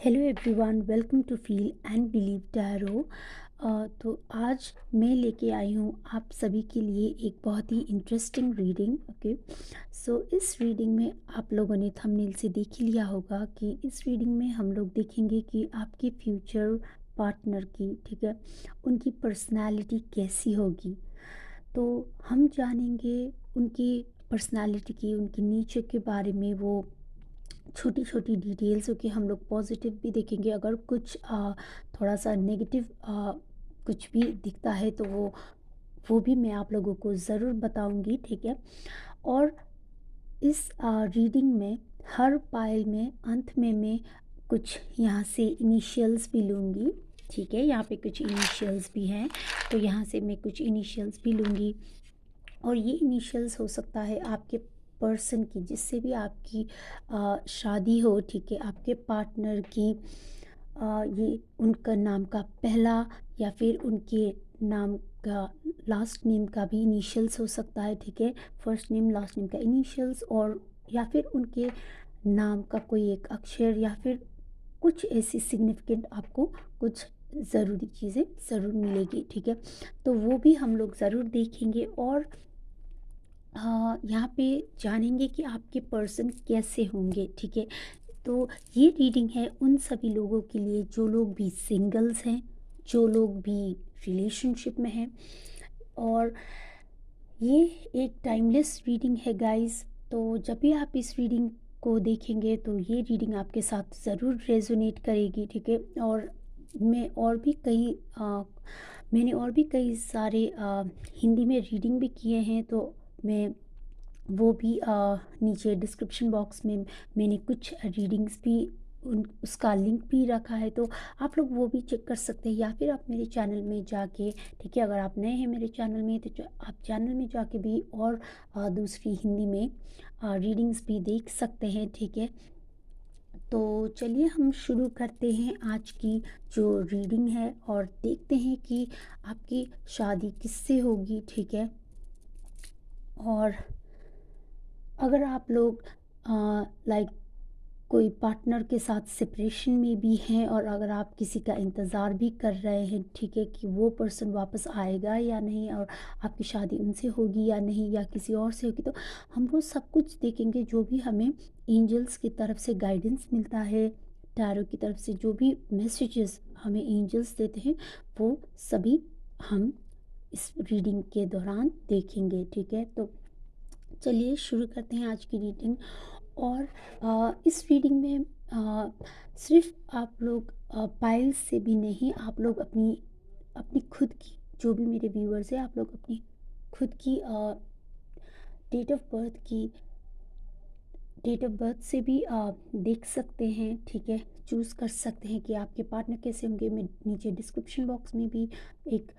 Hello everyone, welcome to feel and believe tarot. तो आज मैं लेके आई हूँ आप सभी के लिए एक बहुत ही इंटरेस्टिंग रीडिंग। ओके, सो इस रीडिंग में आप लोगों ने थंबनेल से देख ही लिया होगा कि इस रीडिंग में हम लोग देखेंगे कि आपके फ्यूचर पार्टनर की, ठीक है, उनकी पर्सनालिटी कैसी होगी। तो हम जानेंगे उनकी पर्सनालिटी की, उनकी नेचर के बारे में, वो छोटी छोटी डिटेल्स हो कि हम लोग पॉजिटिव भी देखेंगे। अगर कुछ थोड़ा सा नेगेटिव कुछ भी दिखता है तो वो भी मैं आप लोगों को ज़रूर बताऊंगी, ठीक है। और इस रीडिंग में हर पाइल में अंत में मैं कुछ यहाँ से इनिशियल्स भी लूँगी, ठीक है। यहाँ पे कुछ इनिशियल्स भी हैं, तो यहाँ से मैं कुछ इनिशियल्स भी लूँगी। और ये इनिशियल्स हो सकता है आपके पर्सन की, जिससे भी आपकी शादी हो, ठीक है, आपके पार्टनर की, ये उनका नाम का पहला या फिर उनके नाम का लास्ट नेम का भी इनिशियल्स हो सकता है, ठीक है। फर्स्ट नेम लास्ट नेम का इनिशियल्स, और या फिर उनके नाम का कोई एक अक्षर, या फिर कुछ ऐसी सिग्निफिकेंट आपको कुछ ज़रूरी चीज़ें ज़रूर मिलेगी, ठीक है। तो वो भी हम लोग ज़रूर देखेंगे। और यहाँ पे जानेंगे कि आपके पर्सन कैसे होंगे, ठीक है। तो ये रीडिंग है उन सभी लोगों के लिए जो लोग भी सिंगल्स हैं, जो लोग भी रिलेशनशिप में हैं। और ये एक टाइमलेस रीडिंग है गाइस। तो जब भी आप इस रीडिंग को देखेंगे तो ये रीडिंग आपके साथ ज़रूर रेजोनेट करेगी, ठीक है। और मैं और भी कई मैंने और भी कई सारे हिंदी में रीडिंग भी किए हैं, तो मैं वो भी नीचे डिस्क्रिप्शन बॉक्स में मैंने कुछ रीडिंग्स भी उन उसका लिंक भी रखा है, तो आप लोग वो भी चेक कर सकते हैं। या फिर आप मेरे चैनल में जाके, ठीक है, अगर आप नए हैं मेरे चैनल में तो आप चैनल में जाके भी और दूसरी हिंदी में रीडिंग्स भी देख सकते हैं, ठीक है। तो चलिए हम शुरू करते हैं आज की जो रीडिंग है, और देखते हैं कि आपकी शादी किससे होगी, ठीक है। और अगर आप लोग लाइक कोई पार्टनर के साथ सेपरेशन में भी हैं, और अगर आप किसी का इंतज़ार भी कर रहे हैं, ठीक है, कि वो पर्सन वापस आएगा या नहीं, और आपकी शादी उनसे होगी या नहीं, या किसी और से होगी, तो हम वो सब कुछ देखेंगे। जो भी हमें एंजल्स की तरफ से गाइडेंस मिलता है, टैरो की तरफ से जो भी मैसेजेस हमें एंजल्स देते हैं, वो सभी हम इस रीडिंग के दौरान देखेंगे, ठीक है। तो चलिए शुरू करते हैं आज की रीडिंग। और इस रीडिंग में सिर्फ आप लोग पाइल्स से भी नहीं, आप लोग अपनी अपनी खुद की, जो भी मेरे व्यूअर्स हैं, आप लोग अपनी खुद की डेट ऑफ बर्थ की, डेट ऑफ बर्थ से भी देख सकते हैं, ठीक है। चूज़ कर सकते हैं कि आपके पार्टनर कैसे होंगे। मैं नीचे डिस्क्रिप्शन बॉक्स में भी एक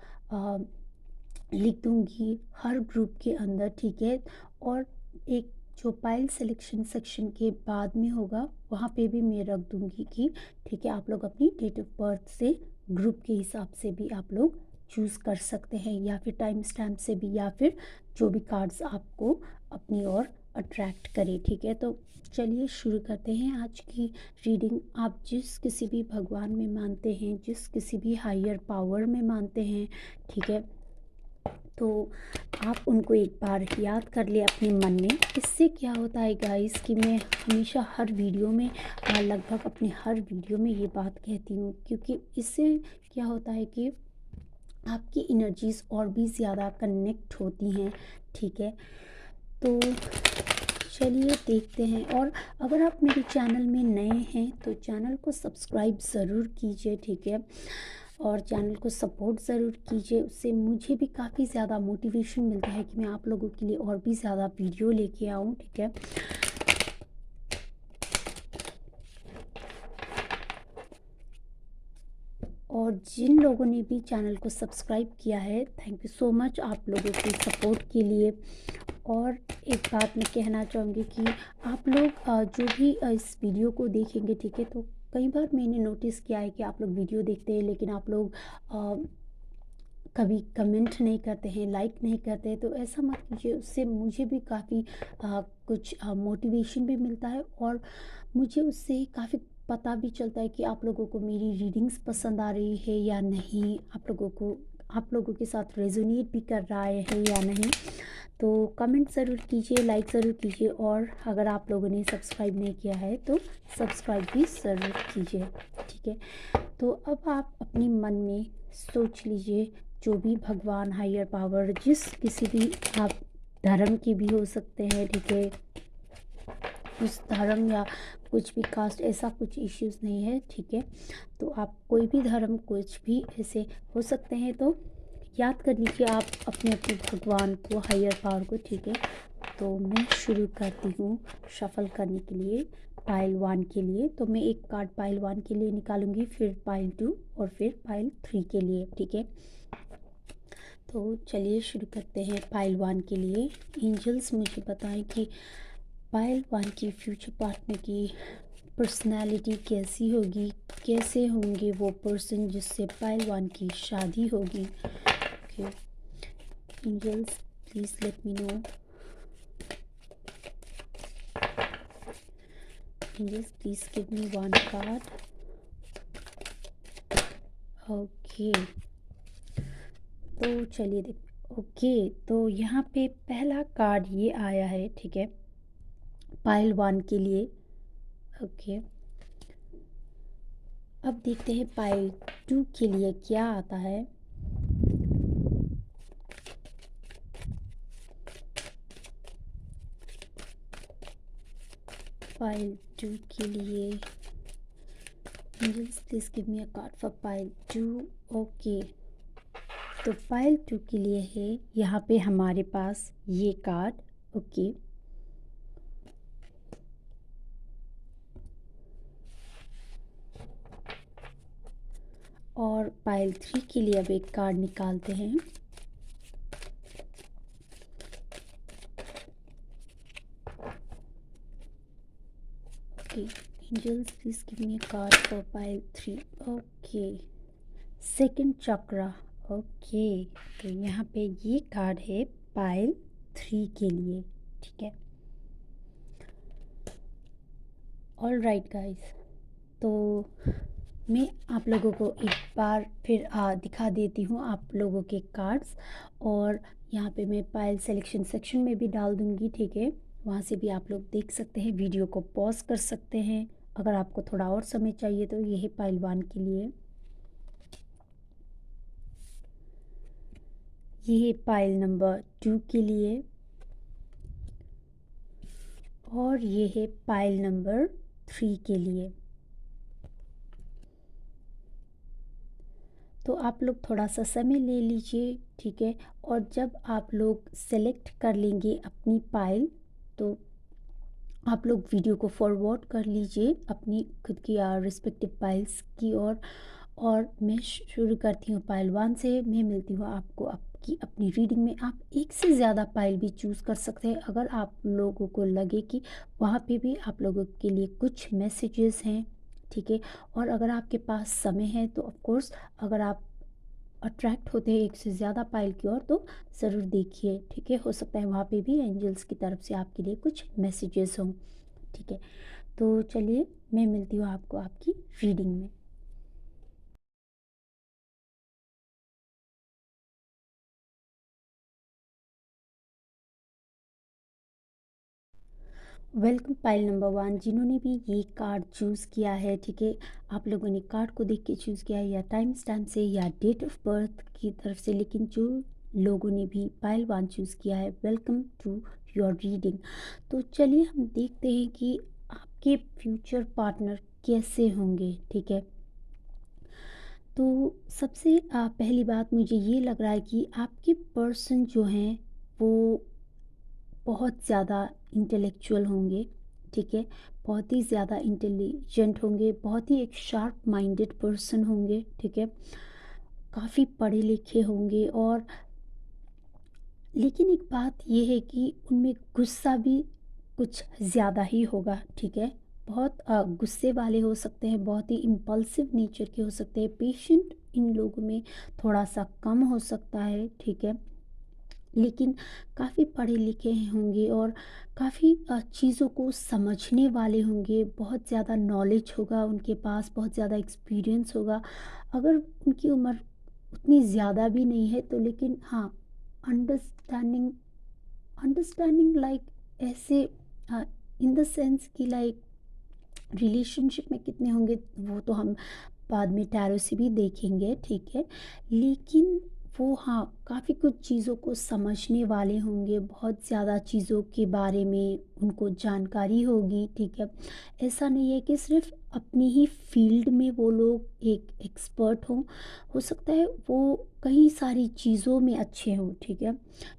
लिख दूंगी हर ग्रुप के अंदर, ठीक है। और एक जो पाइल सिलेक्शन सेक्शन के बाद में होगा वहाँ पे भी मैं रख दूंगी कि, ठीक है, आप लोग अपनी डेट ऑफ बर्थ से ग्रुप के हिसाब से भी आप लोग चूज़ कर सकते हैं, या फिर टाइम स्टैम्प से भी, या फिर जो भी कार्ड्स आपको अपनी ओर अट्रैक्ट करे, ठीक है। तो चलिए शुरू करते हैं आज की रीडिंग। आप जिस किसी भी भगवान में मानते हैं, जिस किसी भी हायर पावर में मानते हैं, ठीक है, तो आप उनको एक बार याद कर ले अपने मन में। इससे क्या होता है गाइस कि मैं हमेशा हर वीडियो में लगभग अपने हर वीडियो में ये बात कहती हूँ, क्योंकि इससे क्या होता है कि आपकी एनर्जीज़ और भी ज़्यादा कनेक्ट होती हैं, ठीक है। तो चलिए देखते हैं। और अगर आप मेरे चैनल में नए हैं तो चैनल को सब्सक्राइब ज़रूर कीजिए, ठीक है। और चैनल को सपोर्ट ज़रूर कीजिए, उससे मुझे भी काफ़ी ज़्यादा मोटिवेशन मिलता है कि मैं आप लोगों के लिए और भी ज़्यादा वीडियो लेके आऊँ, ठीक है। और जिन लोगों ने भी चैनल को सब्सक्राइब किया है, थैंक यू सो मच आप लोगों की सपोर्ट के लिए। और एक बात मैं कहना चाहूँगी कि आप लोग जो भी इस वीडियो को देखेंगे, ठीक है, तो कई बार मैंने नोटिस किया है कि आप लोग वीडियो देखते हैं लेकिन आप लोग कभी कमेंट नहीं करते हैं, लाइक नहीं करते हैं। तो ऐसा मत कीजिए, उससे मुझे भी काफ़ी कुछ मोटिवेशन भी मिलता है, और मुझे उससे काफ़ी पता भी चलता है कि आप लोगों को मेरी रीडिंग्स पसंद आ रही है या नहीं, आप लोगों के साथ रेजोनेट भी कर रहा है या नहीं। तो कमेंट ज़रूर कीजिए, लाइक ज़रूर कीजिए, और अगर आप लोगों ने सब्सक्राइब नहीं किया है तो सब्सक्राइब भी ज़रूर कीजिए, ठीक है। तो अब आप अपनी मन में सोच लीजिए, जो भी भगवान, हायर पावर, जिस किसी भी आप धर्म के भी हो सकते हैं, ठीक है, उस धर्म या कुछ भी कास्ट, ऐसा कुछ इश्यूज़ नहीं है, ठीक है। तो आप कोई भी धर्म, कुछ भी ऐसे हो सकते हैं, तो याद कर लीजिए आप अपने अपने भगवान को, हायर पावर को, ठीक है। तो मैं शुरू करती हूँ शफल करने के लिए पाइल 1 के लिए। तो मैं एक कार्ड पाइल 1 के लिए निकालूंगी, फिर पाइल 2 और फिर पाइल 3 के लिए, ठीक है। तो चलिए शुरू करते हैं पाइल 1 के लिए। एंजल्स मुझे बताएं कि पाइल 1 की फ्यूचर पार्टनर की पर्सनालिटी कैसी होगी, कैसे होंगे वो पर्सन जिससे पाइल 1 की शादी होगी। Okay angels, please let me know. Angels, please give me one card. Okay, तो चलिए देख। ओके, तो यहाँ पे पहला कार्ड ये आया है, ठीक है, पाइल 1 के लिए। ओके, अब देखते हैं पाइल 2 के लिए क्या आता है। पाइल 2 के लिए angels, please give me a card for pile 2। Okay, तो पाइल 2 के लिए है यहाँ पे हमारे पास ये कार्ड। ओके, और पाइल 3 के लिए अब एक कार्ड निकालते हैं। Okay angels, please give me a card for pile 3। Okay, second chakra. Okay, तो यहाँ पे ये कार्ड है पाइल 3 के लिए, ठीक है। ऑल राइट गाइज, तो मैं आप लोगों को एक बार फिर दिखा देती हूँ आप लोगों के कार्ड्स, और यहाँ पे मैं पाइल सिलेक्शन सेक्शन में भी डाल दूँगी, ठीक है। वहाँ से भी आप लोग देख सकते हैं, वीडियो को पॉज कर सकते हैं अगर आपको थोड़ा और समय चाहिए तो। ये है पाइल 1 के लिए, ये है पाइल नंबर 2 के लिए, और ये है पाइल नंबर 3 के लिए। तो आप लोग थोड़ा सा समय ले लीजिए, ठीक है। और जब आप लोग सेलेक्ट कर लेंगे अपनी पाइल, तो आप लोग वीडियो को फॉरवर्ड कर लीजिए अपनी खुद की रिस्पेक्टिव पाइल्स की ओर। और मैं शुरू करती हूँ पाइल 1 से। मैं मिलती हूँ आपको आपकी अपनी रीडिंग में। आप एक से ज़्यादा पाइल भी चूज़ कर सकते हैं अगर आप लोगों को लगे कि वहाँ पे भी आप लोगों के लिए कुछ मैसेजेस हैं, ठीक है। और अगर आपके पास समय है तो ऑफ कोर्स, अगर आप अट्रैक्ट होते हैं एक से ज़्यादा पाइल की ओर तो ज़रूर देखिए, ठीक है। हो सकता है वहाँ पे भी एंजल्स की तरफ से आपके लिए कुछ मैसेजेस हों, ठीक है। तो चलिए मैं मिलती हूँ आपको आपकी रीडिंग में। वेलकम पाइल नंबर 1, जिन्होंने भी ये कार्ड चूज़ किया है, ठीक है। आप लोगों ने कार्ड को देख के चूज़ किया है, या टाइम स्टैम्प से या डेट ऑफ बर्थ की तरफ से, लेकिन जो लोगों ने भी पाइल 1 चूज़ किया है, वेलकम टू योर रीडिंग। तो चलिए हम देखते हैं कि आपके फ्यूचर पार्टनर कैसे होंगे, ठीक है। तो सबसे पहली बात मुझे ये लग रहा है कि आपके पर्सन जो हैं वो बहुत ज़्यादा इंटेलेक्चुअल होंगे, ठीक है। बहुत ही ज़्यादा इंटेलिजेंट होंगे, बहुत ही एक शार्प माइंडेड पर्सन होंगे, ठीक है। काफ़ी पढ़े लिखे होंगे, और लेकिन एक बात ये है कि उनमें गुस्सा भी कुछ ज़्यादा ही होगा, ठीक है। बहुत गुस्से वाले हो सकते हैं, बहुत ही इम्पल्सिव नेचर के हो सकते हैं। पेशेंट इन लोगों में थोड़ा सा कम हो सकता है, ठीक है। लेकिन काफ़ी पढ़े लिखे होंगे और काफ़ी चीज़ों को समझने वाले होंगे, बहुत ज़्यादा नॉलेज होगा उनके पास, बहुत ज़्यादा एक्सपीरियंस होगा। अगर उनकी उम्र उतनी ज़्यादा भी नहीं है तो लेकिन हाँ, अंडरस्टैंडिंग अंडरस्टैंडिंग लाइक ऐसे इन द सेंस कि लाइक रिलेशनशिप में कितने होंगे वो तो हम बाद में टैरो से भी देखेंगे, ठीक है। लेकिन वो हाँ, काफ़ी कुछ चीज़ों को समझने वाले होंगे, बहुत ज़्यादा चीज़ों के बारे में उनको जानकारी होगी, ठीक है। ऐसा नहीं है कि सिर्फ़ अपनी ही फ़ील्ड में वो लोग एक एक्सपर्ट हों, हो सकता है वो कई सारी चीज़ों में अच्छे हों, ठीक है,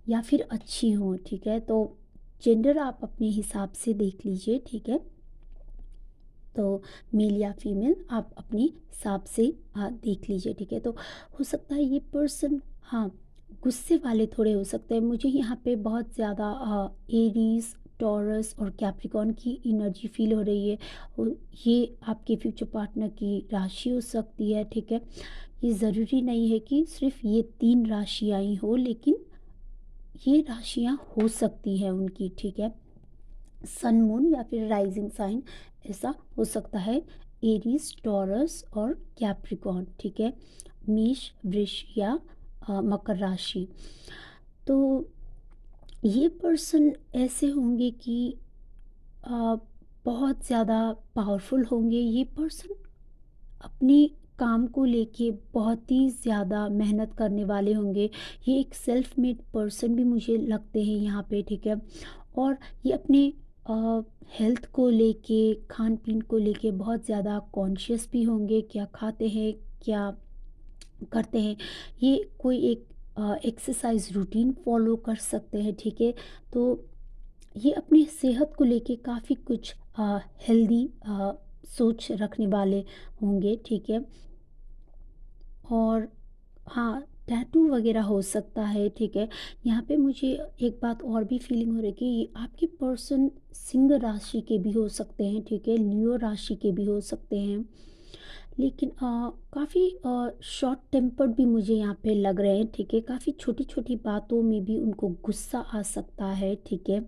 या फिर अच्छी हों, ठीक है। तो जेंडर आप अपने हिसाब से देख लीजिए, ठीक है। तो मेल या फीमेल आप अपने हिसाब से देख लीजिए, ठीक है। तो हो सकता है ये पर्सन हाँ, गुस्से वाले थोड़े हो सकते हैं। मुझे यहाँ पे बहुत ज़्यादा एरीज, टॉरस और कैप्रिकॉर्न की एनर्जी फील हो रही है। और ये आपके फ्यूचर पार्टनर की राशि हो सकती है, ठीक है। ये ज़रूरी नहीं है कि सिर्फ ये 3 राशियाँ ही हो, लेकिन ये राशियाँ हो सकती हैं उनकी, ठीक है। सन, मून या फिर राइजिंग साइन ऐसा हो सकता है। एरीज, टॉरस और कैप्रिकॉर्न, ठीक है। मेष, वृष या मकर राशि। तो ये पर्सन ऐसे होंगे कि अ, बहुत ज़्यादा पावरफुल होंगे। ये पर्सन अपने काम को लेके बहुत ही ज़्यादा मेहनत करने वाले होंगे। ये एक सेल्फ मेड पर्सन भी मुझे लगते हैं यहाँ पे, ठीक है। और ये अपने हेल्थ को लेके, खान पीन को लेके बहुत ज़्यादा कॉन्शियस भी होंगे, क्या खाते हैं, क्या करते हैं। ये कोई एक एक्सरसाइज रूटीन फॉलो कर सकते हैं, ठीक है। तो ये अपनी सेहत को लेके काफ़ी कुछ हेल्दी सोच रखने वाले होंगे, ठीक है। और हाँ, टैटू वगैरह हो सकता है, ठीक है। यहाँ पे मुझे एक बात और भी फीलिंग हो रही है कि आपके पर्सन सिंह राशि के भी हो सकते हैं, ठीक है, लियो राशि के भी हो सकते हैं। लेकिन काफ़ी शॉर्ट टेम्पर्ड भी मुझे यहाँ पे लग रहे हैं, ठीक है। काफ़ी छोटी छोटी बातों में भी उनको गुस्सा आ सकता है, ठीक है।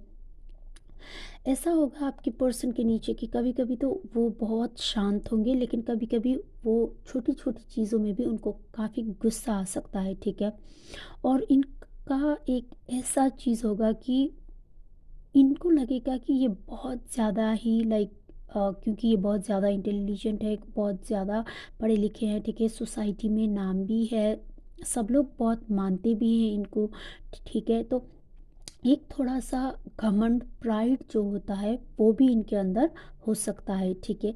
ऐसा होगा आपके पर्सन के नीचे कि कभी-कभी तो वो बहुत शांत होंगे, लेकिन कभी-कभी वो छोटी-छोटी चीज़ों में भी उनको काफ़ी गुस्सा आ सकता है, ठीक है। और इनका एक ऐसा चीज़ होगा कि इनको लगेगा कि ये बहुत ज़्यादा ही लाइक क्योंकि ये बहुत ज़्यादा इंटेलिजेंट है, बहुत ज़्यादा पढ़े लिखे हैं, ठीक है, सोसाइटी में नाम भी है, सब लोग बहुत मानते भी हैं इनको, ठीक है। तो एक थोड़ा-सा घमंड, प्राइड जो होता है, वो भी इनके अंदर हो सकता है, ठीक है।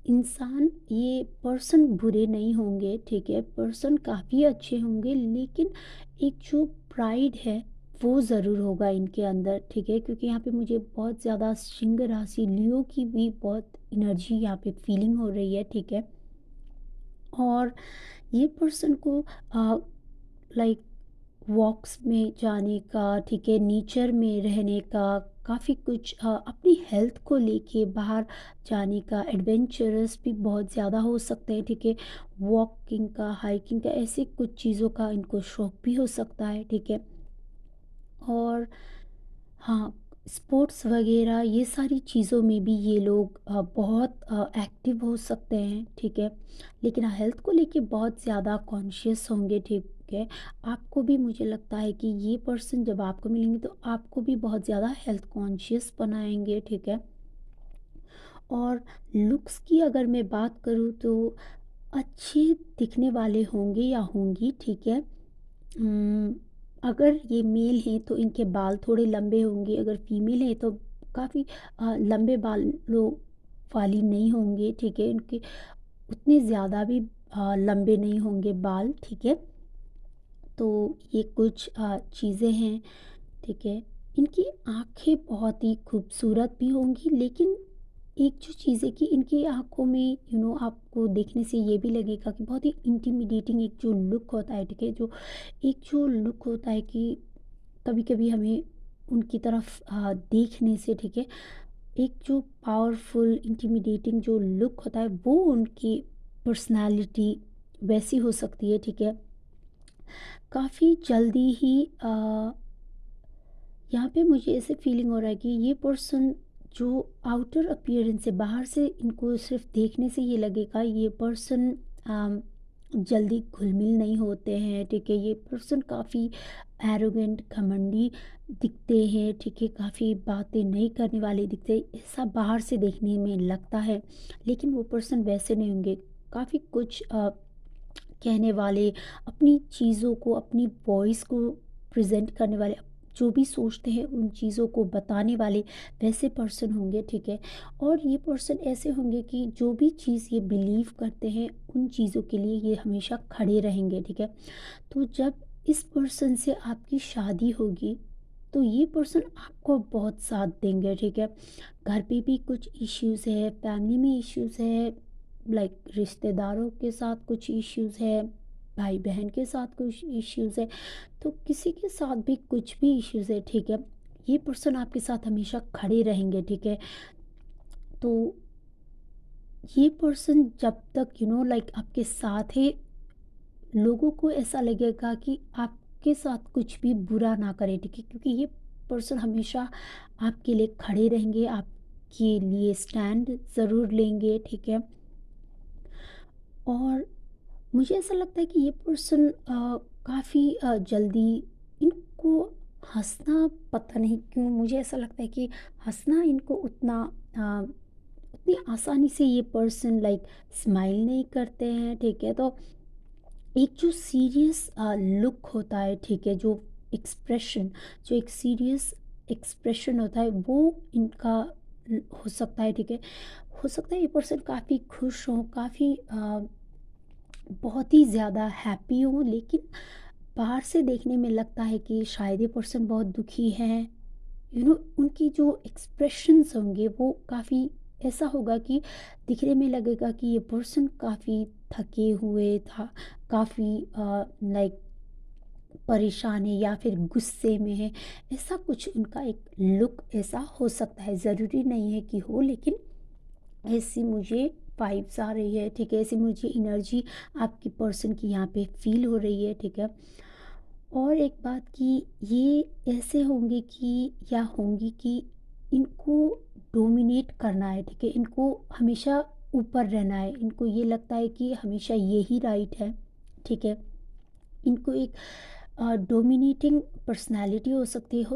इंसान ये पर्सन बुरे नहीं होंगे, ठीक है, पर्सन काफ़ी अच्छे होंगे, लेकिन एक जो प्राइड है, वो ज़रूर होगा इनके अंदर, ठीक है। क्योंकि यहाँ पे मुझे बहुत ज़्यादा सिंह राशि, लियो की भी बहुत एनर्जी यहाँ पे फीलिंग हो रही है, ठीक है। और ये पर्सन को लाइक वॉक्स में जाने का, ठीक है, नेचर में रहने का, काफ़ी कुछ अपनी हेल्थ को लेके बाहर जाने का, एडवेंचरस भी बहुत ज़्यादा हो सकते हैं, ठीक है। वॉकिंग का, हाइकिंग का, ऐसे कुछ चीज़ों का इनको शौक भी हो सकता है, ठीक है। और हाँ, स्पोर्ट्स वगैरह ये सारी चीज़ों में भी ये लोग बहुत एक्टिव हो सकते हैं, ठीक है। लेकिन हेल्थ को लेके बहुत ज़्यादा कॉन्शियस होंगे, ठीक है। आपको भी मुझे लगता है कि ये पर्सन जब आपको मिलेंगे तो आपको भी बहुत ज़्यादा हेल्थ कॉन्शियस बनाएंगे, ठीक है। और लुक्स की अगर मैं बात करूँ तो अच्छे दिखने वाले होंगे या होंगी, ठीक है। उम, अगर ये मेल हैं तो इनके बाल थोड़े लंबे होंगे, अगर फीमेल है तो काफ़ी लंबे बालों वाली नहीं होंगे, ठीक है। इनके उतने ज़्यादा भी लंबे नहीं होंगे बाल, ठीक है। तो ये कुछ चीज़ें हैं, ठीक है। इनकी आँखें बहुत ही खूबसूरत भी होंगी, लेकिन एक जो चीज़ है कि इनकी आँखों में आपको देखने से ये भी लगेगा कि बहुत ही इंटिमिडेटिंग एक जो लुक होता है, ठीक है, जो एक जो लुक होता है कि कभी-कभी हमें उनकी तरफ देखने से, ठीक है, एक जो पावरफुल इंटिमिडेटिंग जो लुक होता है वो उनकी पर्सनैलिटी वैसी हो सकती है, ठीक है। काफ़ी जल्दी ही यहाँ पे मुझे ऐसे फीलिंग हो रहा है कि ये पर्सन जो आउटर अपीयरेंस है, बाहर से इनको सिर्फ देखने से ये लगेगा ये पर्सन जल्दी घुल मिल नहीं होते हैं, ठीक है। ये पर्सन काफ़ी एरोगेंट, घमंडी दिखते हैं, ठीक है। काफ़ी बातें नहीं करने वाले दिखते हैं, ऐसा बाहर से देखने में लगता है। लेकिन वो पर्सन वैसे नहीं होंगे, काफ़ी कुछ कहने वाले, अपनी चीज़ों को, अपनी वॉइस को प्रेज़ेंट करने वाले, जो भी सोचते हैं उन चीज़ों को बताने वाले वैसे पर्सन होंगे, ठीक है। और ये पर्सन ऐसे होंगे कि जो भी चीज़ ये बिलीव करते हैं उन चीज़ों के लिए ये हमेशा खड़े रहेंगे, ठीक है। तो जब इस पर्सन से आपकी शादी होगी तो ये पर्सन आपको बहुत साथ देंगे, ठीक है। घर पे भी कुछ इश्यूज़ है, फैमिली में इश्यूज़ है, लाइक रिश्तेदारों के साथ कुछ इश्यूज़ है, भाई बहन के साथ कुछ इश्यूज़ है, तो किसी के साथ भी कुछ भी इश्यूज़ है, ठीक है। ये पर्सन आपके साथ हमेशा खड़े रहेंगे, ठीक है। तो ये पर्सन जब तक लाइक आपके साथ है, लोगों को ऐसा लगेगा कि आपके साथ कुछ भी बुरा ना करे, ठीक है। क्योंकि ये पर्सन हमेशा आपके लिए खड़े रहेंगे, आपके लिए स्टैंड ज़रूर लेंगे, ठीक है। और मुझे ऐसा लगता है कि ये पर्सन काफ़ी जल्दी इनको हँसना, पता नहीं क्यों मुझे ऐसा लगता है कि हँसना इनको उतना उतनी आसानी से ये पर्सन लाइक स्माइल नहीं करते हैं, ठीक है। तो एक जो सीरियस लुक होता है, ठीक है, जो एक्सप्रेशन, जो एक सीरियस एक्सप्रेशन होता है वो इनका हो सकता है, ठीक है। हो सकता है ये पर्सन काफ़ी खुश हो, काफ़ी बहुत ही ज़्यादा हैप्पी हो, लेकिन बाहर से देखने में लगता है कि शायद ये पर्सन बहुत दुखी है। उनकी जो एक्सप्रेशंस होंगे वो काफ़ी ऐसा होगा कि दिखने में लगेगा कि ये पर्सन काफ़ी थके हुए था, काफ़ी लाइक परेशान है या फिर गुस्से में है। ऐसा कुछ उनका एक लुक ऐसा हो सकता है, ज़रूरी नहीं है कि हो, लेकिन ऐसी मुझे वाइब्स आ रही है, ठीक है। ऐसी मुझे एनर्जी आपकी पर्सन की यहाँ पे फील हो रही है, ठीक है। और एक बात कि ये ऐसे होंगे कि या होंगी कि इनको डोमिनेट करना है, ठीक है। इनको हमेशा ऊपर रहना है, इनको ये लगता है कि हमेशा यही राइट है, ठीक है। इनको एक डोमिनेटिंग पर्सनालिटी हो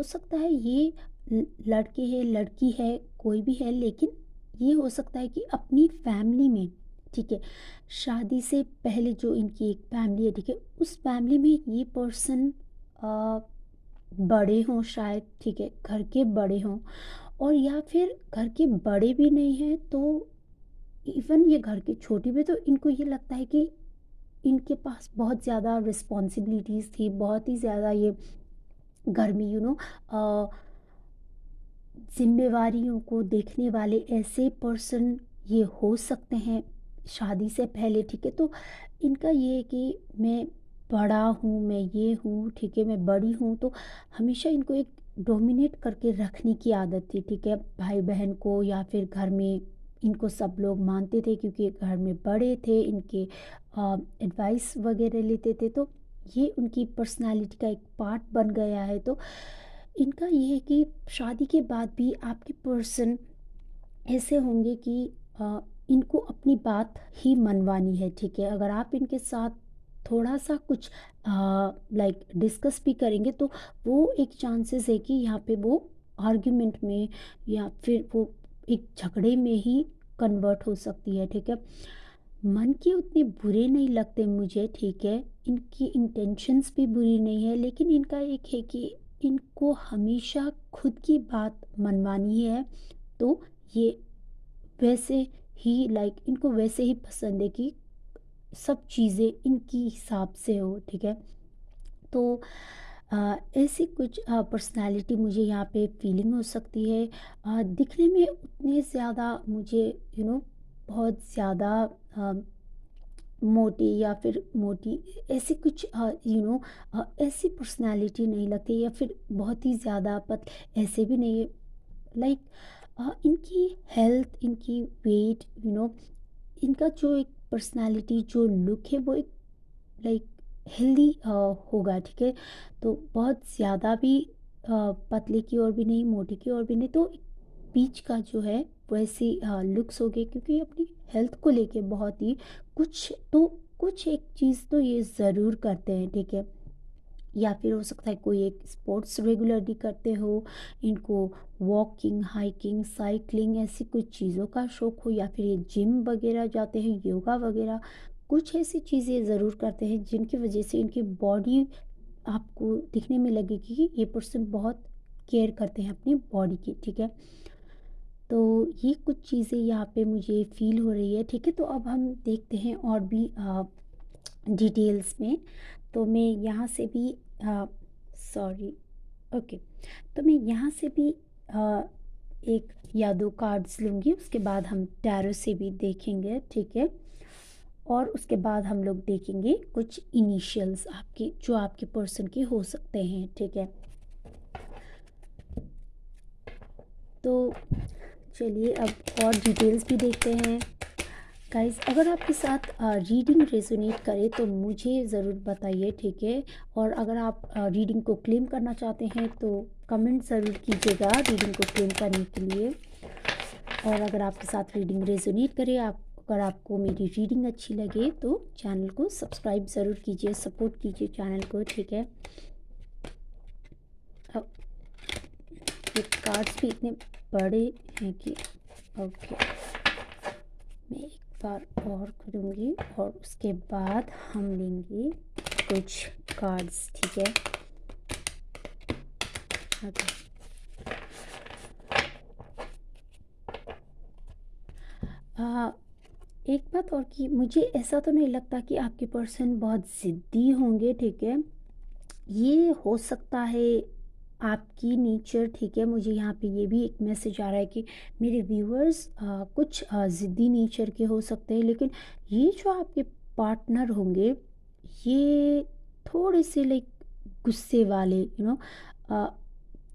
सकता है ये लड़के है, लड़की है, कोई भी है, लेकिन ये हो सकता है कि अपनी फैमिली में, ठीक है, शादी से पहले जो इनकी एक फैमिली है, ठीक है, उस फैमिली में ये पर्सन बड़े हों शायद, ठीक है, घर के बड़े हों। और या फिर घर के बड़े भी नहीं हैं तो इवन ये घर के छोटे भी, तो इनको ये लगता है कि इनके पास बहुत ज़्यादा रिस्पॉन्सिबिलिटीज़ थी, बहुत ही ज़्यादा ये घर में ज़िम्मेवारियों को देखने वाले ऐसे पर्सन ये हो सकते हैं शादी से पहले, ठीक है। तो इनका ये है कि मैं बड़ा हूँ, मैं ये हूँ, ठीक है, मैं बड़ी हूँ, तो हमेशा इनको एक डोमिनेट करके रखने की आदत थी, ठीक है, भाई बहन को या फिर घर में। इनको सब लोग मानते थे क्योंकि घर में बड़े थे, इनके एडवाइस वगैरह लेते थे, तो ये उनकी पर्सनालिटी का एक पार्ट बन गया है। तो इनका ये है कि शादी के बाद भी आपके पर्सन ऐसे होंगे कि इनको अपनी बात ही मनवानी है, ठीक है। अगर आप इनके साथ थोड़ा सा कुछ लाइक डिस्कस भी करेंगे तो वो एक चांसेस है कि यहाँ पे वो आर्ग्यूमेंट में या फिर वो एक झगड़े में ही कन्वर्ट हो सकती है, ठीक है। मन के उतने बुरे नहीं लगते मुझे, ठीक है, इनकी इंटेंशंस भी बुरी नहीं है, लेकिन इनका एक है कि इनको हमेशा खुद की बात मनवानी है। तो ये वैसे ही लाइक इनको वैसे ही पसंद है कि सब चीज़ें इनकी हिसाब से हो, ठीक है। तो ऐसी कुछ पर्सनालिटी मुझे यहाँ पे फीलिंग हो सकती है। दिखने में उतने ज़्यादा मुझे बहुत ज़्यादा मोटी या फिर मोटी, ऐसी कुछ ऐसी पर्सनालिटी नहीं लगती, या फिर बहुत ही ज़्यादा पत ऐसे भी नहीं है। लाइक इनकी हेल्थ, इनकी वेट, इनका जो एक पर्सनालिटी जो लुक है वो एक लाइक हेल्दी होगा, ठीक है। तो बहुत ज़्यादा भी पतले की ओर भी नहीं, मोटे की ओर भी नहीं, तो बीच का जो है वैसी लुक्स हो गए, क्योंकि अपनी हेल्थ को लेके बहुत ही कुछ एक चीज़ तो ये ज़रूर करते हैं, ठीक है। या फिर हो सकता है कोई एक स्पोर्ट्स रेगुलरली करते हो, इनको वॉकिंग, हाइकिंग, साइकिलिंग ऐसी कुछ चीज़ों का शौक हो, या फिर ये जिम वगैरह जाते हैं, योगा वगैरह, कुछ ऐसी चीज़ें ज़रूर करते हैं जिनकी वजह से इनकी बॉडी आपको दिखने में लगेगी कि ये पर्सन बहुत केयर करते हैं अपनी बॉडी की, ठीक है। तो ये कुछ चीज़ें यहाँ पे मुझे फ़ील हो रही है, ठीक है। तो अब हम देखते हैं और भी डिटेल्स में। तो मैं यहाँ से भी सॉरी, ओके, तो मैं यहाँ से भी अ, एक या दो कार्ड्स लूँगी, उसके बाद हम टैरो से भी देखेंगे, ठीक है। और उसके बाद हम लोग देखेंगे कुछ इनिशियल्स आपके, जो आपके पर्सन के हो सकते हैं, ठीक है। तो चलिए अब और डिटेल्स भी देखते हैं। गाइस, अगर आपके साथ रीडिंग रेजोनेट करे तो मुझे ज़रूर बताइए, ठीक है। और अगर आप रीडिंग को क्लेम करना चाहते हैं तो कमेंट ज़रूर कीजिएगा रीडिंग को क्लेम करने के लिए। और अगर आपके साथ रीडिंग रेजोनेट करे, आप अगर आपको मेरी रीडिंग अच्छी लगे तो चैनल को सब्सक्राइब ज़रूर कीजिए, सपोर्ट कीजिए चैनल को, ठीक है। अब ये कार्ड्स भी इतने बड़े हैं कि ओके, मैं एक बार और करूँगी और उसके बाद हम लेंगे कुछ कार्ड्स, ठीक है। ओके, आ, एक बात और कि मुझे ऐसा तो नहीं लगता कि आपके पर्सन बहुत ज़िद्दी होंगे, ठीक है। ये हो सकता है आपकी नेचर, ठीक है। मुझे यहाँ पे ये भी एक मैसेज आ रहा है कि मेरे व्यूअर्स कुछ ज़िद्दी नेचर के हो सकते हैं, लेकिन ये जो आपके पार्टनर होंगे, ये थोड़े से लाइक गुस्से वाले,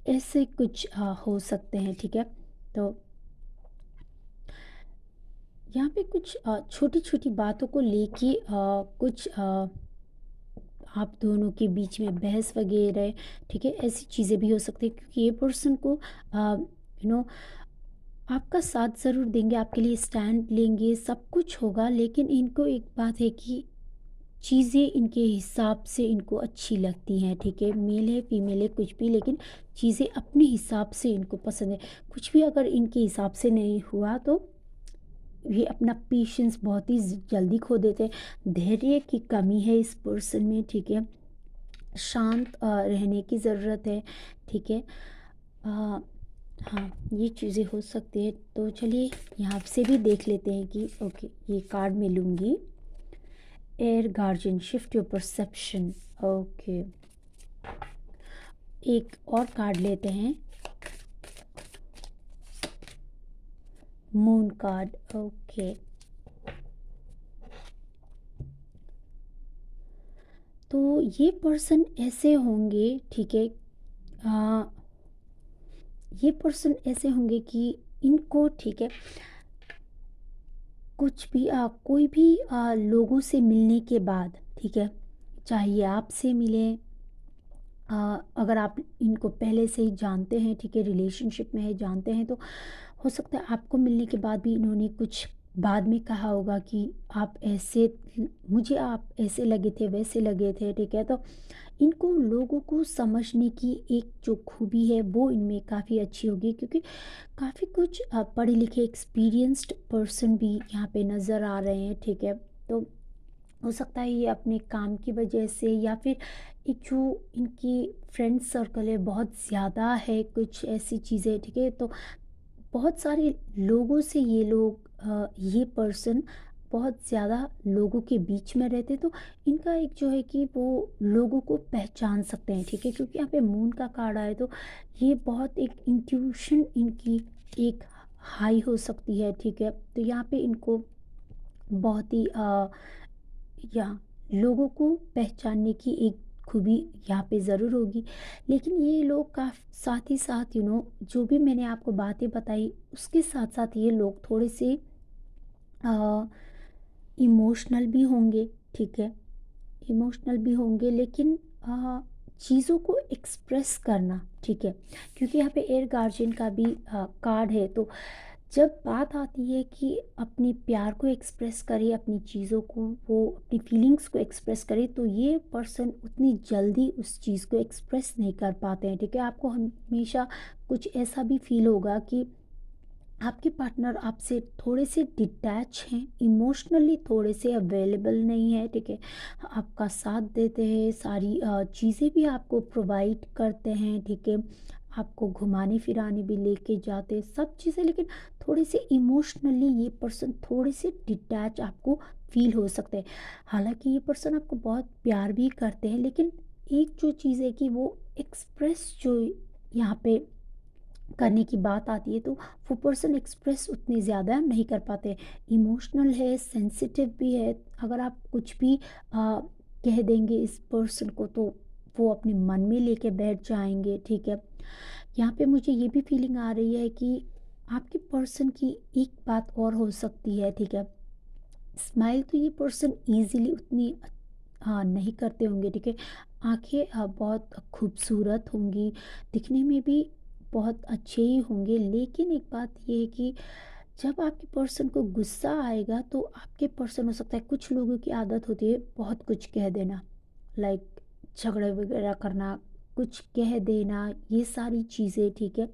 ऐसे कुछ हो सकते हैं, ठीक है। तो यहाँ पे कुछ छोटी छोटी बातों को लेके कुछ आप दोनों के बीच में बहस वगैरह, ठीक है, ऐसी चीज़ें भी हो सकती है, क्योंकि ये पर्सन को यू नो आपका साथ ज़रूर देंगे, आपके लिए स्टैंड लेंगे, सब कुछ होगा, लेकिन इनको एक बात है कि चीज़ें इनके हिसाब से इनको अच्छी लगती हैं, ठीक है। मेल है, फीमेल है, कुछ भी, लेकिन चीज़ें अपने हिसाब से इनको पसंद है। कुछ भी अगर इनके हिसाब से नहीं हुआ तो ये अपना पेशेंस बहुत ही जल्दी खो देते हैं। धैर्य की कमी है इस पर्सन में, ठीक है। शांत रहने की ज़रूरत है, ठीक है। अ, हाँ, ये चीज़ें हो सकती है। तो चलिए यहाँ से भी देख लेते हैं कि ओके, ये कार्ड मैं लूँगी। Air guardian, shift your perception, okay. एक और कार्ड लेते हैं, मून कार्ड, ओके। तो ये पर्सन ऐसे होंगे, ठीक है। आ, ये पर्सन ऐसे होंगे कि इनको, ठीक है, कुछ भी कोई भी लोगों से मिलने के बाद, ठीक है, चाहे ये आपसे मिले, अगर आप इनको पहले से ही जानते हैं, ठीक है, रिलेशनशिप में है, जानते हैं, तो हो सकता है आपको मिलने के बाद भी इन्होंने कुछ बाद में कहा होगा कि आप ऐसे, मुझे आप ऐसे लगे थे, वैसे लगे थे, ठीक है। तो इनको लोगों को समझने की एक जो खूबी है वो इनमें काफ़ी अच्छी होगी, क्योंकि काफ़ी कुछ पढ़े लिखे एक्सपीरियंस्ड पर्सन भी यहाँ पे नज़र आ रहे हैं, ठीक है। तो हो सकता है ये अपने काम की वजह से, या फिर एक जो इनकी फ्रेंड सर्कल है बहुत ज़्यादा है, कुछ ऐसी चीज़ें, ठीक है। तो बहुत सारे लोगों से ये लोग ये पर्सन बहुत ज़्यादा लोगों के बीच में रहते, तो इनका एक जो है कि वो लोगों को पहचान सकते हैं, ठीक है। क्योंकि यहाँ पे मून का कार्ड आए तो ये बहुत एक इंट्यूशन इनकी एक हाई हो सकती है, ठीक है। तो यहाँ पे इनको बहुत ही या लोगों को पहचानने की एक खूबी यहाँ पे ज़रूर होगी। लेकिन ये लोग का साथ ही साथ जो भी मैंने आपको बातें बताई उसके साथ साथ ये लोग थोड़े से इमोशनल भी होंगे, ठीक है। इमोशनल भी होंगे, लेकिन चीज़ों को एक्सप्रेस करना, ठीक है? क्योंकि यहाँ पे एयर गार्जियन का भी कार्ड है, तो जब बात आती है कि अपने प्यार को एक्सप्रेस करे, अपनी चीज़ों को, वो अपनी फीलिंग्स को एक्सप्रेस करे, तो ये पर्सन उतनी जल्दी उस चीज़ को एक्सप्रेस नहीं कर पाते हैं, ठीक है? आपको हमेशा कुछ ऐसा भी फील होगा कि आपके पार्टनर आपसे थोड़े से डिटैच हैं, इमोशनली थोड़े से अवेलेबल नहीं है, ठीक है? आपका साथ देते हैं, सारी चीज़ें भी आपको प्रोवाइड करते हैं, ठीक है? आपको घुमाने फिराने भी लेके जाते हैं, सब चीज़ें, लेकिन थोड़े से इमोशनली ये पर्सन थोड़े से डिटैच आपको फील हो सकते हैं। हालाँकि ये पर्सन आपको बहुत प्यार भी करते हैं, लेकिन एक जो चीज़ है कि वो एक्सप्रेस जो यहाँ पे करने की बात आती है, तो वो पर्सन एक्सप्रेस उतनी ज़्यादा नहीं कर पाते। इमोशनल है, सेंसिटिव भी है, अगर आप कुछ भी कह देंगे इस पर्सन को, तो वो अपने मन में लेके बैठ जाएंगे, ठीक है? यहाँ पे मुझे ये भी फीलिंग आ रही है कि आपके पर्सन की एक बात और हो सकती है, ठीक है? स्माइल तो ये पर्सन ईज़िली उतनी हाँ, नहीं करते होंगे, ठीक है? आँखें बहुत खूबसूरत होंगी, दिखने में भी बहुत अच्छे ही होंगे, लेकिन एक बात ये है कि जब आपके पर्सन को गुस्सा आएगा, तो आपके पर्सन, हो सकता है कुछ लोगों की आदत होती है बहुत कुछ कह देना, लाइक झगड़े वगैरह करना, कुछ कह देना, ये सारी चीज़ें, ठीक है?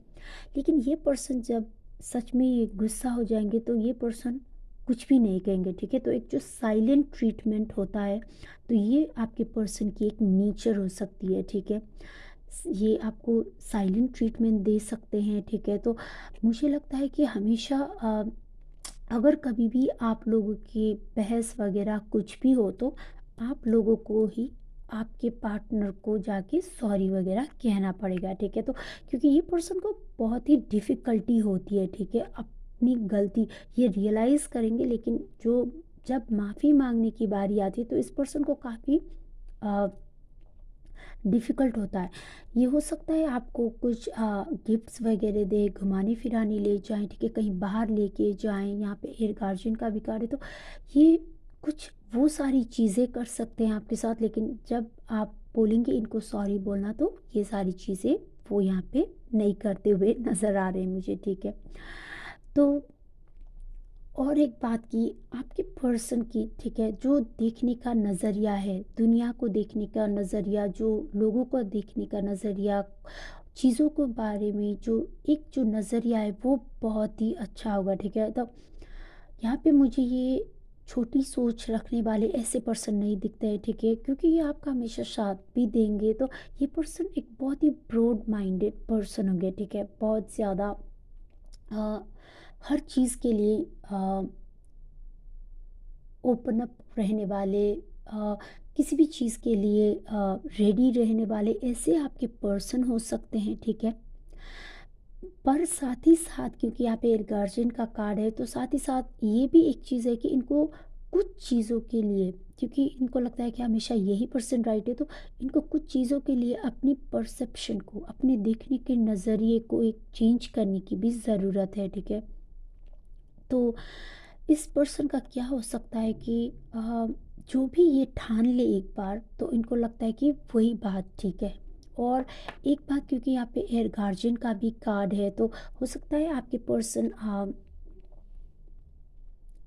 लेकिन ये पर्सन जब सच में ये गुस्सा हो जाएँगे, तो ये पर्सन कुछ भी नहीं कहेंगे, ठीक है? तो एक जो साइलेंट ट्रीटमेंट होता है, तो ये आपके पर्सन की एक नेचर हो सकती है, ठीक है? ये आपको साइलेंट ट्रीटमेंट दे सकते हैं, ठीक है? तो मुझे लगता है कि हमेशा अगर कभी भी आप लोगों की बहस वगैरह कुछ भी हो, तो आप लोगों को ही आपके पार्टनर को जाके सॉरी वगैरह कहना पड़ेगा, ठीक है? तो क्योंकि ये पर्सन को बहुत ही डिफ़िकल्टी होती है, ठीक है? अपनी गलती ये रियलाइज़ करेंगे, लेकिन जो जब माफ़ी माँगने की बारी आती है, तो इस पर्सन को काफ़ी अ, डिफ़िकल्ट होता है। ये हो सकता है आपको कुछ गिफ्ट्स वगैरह दें, घुमाने-फिराने ले जाएँ, ठीक है? कहीं बाहर लेके जाएँ, यहाँ पे एयर गार्जियन का भी कार्ड है, तो ये कुछ वो सारी चीज़ें कर सकते हैं आपके साथ, लेकिन जब आप बोलेंगे इनको सॉरी बोलना, तो ये सारी चीज़ें वो यहाँ पे नहीं करते हुए नज़र आ रहे हैं मुझे, ठीक है? तो और एक बात की आपके पर्सन की, ठीक है, जो देखने का नज़रिया है, दुनिया को देखने का नज़रिया, जो लोगों को देखने का नज़रिया, चीज़ों के बारे में जो एक जो नज़रिया है, वो बहुत ही अच्छा होगा, ठीक है? तो यहाँ पे मुझे ये छोटी सोच रखने वाले ऐसे पर्सन नहीं दिखते हैं, ठीक है? क्योंकि ये आपका हमेशा साथ भी देंगे, तो ये पर्सन एक बहुत ही ब्रॉड माइंडेड पर्सन होंगे, ठीक है? बहुत ज़्यादा अ, हर चीज़ के लिए ओपन अप रहने वाले, किसी भी चीज़ के लिए रेडी रहने वाले, ऐसे आपके पर्सन हो सकते हैं, ठीक है? पर साथ ही साथ, क्योंकि यहाँ पे एक गार्जियन का कार्ड है, तो साथ ही साथ ये भी एक चीज़ है कि इनको कुछ चीज़ों के लिए, क्योंकि इनको लगता है कि हमेशा यही पर्सन राइट है, तो इनको कुछ चीज़ों के लिए अपनी परसेप्शन को, अपने देखने के नज़रिए को एक चेंज करने की भी ज़रूरत है, ठीक है? तो इस पर्सन का क्या हो सकता है कि जो भी ये ठान ले एक बार, तो इनको लगता है कि वही बात ठीक है। और एक बात, क्योंकि यहाँ पे एयर गार्जियन का भी कार्ड है, तो हो सकता है आपके पर्सन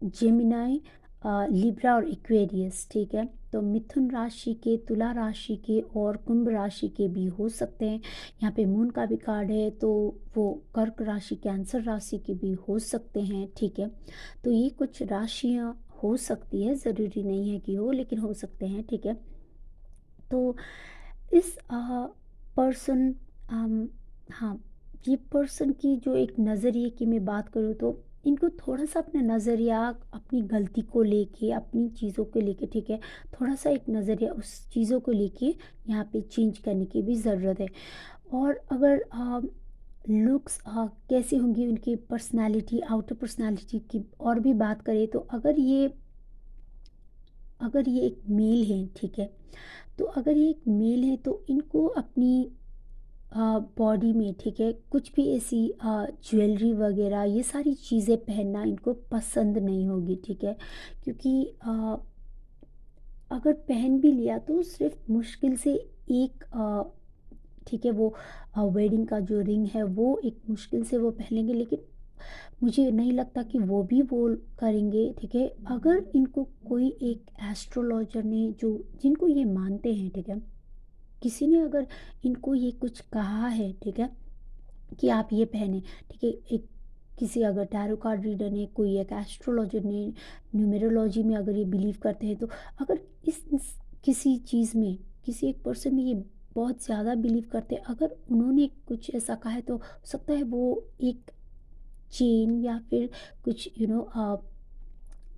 जेमिनाई, लिब्रा और एक्वेरियस, ठीक है? तो मिथुन राशि के, तुला राशि के और कुंभ राशि के भी हो सकते हैं। यहाँ पे मून का भी कार्ड है, तो वो कर्क राशि, कैंसर राशि के भी हो सकते हैं, ठीक है? तो ये कुछ राशियाँ हो सकती है, ज़रूरी नहीं है कि हो, लेकिन हो सकते हैं, ठीक है? तो इस पर्सन हाँ, ये पर्सन की जो एक नज़रिए की मैं बात करूँ, तो इनको थोड़ा-सा अपना नज़रिया अपनी गलती को लेके, अपनी चीज़ों को लेके, ठीक है, थोड़ा-सा एक नज़रिया उस चीज़ों को लेके यहाँ पे चेंज करने की भी ज़रूरत है। और अगर लुक्स कैसी होंगी उनकी पर्सनैलिटी, आउटर पर्सनैलिटी की और भी बात करें, तो अगर ये एक मेल हैं, ठीक है, तो अगर ये एक मेल है, तो इनको अपनी बॉडी में, ठीक है, कुछ भी ऐसी ज्वेलरी वगैरह, ये सारी चीज़ें पहनना इनको पसंद नहीं होगी, ठीक है? क्योंकि अगर पहन भी लिया तो सिर्फ मुश्किल से एक ठीक है वो वेडिंग का जो रिंग है वो एक मुश्किल से वो पहनेंगे, लेकिन मुझे नहीं लगता कि वो भी वो करेंगे, ठीक है। अगर इनको कोई एक एस्ट्रोलॉजर ने जो जिनको ये मानते हैं, ठीक है, किसी ने अगर इनको ये कुछ कहा है, ठीक है, कि आप ये पहने, ठीक है, एक किसी अगर टैरो कार्ड रीडर ने, कोई एक एस्ट्रोलॉजर ने, न्यूमेरोलॉजी में अगर ये बिलीव करते हैं, तो अगर किसी चीज़ में, किसी एक पर्सन में ये बहुत ज़्यादा बिलीव करते हैं, अगर उन्होंने कुछ ऐसा कहा है, तो हो सकता है वो एक चेन या फिर कुछ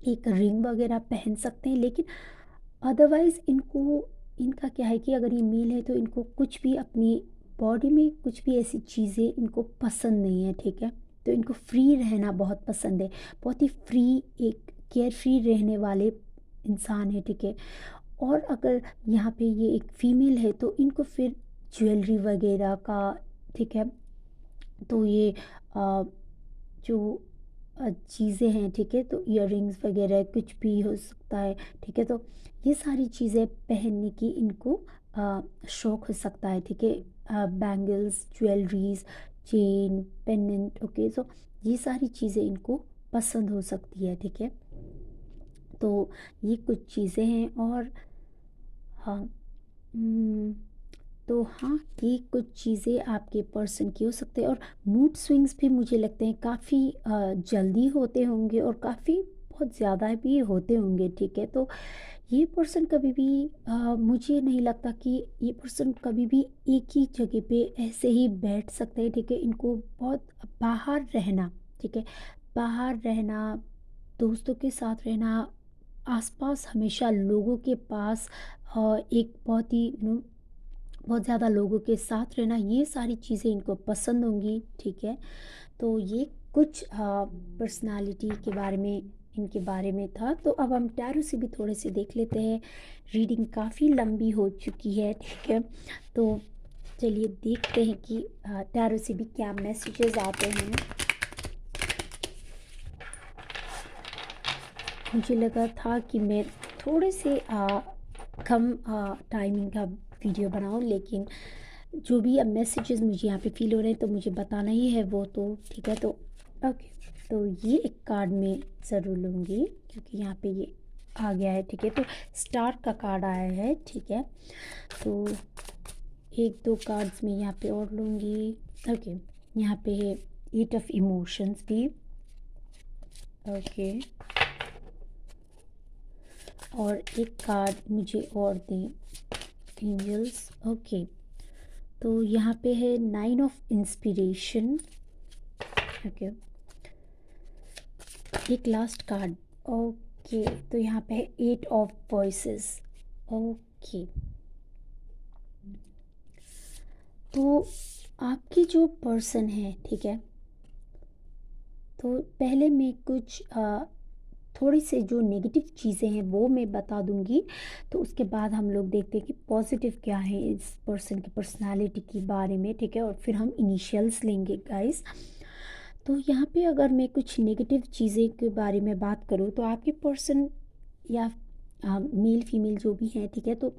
एक रिंग वगैरह पहन सकते हैं। लेकिन अदरवाइज़ इनको, इनका क्या है कि अगर ये मेल है तो इनको कुछ भी अपनी बॉडी में कुछ भी ऐसी चीज़ें इनको पसंद नहीं है, ठीक है। तो इनको फ्री रहना बहुत पसंद है, बहुत ही फ्री, एक केयर फ्री रहने वाले इंसान है, ठीक है। और अगर यहाँ पे ये एक फीमेल है तो इनको फिर ज्वेलरी वगैरह का, ठीक है, तो ये अ, जो चीज़ें हैं, ठीक है, तो इयररिंग्स वगैरह कुछ भी हो सकता है, ठीक है। तो ये सारी चीज़ें पहनने की इनको शौक हो सकता है, ठीक है। Bangles, jewelleries, chain, pendant, okay, so ये सारी चीज़ें इनको पसंद हो सकती है, ठीक है। तो ये कुछ चीज़ें हैं। और हाँ, हम्म, तो हाँ, ये कुछ चीज़ें आपके पर्सन की हो सकते हैं। और मूड स्विंग्स भी मुझे लगते हैं काफ़ी जल्दी होते होंगे और काफ़ी बहुत ज़्यादा भी होते होंगे, ठीक है। तो ये पर्सन कभी भी मुझे नहीं लगता कि ये पर्सन कभी भी एक ही जगह पे ऐसे ही बैठ सकते हैं, ठीक है। इनको बहुत बाहर रहना, ठीक है, बाहर रहना, दोस्तों के साथ रहना, आसपास हमेशा लोगों के पास, एक बहुत ही बहुत ज़्यादा लोगों के साथ रहना, ये सारी चीज़ें इनको पसंद होंगी, ठीक है। तो ये कुछ पर्सनालिटी के बारे में, इनके बारे में था। तो अब हम टैरो से भी थोड़े से देख लेते हैं। रीडिंग काफ़ी लंबी हो चुकी है, ठीक है। तो चलिए देखते हैं कि टैरो से भी क्या मैसेजेस आते हैं। मुझे लगा था कि मैं थोड़े से कम टाइमिंग का वीडियो बनाऊं, लेकिन जो भी अब मैसेजेस मुझे यहाँ पे फील हो रहे हैं तो मुझे बताना ही है वो, तो ठीक है। तो ओके, तो ये एक कार्ड में ज़रूर लूँगी क्योंकि यहाँ पे ये आ गया है, ठीक है। तो स्टार का कार्ड आया है, ठीक है। तो एक दो कार्ड्स में यहाँ पे और लूँगी। ओके, यहाँ पे है एट ऑफ इमोशंस भी, ओके। और एक कार्ड मुझे और दें, एंजल्स, ओके। तो यहाँ पे है नाइन ऑफ इंस्पिरेशन, ओके। एक लास्ट कार्ड, ओके। तो यहाँ पे है एट ऑफ वॉइसेस, ओके। तो आपकी जो पर्सन है, ठीक है, तो पहले मैं कुछ थोड़ी से जो नेगेटिव चीज़ें हैं वो मैं बता दूंगी, तो उसके बाद हम लोग देखते हैं कि पॉजिटिव क्या है इस पर्सन की पर्सनालिटी के बारे में, ठीक है। और फिर हम इनिशियल्स लेंगे गाइस। तो यहाँ पे अगर मैं कुछ नेगेटिव चीज़ें के बारे में बात करूँ तो आपके पर्सन या मेल फीमेल जो भी हैं, ठीक है, तो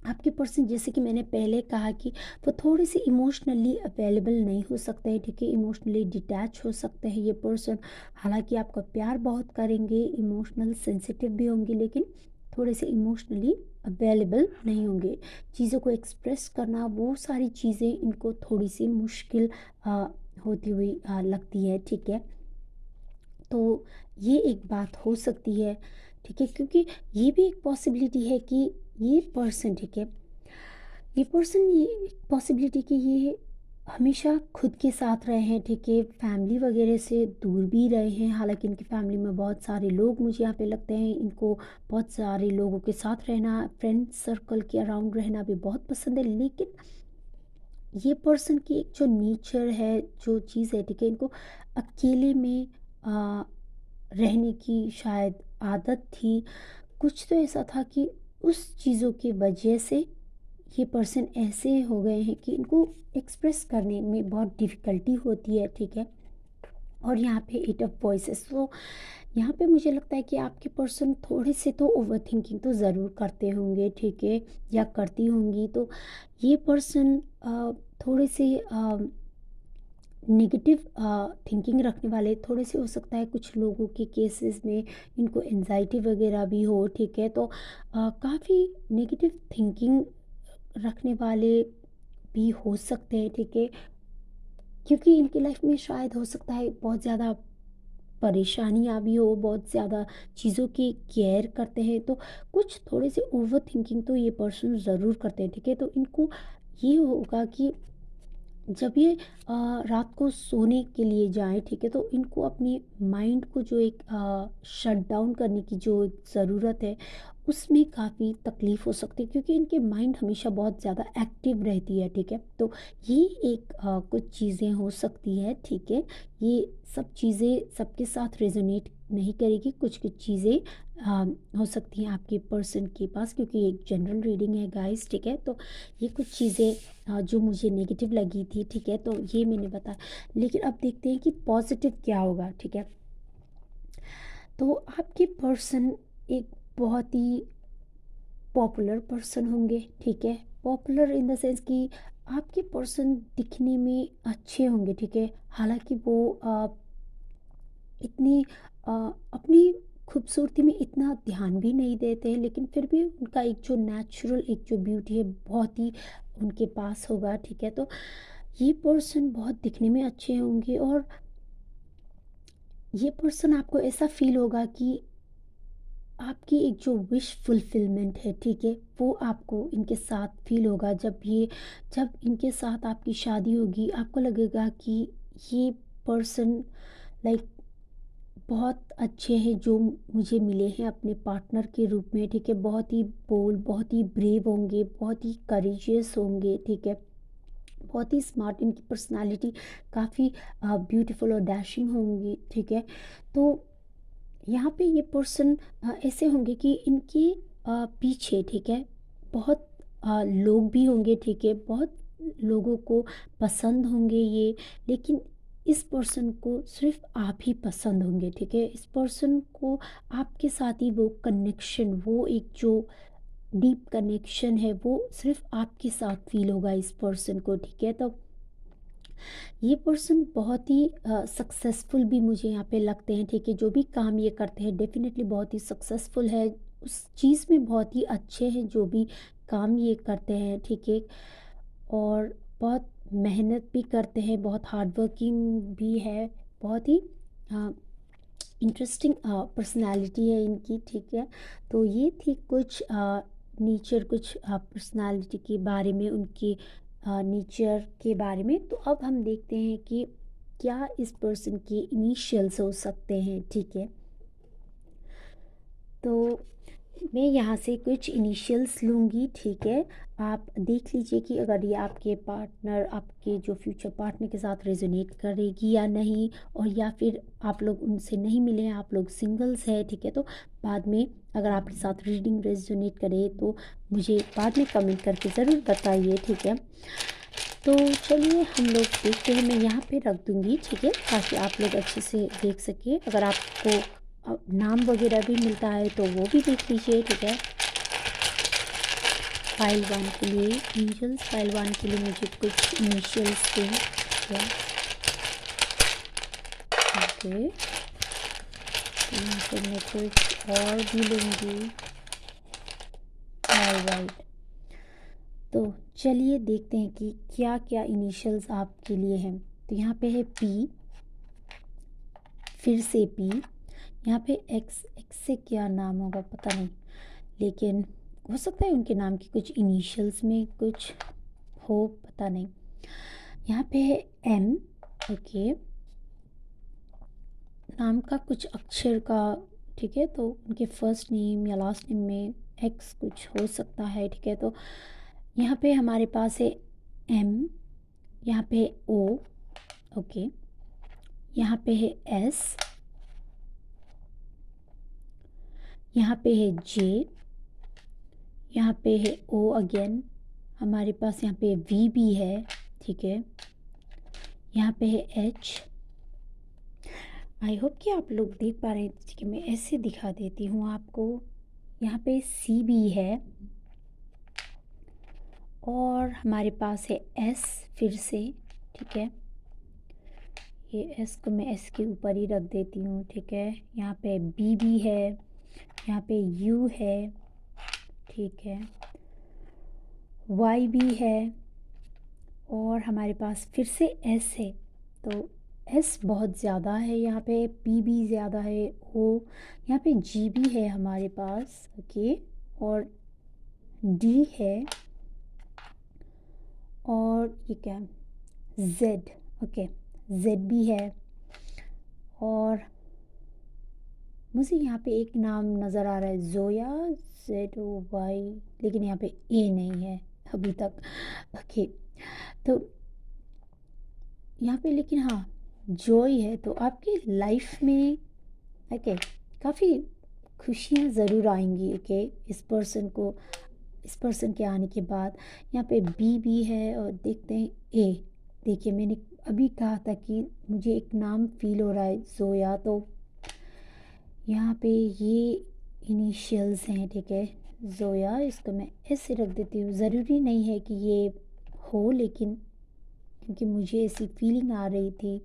आपके पर्सन, जैसे कि मैंने पहले कहा कि वो थोड़े से इमोशनली अवेलेबल नहीं हो सकते हैं, ठीक है, इमोशनली डिटैच हो सकते हैं ये पर्सन। हालांकि आपका प्यार बहुत करेंगे, इमोशनल सेंसिटिव भी होंगे, लेकिन थोड़े से इमोशनली अवेलेबल नहीं होंगे। चीज़ों को एक्सप्रेस करना, वो सारी चीज़ें इनको थोड़ी सी मुश्किल होती हुई लगती है, ठीक है। तो ये एक बात हो सकती है, ठीक है, क्योंकि ये भी एक पॉसिबिलिटी है कि ये पर्सन, ठीक है, ये पर्सन, ये पॉसिबिलिटी कि ये हमेशा खुद के साथ रहे हैं, ठीक है, फैमिली वगैरह से दूर भी रहे हैं। हालांकि इनकी फैमिली में बहुत सारे लोग मुझे यहाँ पे लगते हैं, इनको बहुत सारे लोगों के साथ रहना, फ्रेंड सर्कल के अराउंड रहना भी बहुत पसंद है। लेकिन ये पर्सन की एक जो नेचर है, जो चीज़ है, ठीक है, इनको अकेले में रहने की शायद आदत थी। कुछ तो ऐसा था कि उस चीज़ों की वजह से ये पर्सन ऐसे हो गए हैं कि इनको एक्सप्रेस करने में बहुत डिफ़िकल्टी होती है, ठीक है। और यहाँ पे एट ऑफ वॉइसेस, तो यहाँ पे मुझे लगता है कि आपके पर्सन थोड़े से तो ओवरथिंकिंग तो ज़रूर करते होंगे, ठीक है, या करती होंगी। तो ये पर्सन थोड़े से नेगेटिव थिंकिंग रखने वाले थोड़े से हो सकता है। कुछ लोगों के केसेस में इनको एंजाइटी वगैरह भी हो, ठीक है। तो काफ़ी नेगेटिव थिंकिंग रखने वाले भी हो सकते हैं, ठीक है, क्योंकि इनकी लाइफ में शायद हो सकता है बहुत ज़्यादा परेशानियाँ भी हो, बहुत ज़्यादा चीज़ों की केयर करते हैं। तो कुछ थोड़े से ओवर थिंकिंग तो ये पर्सन ज़रूर करते हैं, ठीक है। तो इनको ये होगा कि जब ये रात को सोने के लिए जाएँ, ठीक है, तो इनको अपनी माइंड को जो एक शट डाउन करने की जो एक ज़रूरत है, उसमें काफ़ी तकलीफ़ हो सकती है, क्योंकि इनके माइंड हमेशा बहुत ज़्यादा एक्टिव रहती है, ठीक है। तो ये एक कुछ चीज़ें हो सकती है, ठीक है। ये सब चीज़ें सबके साथ रेज़ोनेट नहीं करेगी, कुछ-कुछ चीज़ें हो सकती हैं आपके पर्सन के पास, क्योंकि ये एक जनरल रीडिंग है गाइस, ठीक है। तो ये कुछ चीज़ें जो मुझे नेगेटिव लगी थी, ठीक है, तो ये मैंने बताया। लेकिन अब देखते हैं कि पॉजिटिव क्या होगा, ठीक है। तो आपके पर्सन एक बहुत ही पॉपुलर पर्सन होंगे, ठीक है। पॉपुलर इन द सेंस कि आपके पर्सन दिखने में अच्छे होंगे, ठीक है। हालांकि वो इतनी अपनी खूबसूरती में इतना ध्यान भी नहीं देते हैं, लेकिन फिर भी उनका एक जो नेचुरल एक जो ब्यूटी है बहुत ही उनके पास होगा, ठीक है। तो ये पर्सन बहुत दिखने में अच्छे होंगे, और ये पर्सन आपको ऐसा फील होगा कि आपकी एक जो विश फुलफिलमेंट है, ठीक है, वो आपको इनके साथ फील होगा। जब इनके साथ आपकी शादी होगी, आपको लगेगा कि ये पर्सन लाइक बहुत अच्छे हैं जो मुझे मिले हैं अपने पार्टनर के रूप में, ठीक है। बहुत ही बोल्ड, बहुत ही ब्रेव होंगे, बहुत ही करेजियस होंगे, ठीक है। बहुत ही स्मार्ट, इनकी पर्सनालिटी काफ़ी ब्यूटीफुल और डैशिंग होंगी, ठीक है। तो यहाँ पे ये पर्सन ऐसे होंगे कि इनके पीछे, ठीक है, बहुत लोग भी होंगे, ठीक है, बहुत लोगों को पसंद होंगे ये। लेकिन इस पर्सन को सिर्फ आप ही पसंद होंगे, ठीक है। इस पर्सन को आपके साथ ही वो कनेक्शन, वो एक जो डीप कनेक्शन है, वो सिर्फ आपके साथ फील होगा इस पर्सन को, ठीक है। तो ये पर्सन बहुत ही सक्सेसफुल भी मुझे यहाँ पे लगते हैं, ठीक है। जो भी काम ये करते हैं डेफिनेटली बहुत ही सक्सेसफुल है, उस चीज़ में बहुत ही अच्छे हैं जो भी काम ये करते हैं, ठीक है। और बहुत मेहनत भी करते हैं, बहुत हार्ड वर्किंग भी है, बहुत ही इंटरेस्टिंग पर्सनालिटी है इनकी, ठीक है। तो ये थी कुछ नेचर, कुछ पर्सनालिटी के बारे में, उनके नेचर के बारे में। तो अब हम देखते हैं कि क्या इस पर्सन के इनिशियल्स हो सकते हैं, ठीक है। तो मैं यहाँ से कुछ इनिशियल्स लूँगी, ठीक है। आप देख लीजिए कि अगर ये आपके पार्टनर, आपके जो फ्यूचर पार्टनर के साथ रेजोनेट करेगी या नहीं, और या फिर आप लोग उनसे नहीं मिले हैं, आप लोग सिंगल्स हैं, ठीक है। तो बाद में अगर आपके साथ रीडिंग रेजोनेट करे तो मुझे बाद में कमेंट करके ज़रूर बताइए, ठीक है। तो चलिए हम लोग देखते हैं, मैं यहाँ पे रख दूँगी, ठीक है, ताकि आप लोग अच्छे से देख सकें। अगर आपको नाम वगैरह भी मिलता है तो वो भी देख लीजिए, ठीक है। फाइल 1 के लिए एंजल्स, फाइल 1 के लिए मुझे कुछ इनिशियल्स दें, ठीक है। ओके, तो यहाँ पे मैं कुछ और भी लूँगी। ऑलराइट, तो चलिए देखते हैं कि क्या क्या इनिशियल्स आपके लिए हैं। तो यहाँ पे है पी, फिर से पी, यहाँ पे एक्स, एक्स से क्या नाम होगा पता नहीं, लेकिन हो सकता है उनके नाम की कुछ इनिशियल्स में कुछ हो, पता नहीं। यहाँ पे है एम, ओके, नाम का कुछ अक्षर का, ठीक है। तो उनके फर्स्ट नेम या लास्ट नेम में एक्स कुछ हो सकता है, ठीक है। तो यहाँ पे हमारे पास है एम, यहाँ पे ओ, ओके, यहाँ पे है एस, यहाँ पे है जे, यहाँ पे है ओ अगेन, हमारे पास यहाँ पे वी भी है, ठीक है। यहाँ पे है एच, आई होप कि आप लोग देख पा रहे हैं। ठीक है, मैं ऐसे दिखा देती हूँ आपको। यहाँ पे सी भी है और हमारे पास है एस फिर से। ठीक है, ये एस को मैं एस के ऊपर ही रख देती हूँ। ठीक है, यहाँ पे बी भी है, यहाँ पे यू है। ठीक है, वाई भी है और हमारे पास फिर से एस है। तो एस बहुत ज़्यादा है, यहाँ पे पी भी ज़्यादा है, ओ, यहाँ पे जी भी है हमारे पास। ओके, और डी है और ये क्या, जेड। ओके, जेड भी है और मुझे यहाँ पे एक नाम नज़र आ रहा है, जोया, जेड ओ वाई, लेकिन यहाँ पे ए नहीं है अभी तक। ओके, तो यहाँ पे लेकिन हाँ जॉय है। तो आपकी लाइफ में ओके काफ़ी खुशियाँ ज़रूर आएंगी। ओके, इस पर्सन के आने के बाद यहाँ पे बी भी है और देखते हैं ए। देखिए, मैंने अभी कहा था कि मुझे एक नाम फील हो रहा है, जोया। तो यहाँ पे ये इनिशियल्स हैं। ठीक है, जोया, इसको मैं ऐसे रख देती हूँ। ज़रूरी नहीं है कि ये हो, लेकिन क्योंकि मुझे ऐसी फीलिंग आ रही थी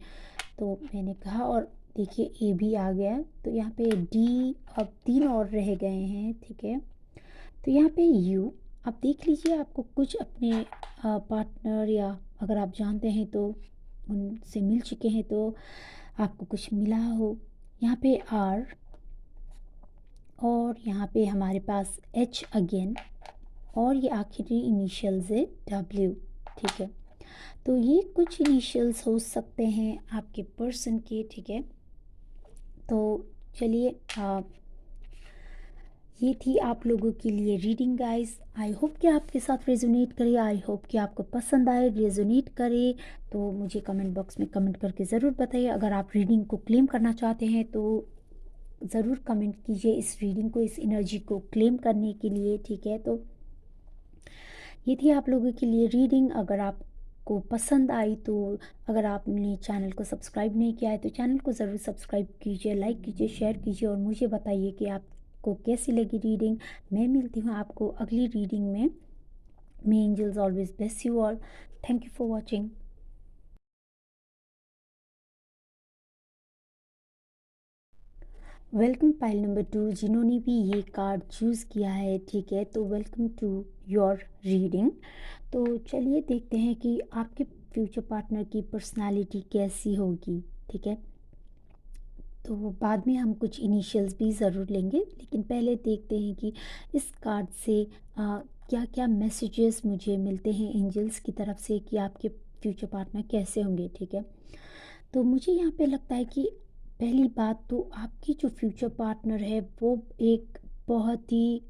तो मैंने कहा। और देखिए ए भी आ गया। तो यहाँ पे डी, अब 3 और रह गए हैं। ठीक है, तो यहाँ पे यू, आप देख लीजिए आपको कुछ अपने पार्टनर या अगर आप जानते हैं तो उनसे मिल चुके हैं तो आपको कुछ मिला हो। यहाँ पे आर और यहाँ पे हमारे पास एच अगेन और ये आखिरी इनिशियल्स है डब्ल्यू। ठीक है, तो ये कुछ इनिशियल्स हो सकते हैं आपके पर्सन के। ठीक है, तो चलिए ये थी आप लोगों के लिए रीडिंग गाइस। आई होप कि आपके साथ रेजोनेट करे, आई होप कि आपको पसंद आए, रेजोनेट करे। तो मुझे कमेंट बॉक्स में कमेंट करके ज़रूर बताइए। अगर आप रीडिंग को क्लेम करना चाहते हैं तो ज़रूर कमेंट कीजिए इस रीडिंग को, इस एनर्जी को क्लेम करने के लिए। ठीक है, तो ये थी आप लोगों के लिए रीडिंग। अगर आपको पसंद आई तो अगर आपने चैनल को सब्सक्राइब नहीं किया है तो चैनल को ज़रूर सब्सक्राइब कीजिए, लाइक कीजिए, शेयर कीजिए और मुझे बताइए कि आपको कैसी लगी रीडिंग। मैं मिलती हूँ आपको अगली रीडिंग में। May angels always bless you all. Thank you for watching. Welcome pile number 2, जिन्होंने भी ये कार्ड चूज़ किया है। ठीक है, तो वेलकम टू योर रीडिंग। तो चलिए देखते हैं कि आपके फ्यूचर पार्टनर की पर्सनालिटी कैसी होगी। ठीक है, तो बाद में हम कुछ इनिशियल्स भी ज़रूर लेंगे, लेकिन पहले देखते हैं कि इस कार्ड से क्या क्या मैसेजेस मुझे मिलते हैं एंजल्स की तरफ से कि आपके फ्यूचर पार्टनर कैसे होंगे। ठीक है, तो मुझे यहाँ पे लगता है कि पहली बात तो आपकी जो फ्यूचर पार्टनर है वो एक बहुत ही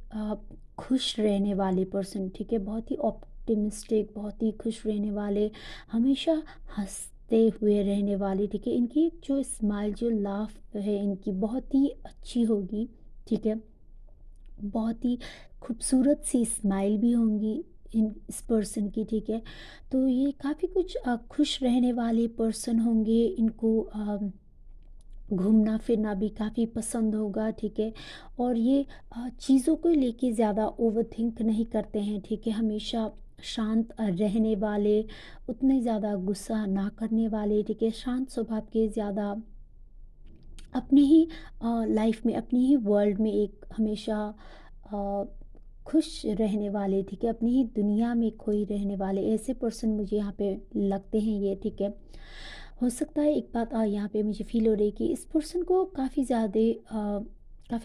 खुश रहने वाले पर्सन। ठीक है, बहुत ही ऑप्टिमिस्टिक, बहुत ही खुश रहने वाले, हमेशा हंसते हुए रहने वाले। ठीक है, इनकी जो स्माइल, जो लाफ है इनकी बहुत ही अच्छी होगी। ठीक है, बहुत ही खूबसूरत सी स्माइल भी होंगी इस पर्सन की। ठीक है, तो ये काफ़ी कुछ खुश रहने वाले पर्सन होंगे। इनको घूमना फिरना भी काफ़ी पसंद होगा। ठीक है, और ये चीज़ों को लेके ज़्यादा ओवर थिंक नहीं करते हैं। ठीक है, हमेशा शांत रहने वाले, उतने ज़्यादा गुस्सा ना करने वाले। ठीक है, शांत स्वभाव के, ज़्यादा अपनी ही लाइफ में, अपनी ही वर्ल्ड में एक हमेशा अ, खुश रहने वाले। ठीक है, अपनी ही दुनिया में खोई रहने वाले ऐसे पर्सन मुझे यहाँ पे लगते हैं ये। ठीक है, हो सकता है एक बात यहाँ पे मुझे फील हो रही है कि इस पर्सन को काफ़ी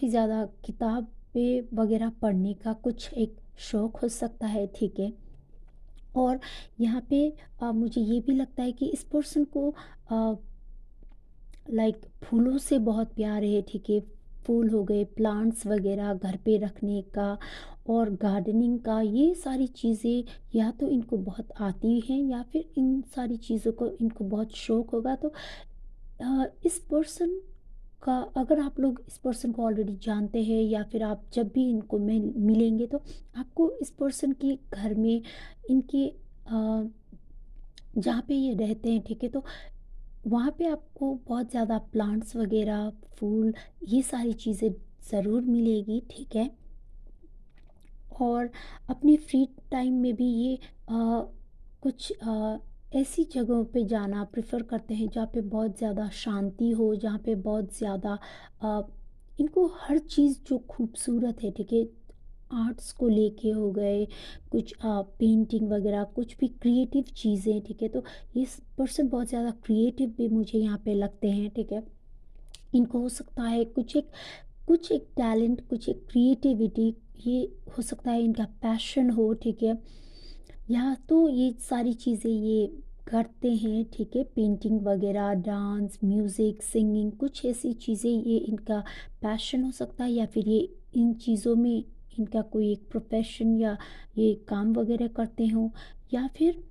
ज़्यादा किताबें वगैरह पढ़ने का कुछ एक शौक़ हो सकता है। ठीक है, और यहाँ पे मुझे ये भी लगता है कि इस पर्सन को लाइक फूलों से बहुत प्यार है। ठीक है, फूल हो गए, प्लांट्स वगैरह घर पे रखने का और गार्डनिंग का, ये सारी चीज़ें या तो इनको बहुत आती हैं या फिर इन सारी चीज़ों को इनको बहुत शौक होगा। तो इस पर्सन का, अगर आप लोग इस पर्सन को ऑलरेडी जानते हैं या फिर आप जब भी इनको मिलेंगे तो आपको इस पर्सन के घर में, इनके जहाँ पे ये रहते हैं, ठीक है, तो वहाँ पे आपको बहुत ज़्यादा प्लांट्स वगैरह, फूल, ये सारी चीज़ें ज़रूर मिलेगी, ठीक है? और अपने फ्री टाइम में भी ये कुछ ऐसी जगहों पे जाना प्रेफर करते हैं जहाँ पे बहुत ज़्यादा शांति हो, जहाँ पे बहुत ज़्यादा अ, इनको हर चीज़ जो खूबसूरत है, ठीक है, आर्ट्स को लेके हो गए, कुछ पेंटिंग वगैरह, कुछ भी क्रिएटिव चीज़ें, ठीक है, तो ये पर्सन बहुत ज़्यादा क्रिएटिव भी मुझे यहाँ पे लगते हैं, ठीक है। इनको हो सकता है कुछ एक टैलेंट, कुछ एक क्रिएटिविटी, ये हो सकता है इनका पैशन हो, ठीक है। या तो ये सारी चीज़ें ये करते हैं, ठीक है, पेंटिंग वगैरह, डांस, म्यूज़िक, सिंगिंग, कुछ ऐसी चीज़ें ये इनका पैशन हो सकता है, या फिर ये इन चीज़ों में इनका कोई एक प्रोफेशन या ये काम वगैरह करते हों, या फिर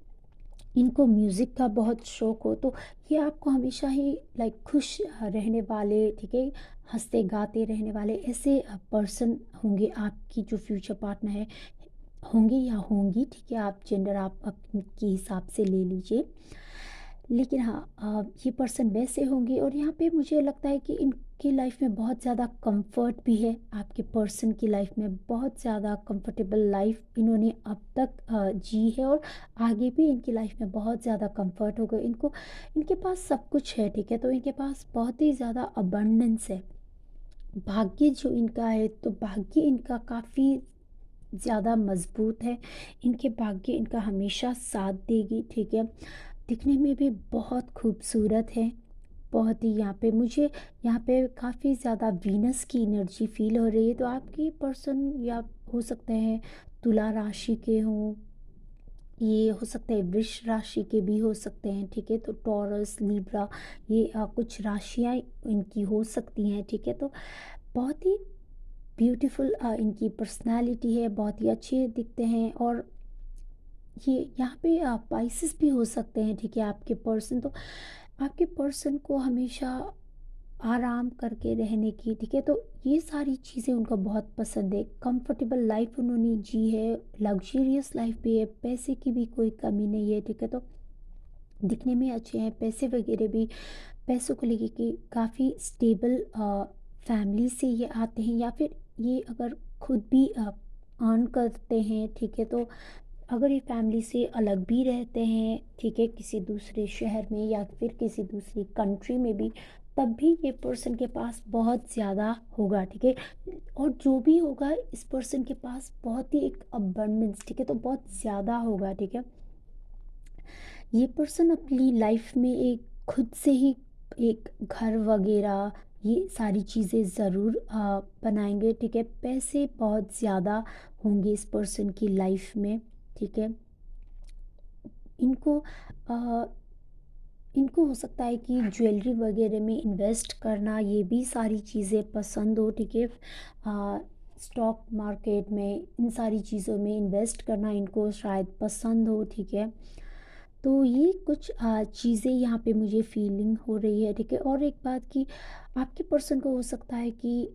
इनको म्यूज़िक का बहुत शौक हो, तो ये आपको हमेशा ही लाइक खुश रहने वाले, ठीक है, हँसते गाते रहने वाले ऐसे पर्सन होंगे आपकी जो फ्यूचर पार्टनर है, होंगे या होंगी, ठीक है, आप जेंडर आप अपने के हिसाब से ले लीजिए। लेकिन हाँ, ये पर्सन वैसे होंगे, और यहाँ पे मुझे लगता है कि इनकी लाइफ में बहुत ज़्यादा कंफर्ट भी है, आपके पर्सन की लाइफ में बहुत ज़्यादा कंफर्टेबल लाइफ इन्होंने अब तक जी है, और आगे भी इनकी लाइफ में बहुत ज़्यादा कंफर्ट होगा इनको। इनके पास सब कुछ है, ठीक है, तो इनके पास बहुत ही ज़्यादा अबंडेंस है। भाग्य जो इनका है, तो भाग्य इनका काफ़ी ज़्यादा मजबूत है, इनके भाग्य इनका हमेशा साथ देगी, ठीक है। दिखने में भी बहुत खूबसूरत है, बहुत ही, यहाँ पे मुझे यहाँ पे काफ़ी ज़्यादा वीनस की एनर्जी फील हो रही है, तो आपकी पर्सन या हो सकते हैं तुला राशि के हों, ये हो सकते हैं वृष राशि के भी हो सकते हैं, ठीक है, तो टॉरस, लिब्रा, ये कुछ राशियाँ इनकी हो सकती हैं, ठीक है, तो बहुत ही ब्यूटीफुल इनकी पर्सनालिटी है, बहुत ही अच्छे दिखते हैं। और ये यहाँ पे स्पाइसेस भी हो सकते हैं, ठीक है, आपके पर्सन, तो आपके पर्सन को हमेशा आराम करके रहने की, ठीक है, तो ये सारी चीज़ें उनको बहुत पसंद है। कंफर्टेबल लाइफ उन्होंने जी है, लग्जरियस लाइफ भी है, पैसे की भी कोई कमी नहीं है, ठीक है, तो दिखने में अच्छे हैं, पैसे वगैरह भी, पैसों को लेके कि काफ़ी स्टेबल फैमिली से ये आते हैं, या फिर ये अगर खुद भी अर्न करते हैं, ठीक है, तो अगर ये फैमिली से अलग भी रहते हैं, ठीक है, किसी दूसरे शहर में या फिर किसी दूसरी कंट्री में भी, तब भी ये पर्सन के पास बहुत ज़्यादा होगा, ठीक है, और जो भी होगा इस पर्सन के पास बहुत ही एक अबंडेंस, ठीक है, तो बहुत ज़्यादा होगा, ठीक है। ये पर्सन अपनी लाइफ में एक खुद से ही एक घर वगैरह, ये सारी चीज़ें ज़रूर बनाएंगे, ठीक है, पैसे बहुत ज़्यादा होंगे इस पर्सन की लाइफ में, ठीक है। इनको अ, इनको हो सकता है कि ज्वेलरी वगैरह में इन्वेस्ट करना, ये भी सारी चीज़ें पसंद हो, ठीक है, स्टॉक मार्केट में इन सारी चीज़ों में इन्वेस्ट करना इनको शायद पसंद हो, ठीक है। तो ये कुछ चीज़ें यहाँ पे मुझे फीलिंग हो रही है, ठीक है। और एक बात कि आपके पर्सन को हो सकता है कि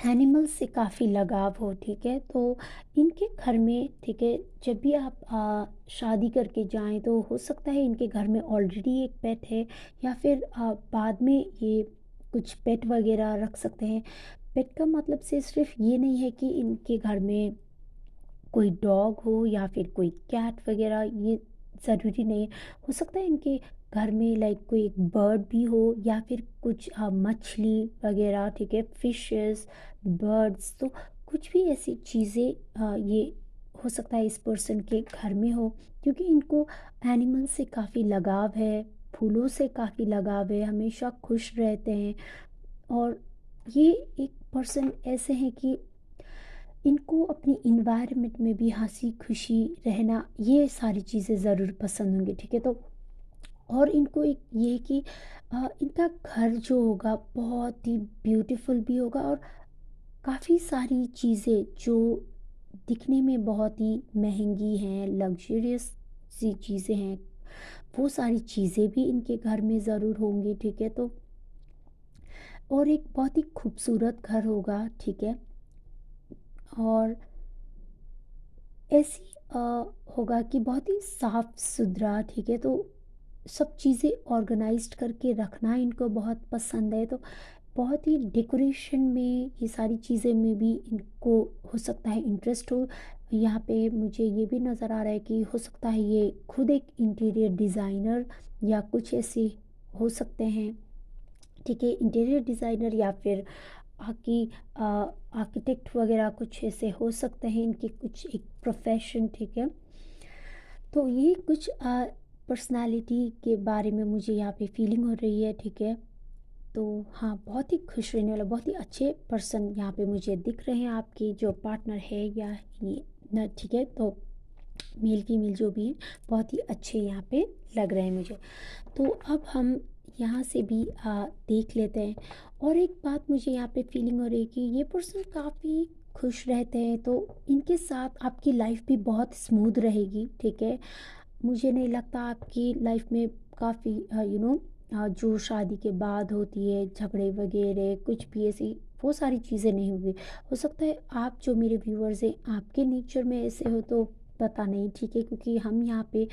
एनिमल्स से काफ़ी लगाव हो, ठीक है, तो इनके घर में, ठीक है, जब भी आप शादी करके जाएं, तो हो सकता है इनके घर में ऑलरेडी एक पेट है, या फिर बाद में ये कुछ पेट वगैरह रख सकते हैं। पेट का मतलब से सिर्फ ये नहीं है कि इनके घर में कोई डॉग हो या फिर कोई कैट वगैरह, ये ज़रूरी नहीं है। हो सकता है इनके घर में लाइक कोई एक बर्ड भी हो, या फिर कुछ मछली वगैरह, ठीक है, फिशेस, बर्ड्स, तो कुछ भी ऐसी चीज़ें ये हो सकता है इस पर्सन के घर में हो, क्योंकि इनको एनिमल से काफ़ी लगाव है, फूलों से काफ़ी लगाव है, हमेशा खुश रहते हैं। और ये एक पर्सन ऐसे हैं कि इनको अपनी इन्वायरमेंट में भी हँसी खुशी रहना, ये सारी चीज़ें ज़रूर पसंद होंगी, ठीक है, तो और इनको एक ये है कि इनका घर जो होगा बहुत ही ब्यूटीफुल भी होगा, और काफ़ी सारी चीज़ें जो दिखने में बहुत ही महंगी हैं, लग्जरियस सी चीज़ें हैं, वो सारी चीज़ें भी इनके घर में ज़रूर होंगी, ठीक है, तो और एक बहुत ही खूबसूरत घर होगा, ठीक है, और ऐसी होगा कि बहुत ही साफ सुथरा, ठीक है, तो सब चीज़ें ऑर्गेनाइज्ड करके रखना इनको बहुत पसंद है। तो बहुत ही डेकोरेशन में ये सारी चीज़ें में भी इनको हो सकता है इंटरेस्ट हो। यहाँ पे मुझे ये भी नज़र आ रहा है कि हो सकता है ये खुद एक इंटीरियर डिज़ाइनर या कुछ ऐसे हो सकते हैं। ठीक है, इंटीरियर डिज़ाइनर या फिर आकि आर्किटेक्ट वगैरह कुछ ऐसे हो सकते हैं, इनके कुछ एक प्रोफेशन। ठीक है, तो ये कुछ पर्सनालिटी के बारे में मुझे यहाँ पे फीलिंग हो रही है। ठीक है, तो हाँ, बहुत ही खुश रहने वाला, बहुत ही अच्छे पर्सन यहाँ पे मुझे दिख रहे हैं आपके जो पार्टनर है या ये न। ठीक है, तो मेल फीमेल जो भी है बहुत ही अच्छे यहाँ पे लग रहे हैं मुझे। तो अब हम यहाँ से भी देख लेते हैं। और एक बात मुझे यहाँ पे फीलिंग हो रही है कि ये पर्सन काफ़ी खुश रहते हैं, तो इनके साथ आपकी लाइफ भी बहुत स्मूथ रहेगी। ठीक है, मुझे नहीं लगता आपकी लाइफ में काफ़ी जो शादी के बाद होती है झगड़े वगैरह कुछ भी ऐसी वो सारी चीज़ें नहीं होगी। हो सकता है आप जो मेरे व्यूअर्स हैं आपके नेचर में ऐसे हो तो पता नहीं। ठीक है, क्योंकि हम यहाँ पे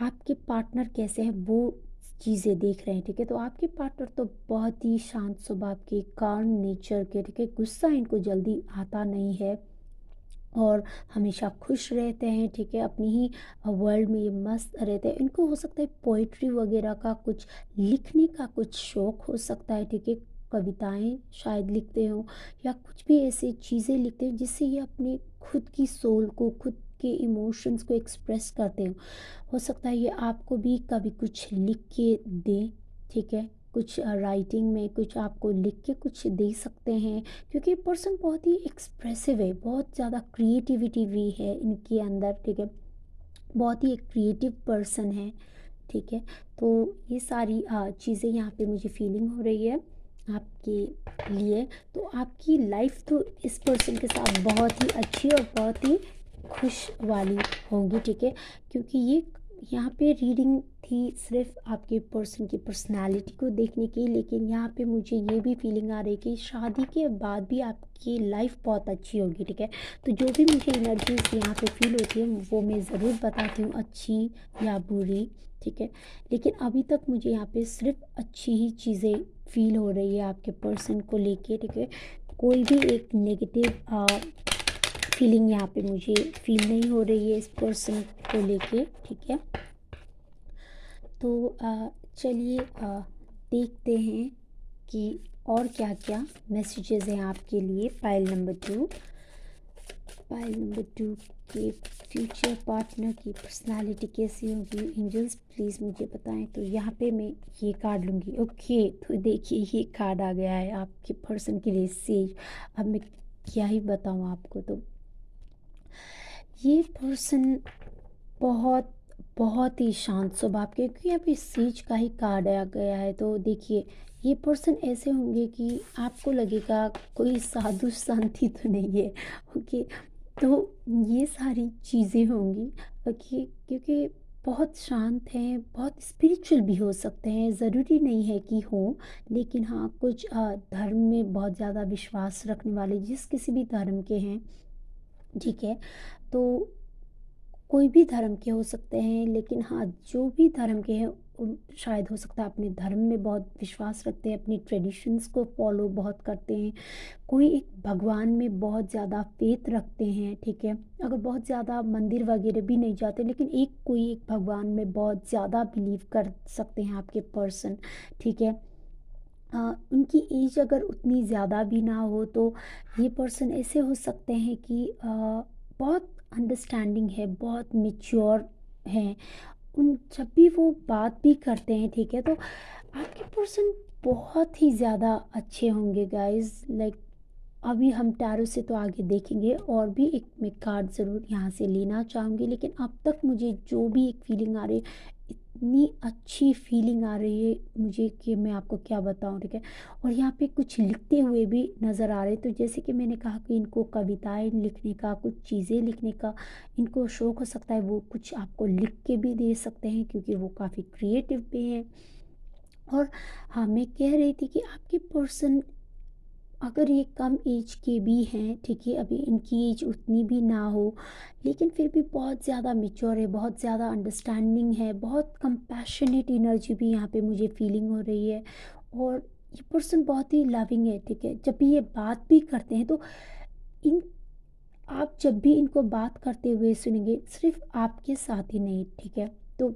आपके पार्टनर कैसे हैं वो चीज़ें देख रहे हैं। ठीक है, तो आपके पार्टनर तो बहुत ही शांत स्वभाव के, काम नेचर के। ठीक है, गुस्सा इनको जल्दी आता नहीं है और हमेशा खुश रहते हैं। ठीक है, अपनी ही वर्ल्ड में ये मस्त रहते हैं। इनको हो सकता है पोइट्री वगैरह का कुछ लिखने का कुछ शौक हो सकता है। ठीक है, कविताएं शायद लिखते हो या कुछ भी ऐसी चीज़ें लिखते हो जिससे ये अपने खुद की सोल को, खुद के इमोशंस को एक्सप्रेस करते हो सकता है ये आपको भी कभी कुछ लिख के दें। ठीक है, कुछ राइटिंग में कुछ आपको लिख के कुछ दे सकते हैं, क्योंकि पर्सन बहुत ही एक्सप्रेसिव है, बहुत ज़्यादा क्रिएटिविटी भी है इनके अंदर। ठीक है, बहुत ही एक क्रिएटिव पर्सन है। ठीक है, तो ये सारी चीज़ें यहाँ पे मुझे फीलिंग हो रही है आपके लिए। तो आपकी लाइफ तो इस पर्सन के साथ बहुत ही अच्छी और बहुत ही खुश वाली होंगी। ठीक है, क्योंकि ये यहाँ पे रीडिंग थी सिर्फ आपके पर्सन की पर्सनालिटी को देखने की, लेकिन यहाँ पे मुझे ये भी फीलिंग आ रही है कि शादी के बाद भी आपकी लाइफ बहुत अच्छी होगी। ठीक है, तो जो भी मुझे एनर्जीज यहाँ पे फील होती है वो मैं ज़रूर बताती हूँ, अच्छी या बुरी। ठीक है, लेकिन अभी तक मुझे यहाँ पे सिर्फ अच्छी ही चीज़ें फील हो रही है आपके पर्सन को लेके। ठीक है, कोई भी एक नेगेटिव फीलिंग यहाँ पे मुझे फील नहीं हो रही है इस पर्सन को लेके। ठीक है, तो चलिए देखते हैं कि और क्या क्या मैसेजेस हैं आपके लिए। पाइल नंबर 2 के फ्यूचर पार्टनर की पर्सनालिटी कैसी होगी, एंजल्स प्लीज़ मुझे बताएं। तो यहाँ पे मैं ये कार्ड लूँगी। ओके, तो देखिए ये कार्ड आ गया है आपके पर्सन के लिए सेज। अब मैं क्या ही बताऊँ आपको। तो ये पर्सन बहुत बहुत ही शांत स्वभाव के, क्योंकि यहाँ पे सेज का ही कार्ड आ गया है। तो देखिए ये पर्सन ऐसे होंगे कि आपको लगेगा कोई साधु संत ही तो नहीं है। ओके, तो ये सारी चीज़ें होंगी। ओके, क्योंकि बहुत शांत हैं, बहुत स्पिरिचुअल भी हो सकते हैं, ज़रूरी नहीं है कि हो। लेकिन हाँ, कुछ धर्म में बहुत ज़्यादा विश्वास रखने वाले, जिस किसी भी धर्म के हैं। ठीक है, तो कोई भी धर्म के हो सकते हैं, लेकिन हाँ, जो भी धर्म के हैं शायद हो सकता है अपने धर्म में बहुत विश्वास रखते हैं, अपनी ट्रेडिशंस को फॉलो बहुत करते हैं। कोई एक भगवान में बहुत ज़्यादा फेथ रखते हैं। ठीक है, अगर बहुत ज़्यादा मंदिर वगैरह भी नहीं जाते, लेकिन कोई एक भगवान में बहुत ज़्यादा बिलीव कर सकते हैं आपके पर्सन। ठीक है, उनकी एज अगर उतनी ज़्यादा भी ना हो तो ये पर्सन ऐसे हो सकते हैं कि बहुत अंडरस्टैंडिंग है, बहुत मैच्योर हैं। उन जब भी वो बात भी करते हैं, ठीक है, तो आपके पर्सन बहुत ही ज़्यादा अच्छे होंगे गाइस। लाइक अभी हम टैरो से तो आगे देखेंगे, और भी एक मैं कार्ड ज़रूर यहाँ से लेना चाहूँगी, लेकिन अब तक मुझे जो भी एक फीलिंग आ रही है, इतनी अच्छी फीलिंग आ रही है मुझे कि मैं आपको क्या बताऊँ। ठीक है, और यहाँ पे कुछ लिखते हुए भी नज़र आ रहे हैं। तो जैसे कि मैंने कहा कि इनको कविताएं लिखने का, कुछ चीज़ें लिखने का इनको शौक़ हो सकता है, वो कुछ आपको लिख के भी दे सकते हैं, क्योंकि वो काफ़ी क्रिएटिव भी हैं। और हाँ, मैं कह रही थी कि आपके पर्सन अगर ये कम एज के भी हैं, ठीक है, अभी इनकी एज उतनी भी ना हो, लेकिन फिर भी बहुत ज़्यादा मैच्योर है, बहुत ज़्यादा अंडरस्टैंडिंग है, बहुत कंपैशनेट एनर्जी भी यहाँ पे मुझे फीलिंग हो रही है। और ये पर्सन बहुत ही लविंग है, ठीक है। जब भी ये बात भी करते हैं तो इन आप जब भी इनको बात करते हुए सुनेंगे, सिर्फ आपके साथ ही नहीं, ठीक है। तो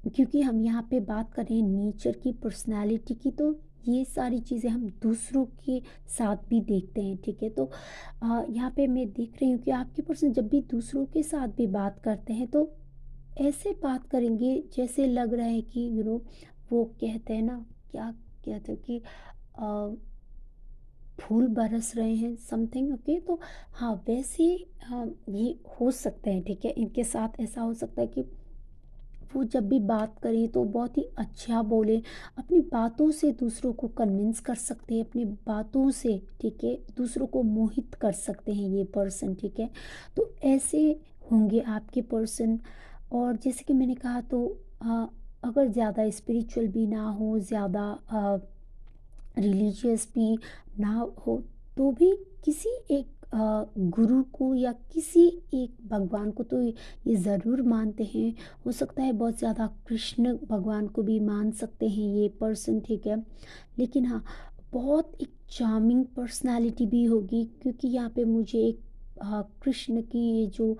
क्योंकि हम यहाँ पे बात कर रहे हैं नेचर की, पर्सनालिटी की, तो ये सारी चीज़ें हम दूसरों के साथ भी देखते हैं, ठीक है। तो यहाँ पे मैं देख रही हूँ कि आपके पर्सन जब भी दूसरों के साथ भी बात करते हैं तो ऐसे बात करेंगे जैसे लग रहा है कि वो कहते हैं ना, क्या कहते हैं कि अ, फूल बरस रहे हैं समथिंग, ओके। तो हाँ, वैसे ये हो सकते हैं, ठीक है। इनके साथ ऐसा हो सकता है कि वो जब भी बात करें तो बहुत ही अच्छा बोलें, अपनी बातों से दूसरों को कन्विंस कर सकते हैं, अपनी बातों से, ठीक है, दूसरों को मोहित कर सकते हैं ये पर्सन, ठीक है। तो ऐसे होंगे आपके पर्सन। और जैसे कि मैंने कहा, तो अगर ज़्यादा स्पिरिचुअल भी ना हो, ज़्यादा रिलीजियस भी ना हो, तो भी किसी एक गुरु को या किसी एक भगवान को तो ये ज़रूर मानते हैं। हो सकता है बहुत ज़्यादा कृष्ण भगवान को भी मान सकते हैं ये पर्सन, ठीक है। लेकिन हाँ, बहुत एक चार्मिंग पर्सनालिटी भी होगी, क्योंकि यहाँ पे मुझे एक कृष्ण की ये जो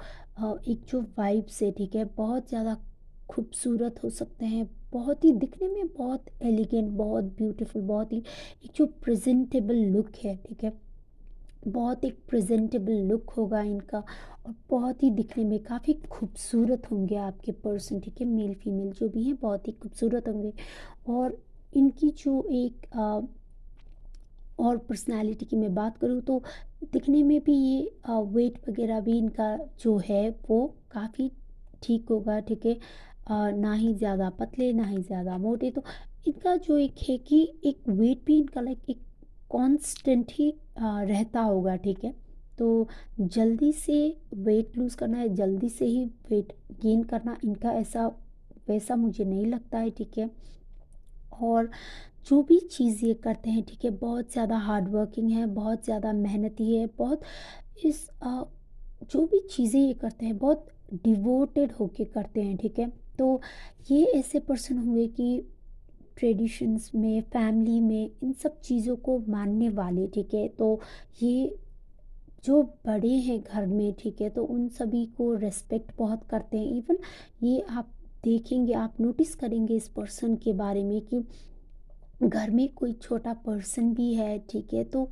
एक जो वाइब्स है, ठीक है, बहुत ज़्यादा खूबसूरत हो सकते हैं, बहुत ही दिखने में बहुत एलिगेंट, बहुत ब्यूटीफुल, बहुत ही एक जो प्रेजेंटेबल लुक है, ठीक है, बहुत एक प्रेजेंटेबल लुक होगा इनका। और बहुत ही दिखने में काफ़ी खूबसूरत होंगे आपके पर्सन, ठीक है, मेल फीमेल जो भी हैं बहुत ही खूबसूरत होंगे। और इनकी जो एक और पर्सनालिटी की मैं बात करूँ तो दिखने में भी ये वेट वगैरह भी इनका जो है वो काफ़ी ठीक होगा, ठीक है। ना ही ज़्यादा पतले, ना ही ज़्यादा मोटे। तो इनका जो एक है कि एक वेट भी इनका लाइक एक कांस्टेंट ही रहता होगा, ठीक है। तो जल्दी से वेट लूज़ करना है, जल्दी से ही वेट गेन करना इनका ऐसा वैसा मुझे नहीं लगता है, ठीक है। और जो भी चीज़ ये करते हैं, ठीक है, बहुत ज़्यादा हार्ड वर्किंग है, बहुत ज़्यादा मेहनती है, बहुत इस जो भी चीज़ें ये करते हैं बहुत डिवोटेड होके करते हैं, ठीक है। तो ये ऐसे पर्सन होंगे कि ट्रेडिशंस में, फैमिली में इन सब चीज़ों को मानने वाले, ठीक है। तो ये जो बड़े हैं घर में, ठीक है, तो उन सभी को रिस्पेक्ट बहुत करते हैं। इवन ये आप देखेंगे, आप नोटिस करेंगे इस पर्सन के बारे में कि घर में कोई छोटा पर्सन भी है, ठीक है, तो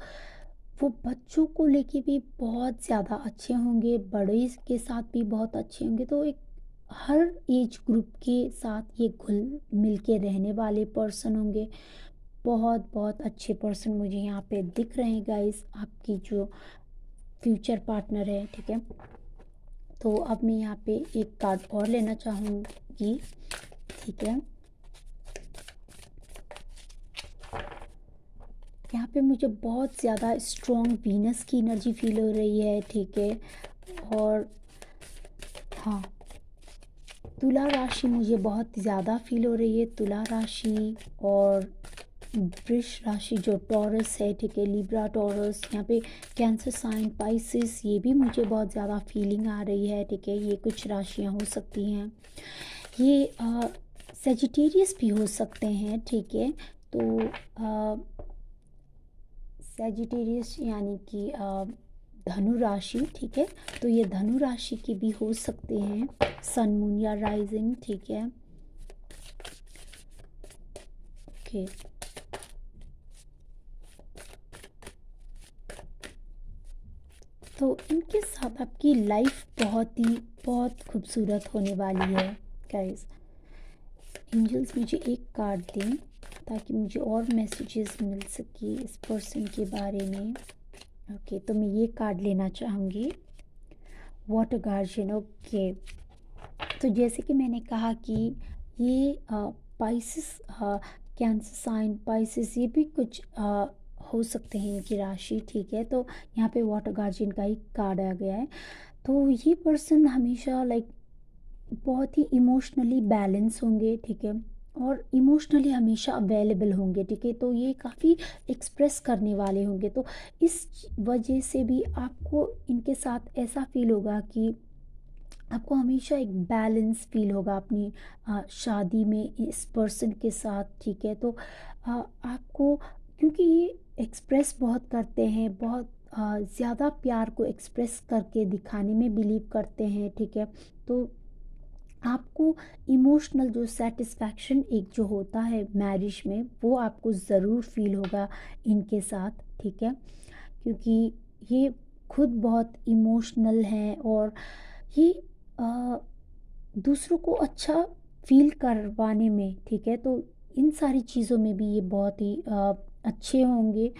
वो बच्चों को लेके भी बहुत ज़्यादा अच्छे होंगे, बड़े के साथ भी बहुत अच्छे होंगे। तो एक हर एज ग्रुप के साथ ये घुल मिल के रहने वाले पर्सन होंगे। बहुत बहुत अच्छे पर्सन मुझे यहाँ पे दिख रहे हैं गाइस, आपकी जो फ्यूचर पार्टनर है, ठीक है। तो अब मैं यहाँ पे एक कार्ड और लेना चाहूँगी, ठीक है। यहाँ पे मुझे बहुत ज़्यादा स्ट्रॉन्ग वीनस की एनर्जी फील हो रही है, ठीक है। और हाँ, तुला राशि मुझे बहुत ज़्यादा फील हो रही है, तुला राशि। और वृष राशि जो टॉरस है, ठीक है, लिब्रा टॉरस, यहाँ पे कैंसर साइन, पाइसिस, ये भी मुझे बहुत ज़्यादा फीलिंग आ रही है, ठीक है। ये कुछ राशियाँ हो सकती हैं, ये सेजिटेरियस भी हो सकते हैं, ठीक है। तो सेजिटेरियस यानी कि धनु राशि, ठीक है। तो ये धनु राशि की भी हो सकते हैं, सन मून या राइजिंग, ठीक है, ओके। तो इनके साथ आपकी लाइफ बहुत खूबसूरत होने वाली है गाइस। एंजल्स मुझे एक कार्ड दें ताकि मुझे और मैसेजेस मिल सके इस पर्सन के बारे में। ओके, तो मैं ये कार्ड लेना चाहूँगी, वाटर गार्जियन, ओके। तो जैसे कि मैंने कहा कि ये पाइसिस, कैंसर साइन, पाइसिस, ये भी कुछ हो सकते हैं इनकी राशि, ठीक है। तो यहाँ पे वाटर गार्जियन का ही कार्ड आ गया है। तो ये पर्सन हमेशा लाइक बहुत ही इमोशनली बैलेंस होंगे, ठीक है। और इमोशनली हमेशा अवेलेबल होंगे, ठीक है? तो ये काफ़ी एक्सप्रेस करने वाले होंगे, तो इस वजह से भी आपको इनके साथ ऐसा फ़ील होगा कि आपको हमेशा एक बैलेंस फ़ील होगा अपनी शादी में इस पर्सन के साथ, ठीक है? तो आपको, क्योंकि ये एक्सप्रेस बहुत करते हैं, बहुत ज़्यादा प्यार को एक्सप्रेस करके दिखाने में बिलीव करते हैं, ठीक है? तो आपको इमोशनल जो सेटिस्फैक्शन एक जो होता है मैरिज में, वो आपको ज़रूर फ़ील होगा इनके साथ, ठीक है? क्योंकि ये खुद बहुत इमोशनल हैं, और ये अ, दूसरों को अच्छा फ़ील करवाने में, ठीक है? तो इन सारी चीज़ों में भी ये बहुत ही अच्छे होंगे।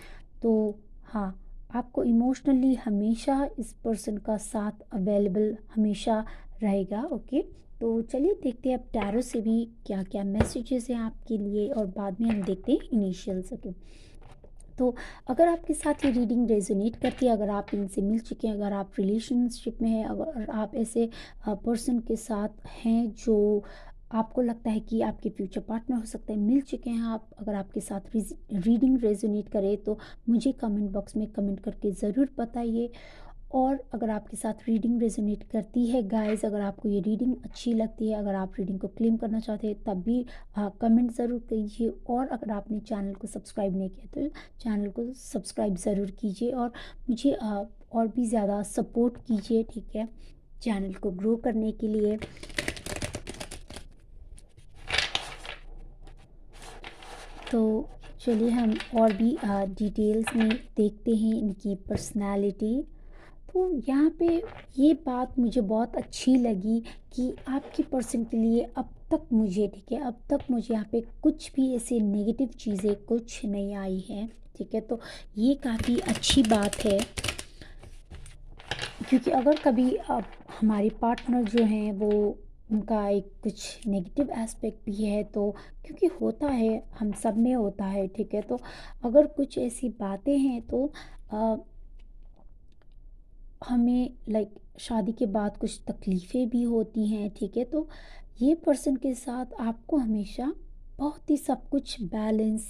तो हाँ, आपको इमोशनली हमेशा इस पर्सन का साथ अवेलेबल हमेशा रहेगा, ओके? तो चलिए देखते हैं अब टैरो से भी क्या-क्या मैसेजेस हैं आपके लिए, और बाद में हम देखते हैं इनिशियल्स, ओके? तो अगर आपके साथ ये रीडिंग रेजोनेट करती है, अगर आप इनसे मिल चुके हैं, अगर आप रिलेशनशिप में हैं, अगर आप ऐसे पर्सन के साथ हैं जो आपको लगता है कि आपके फ्यूचर पार्टनर हो सकते हैं, मिल चुके हैं आप, अगर आपके साथ रीडिंग रेजोनेट करे तो मुझे कमेंट बॉक्स में कमेंट करके ज़रूर बताइए। और अगर आपके साथ रीडिंग रेजोनेट करती है गाइस, अगर आपको ये रीडिंग अच्छी लगती है, अगर आप रीडिंग को क्लेम करना चाहते हैं, तब भी कमेंट ज़रूर कीजिए। और अगर आपने चैनल को सब्सक्राइब नहीं किया तो चैनल को सब्सक्राइब ज़रूर कीजिए, और मुझे और भी ज़्यादा सपोर्ट कीजिए, ठीक है, चैनल को ग्रो करने के लिए। तो चलिए हम और भी डिटेल्स में देखते हैं इनकी पर्सनालिटी। तो यहाँ पे ये बात मुझे बहुत अच्छी लगी कि आपके पर्सन के लिए अब तक मुझे, ठीक है, अब तक मुझे यहाँ पे कुछ भी ऐसे नेगेटिव चीज़ें कुछ नहीं आई हैं, ठीक है? तो ये काफ़ी अच्छी बात है, क्योंकि अगर कभी अब हमारे पार्टनर जो हैं वो, उनका एक कुछ नेगेटिव एस्पेक्ट भी है, तो क्योंकि होता है, हम सब में होता है, ठीक है? तो अगर कुछ ऐसी बातें हैं तो अ, हमें लाइक शादी के बाद कुछ तकलीफ़ें भी होती हैं, ठीक है? तो ये पर्सन के साथ आपको हमेशा बहुत ही सब कुछ बैलेंस,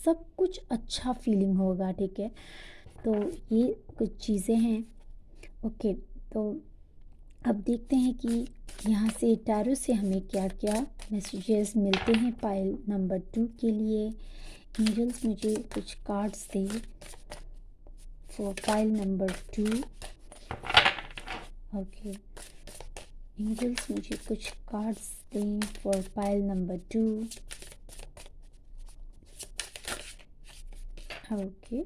सब कुछ अच्छा फीलिंग होगा, ठीक है? तो ये कुछ चीज़ें हैं, ओके। तो अब देखते हैं कि यहाँ से टैरो से हमें क्या-क्या मैसेजेस मिलते हैं पाइल नंबर 2 के लिए। एंजल्स मुझे कुछ कार्ड्स दें for pile number 2, okay. Angels मुझे कुछ कार्ड्स दें फॉर पाइल नंबर 2, ओके।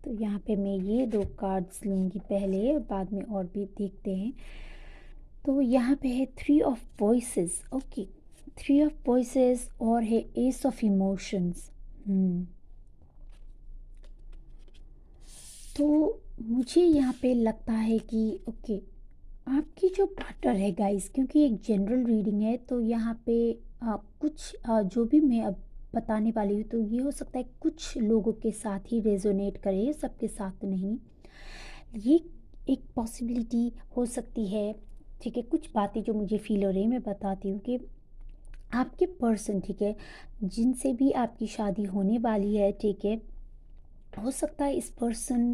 तो यहाँ पे मैं ये 2 कार्ड्स लूँगी पहले, बाद में और भी देखते हैं। तो यहाँ पे है 3 of voices, okay. 3 of voices और है एस ऑफ इमोशंस। तो मुझे यहाँ पे लगता है कि ओके, आपकी जो पार्टनर है गाइस, क्योंकि एक जनरल रीडिंग है, तो यहाँ पे कुछ जो भी मैं अब बताने वाली हूँ, तो ये हो सकता है कुछ लोगों के साथ ही रेजोनेट करे, सबके साथ नहीं। ये एक पॉसिबिलिटी हो सकती है, ठीक है? कुछ बातें जो मुझे फील हो रही है मैं बताती हूँ कि आपके पर्सन, ठीक है, जिनसे भी आपकी शादी होने वाली है, ठीक है, हो सकता है इस पर्सन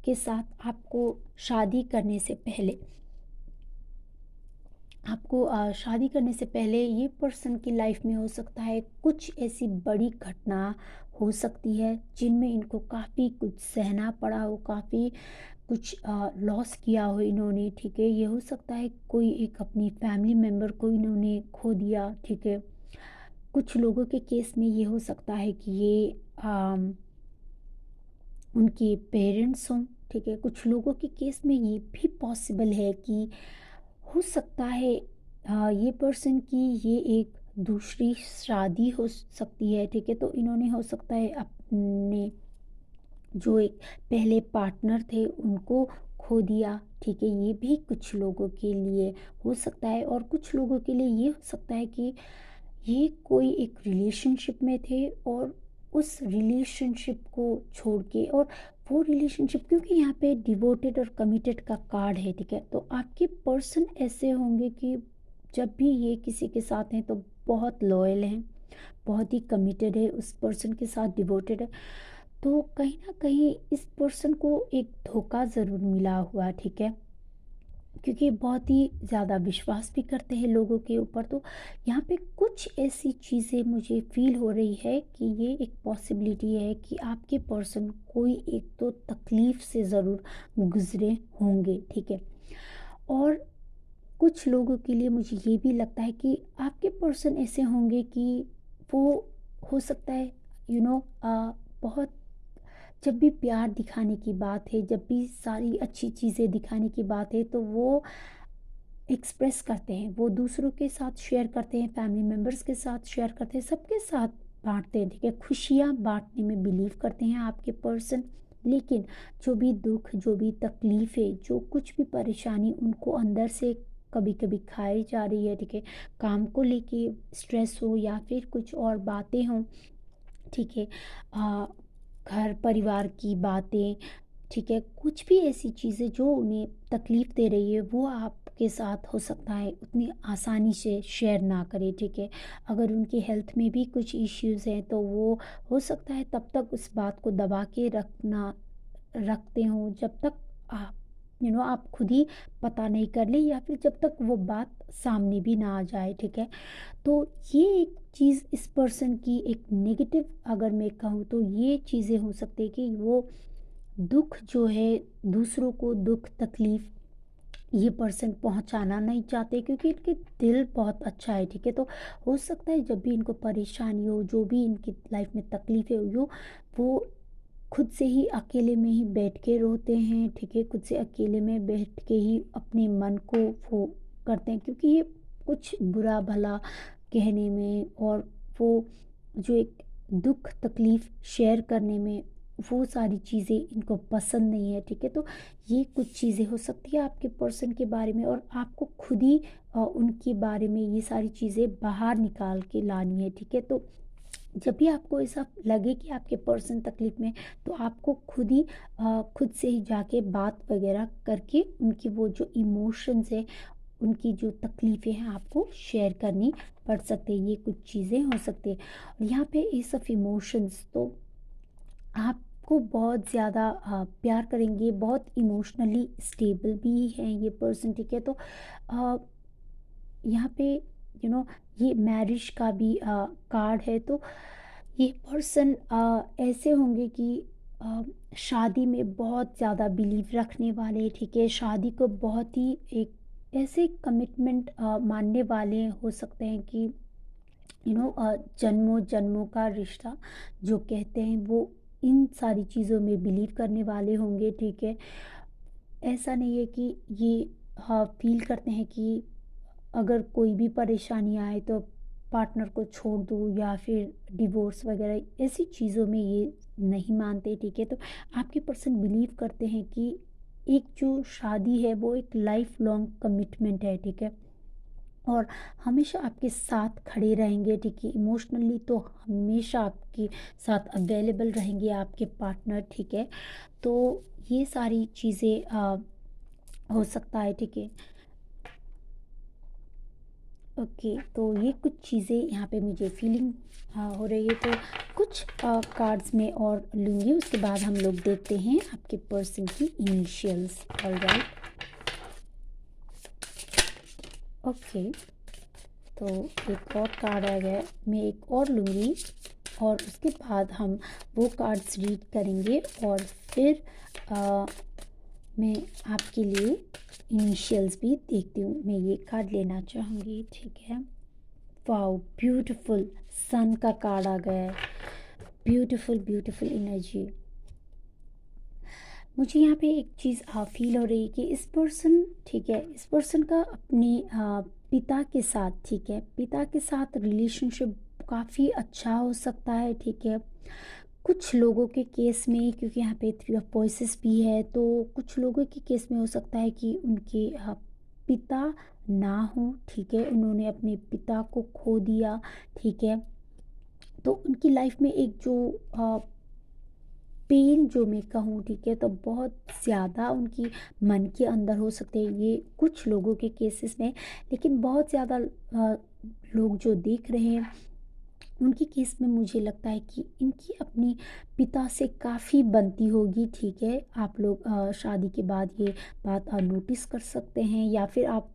के साथ आपको शादी करने से पहले, आपको शादी करने से पहले ये पर्सन की लाइफ में हो सकता है कुछ ऐसी बड़ी घटना हो सकती है जिनमें इनको काफ़ी कुछ सहना पड़ा हो, काफ़ी कुछ लॉस किया हो इन्होंने, ठीक है? ये हो सकता है कोई एक अपनी फैमिली मेम्बर को इन्होंने खो दिया, ठीक है? कुछ लोगों के केस में ये हो सकता है कि ये उनके पेरेंट्स हों, ठीक है? कुछ लोगों के केस में ये भी पॉसिबल है कि हो सकता है ये पर्सन की ये एक दूसरी शादी हो सकती है, ठीक है? तो इन्होंने हो सकता है अपने जो एक पहले पार्टनर थे उनको खो दिया, ठीक है? ये भी कुछ लोगों के लिए हो सकता है, और कुछ लोगों के लिए ये हो सकता है कि ये कोई एक रिलेशनशिप में थे और उस रिलेशनशिप को छोड़ के, और वो रिलेशनशिप, क्योंकि यहाँ पे डिवोटेड और कमिटेड का कार्ड है, ठीक है? तो आपके पर्सन ऐसे होंगे कि जब भी ये किसी के साथ हैं तो बहुत लॉयल हैं, बहुत ही कमिटेड है, उस पर्सन के साथ डिवोटेड है, तो कहीं न कहीं इस पर्सन को एक धोखा ज़रूर मिला हुआ है, ठीक है? क्योंकि बहुत ही ज़्यादा विश्वास भी करते हैं लोगों के ऊपर, तो यहाँ पे कुछ ऐसी चीज़ें मुझे फ़ील हो रही है कि ये एक पॉसिबिलिटी है कि आपके पर्सन कोई एक तो तकलीफ़ से ज़रूर गुज़रे होंगे, ठीक है? और कुछ लोगों के लिए मुझे ये भी लगता है कि आपके पर्सन ऐसे होंगे कि वो हो सकता है बहुत, जब भी प्यार दिखाने की बात है, जब भी सारी अच्छी चीज़ें दिखाने की बात है, तो वो एक्सप्रेस करते हैं, वो दूसरों के साथ शेयर करते हैं, फैमिली मेम्बर्स के साथ शेयर करते हैं, सबके साथ बाँटते हैं, ठीक है? खुशियाँ बाँटने में बिलीव करते हैं आपके पर्सन। लेकिन जो भी दुःख, जो भी तकलीफ़ें, जो कुछ भी परेशानी उनको अंदर से कभी-कभी खाई जा रही है, ठीक है? काम को लेके स्ट्रेस हो या फिर कुछ और बातें हों, ठीक है? अ, घर परिवार की बातें, ठीक है? कुछ भी ऐसी चीज़ें जो उन्हें तकलीफ़ दे रही है, वो आपके साथ हो सकता है उतनी आसानी से शेयर ना करें, ठीक है? अगर उनकी हेल्थ में भी कुछ इश्यूज़ हैं, तो वो हो सकता है तब तक उस बात को दबा के रखते हों, जब तक आप आप खुद ही पता नहीं कर लें या फिर जब तक वो बात सामने भी ना आ जाए, ठीक है? तो ये एक चीज़ इस पर्सन की एक नेगेटिव, अगर मैं कहूँ तो ये चीज़ें हो सकती है कि वो दुःख जो है, दूसरों को दुःख तकलीफ़ ये पर्सन पहुंचाना नहीं चाहते, क्योंकि इनके दिल बहुत अच्छा है, ठीक है? तो हो सकता है जब भी इनको परेशानी हो, जो भी इनकी लाइफ में तकलीफ़ें हुई हो, वो खुद से ही अकेले में ही बैठ के रोते हैं, ठीक है? खुद से अकेले में बैठ के ही अपने मन को वो करते हैं, क्योंकि ये कुछ बुरा भला कहने में और वो जो एक दुःख तकलीफ़ शेयर करने में, वो सारी चीज़ें इनको पसंद नहीं है, ठीक है? तो ये कुछ चीज़ें हो सकती है आपके पर्सन के बारे में, और आपको खुद ही उनके बारे में ये सारी चीज़ें बाहर निकाल के लानी है, ठीक है? तो जब भी आपको ऐसा लगे कि आपके पर्सन तकलीफ में, तो आपको खुद ही खुद से ही जाके बात वगैरह करके उनकी वो जो इमोशंस है, उनकी जो तकलीफ़ें हैं, आपको शेयर करनी पड़ सकती है। ये कुछ चीज़ें हो सकती हैं। और यहाँ पे एस ऑफ इमोशंस, तो आपको बहुत ज़्यादा प्यार करेंगे, बहुत इमोशनली स्टेबल भी हैं ये पर्सन, ठीक है? तो अ, यहाँ पे ये मैरिज का भी कार्ड है, तो ये पर्सन ऐसे होंगे कि अ, शादी में बहुत ज़्यादा बिलीव रखने वाले, ठीक है? शादी को बहुत ही एक ऐसे कमिटमेंट मानने वाले हो सकते हैं कि जन्मों जन्मों का रिश्ता जो कहते हैं, वो इन सारी चीज़ों में बिलीव करने वाले होंगे, ठीक है? ऐसा नहीं है कि ये हाँ, फ़ील करते हैं कि अगर कोई भी परेशानी आए तो पार्टनर को छोड़ दूँ या फिर डिवोर्स वगैरह ऐसी चीज़ों में ये नहीं मानते, ठीक है? तो आपके पर्सन बिलीव करते हैं कि एक जो शादी है वो एक लाइफ लॉन्ग कमिटमेंट है, ठीक है? और हमेशा आपके साथ खड़े रहेंगे, ठीक है? इमोशनली तो हमेशा आपके साथ अवेलेबल रहेंगे आपके पार्टनर, ठीक है? तो ये सारी चीज़ें हो सकता है, ठीक है? ओके, तो ये कुछ चीज़ें यहाँ पे मुझे फीलिंग हो रही है, तो कुछ कार्ड्स में और लूँगी, उसके बाद हम लोग देखते हैं आपके पर्सन की इनिशियल्स। ऑलराइट, ओके, तो एक और कार्ड आ गया, मैं एक और लूँगी और उसके बाद हम वो कार्ड्स रीड करेंगे, और फिर अ, मैं आपके लिए इनिशियल्स भी देखती हूँ। मैं ये कार्ड लेना चाहूँगी, ठीक है? वाओ, ब्यूटीफुल सन का कार्ड आ गया है। Beautiful beautiful energy. मुझे यहाँ पे एक चीज़ फील हो रही है कि इस पर्सन, ठीक है, इस पर्सन का अपने पिता के साथ, ठीक है, पिता के साथ रिलेशनशिप काफ़ी अच्छा हो सकता है, ठीक है? कुछ लोगों के केस में, क्योंकि यहाँ पे थ्री ऑफ वॉइसेस भी है, तो कुछ लोगों के केस में हो सकता है कि उनके पिता ना हो, ठीक है? उन्होंने अपने पिता को खो दिया, ठीक है? तो उनकी लाइफ में एक जो पेन जो मैं कहूँ, ठीक है, तो बहुत ज़्यादा उनकी मन के अंदर हो सकते हैं, ये कुछ लोगों के केसेस में। लेकिन बहुत ज़्यादा लोग जो देख रहे हैं, उनके केस में मुझे लगता है कि इनकी अपने पिता से काफ़ी बनती होगी, ठीक है। आप लोग शादी के बाद ये बात नोटिस कर सकते हैं, या फिर आप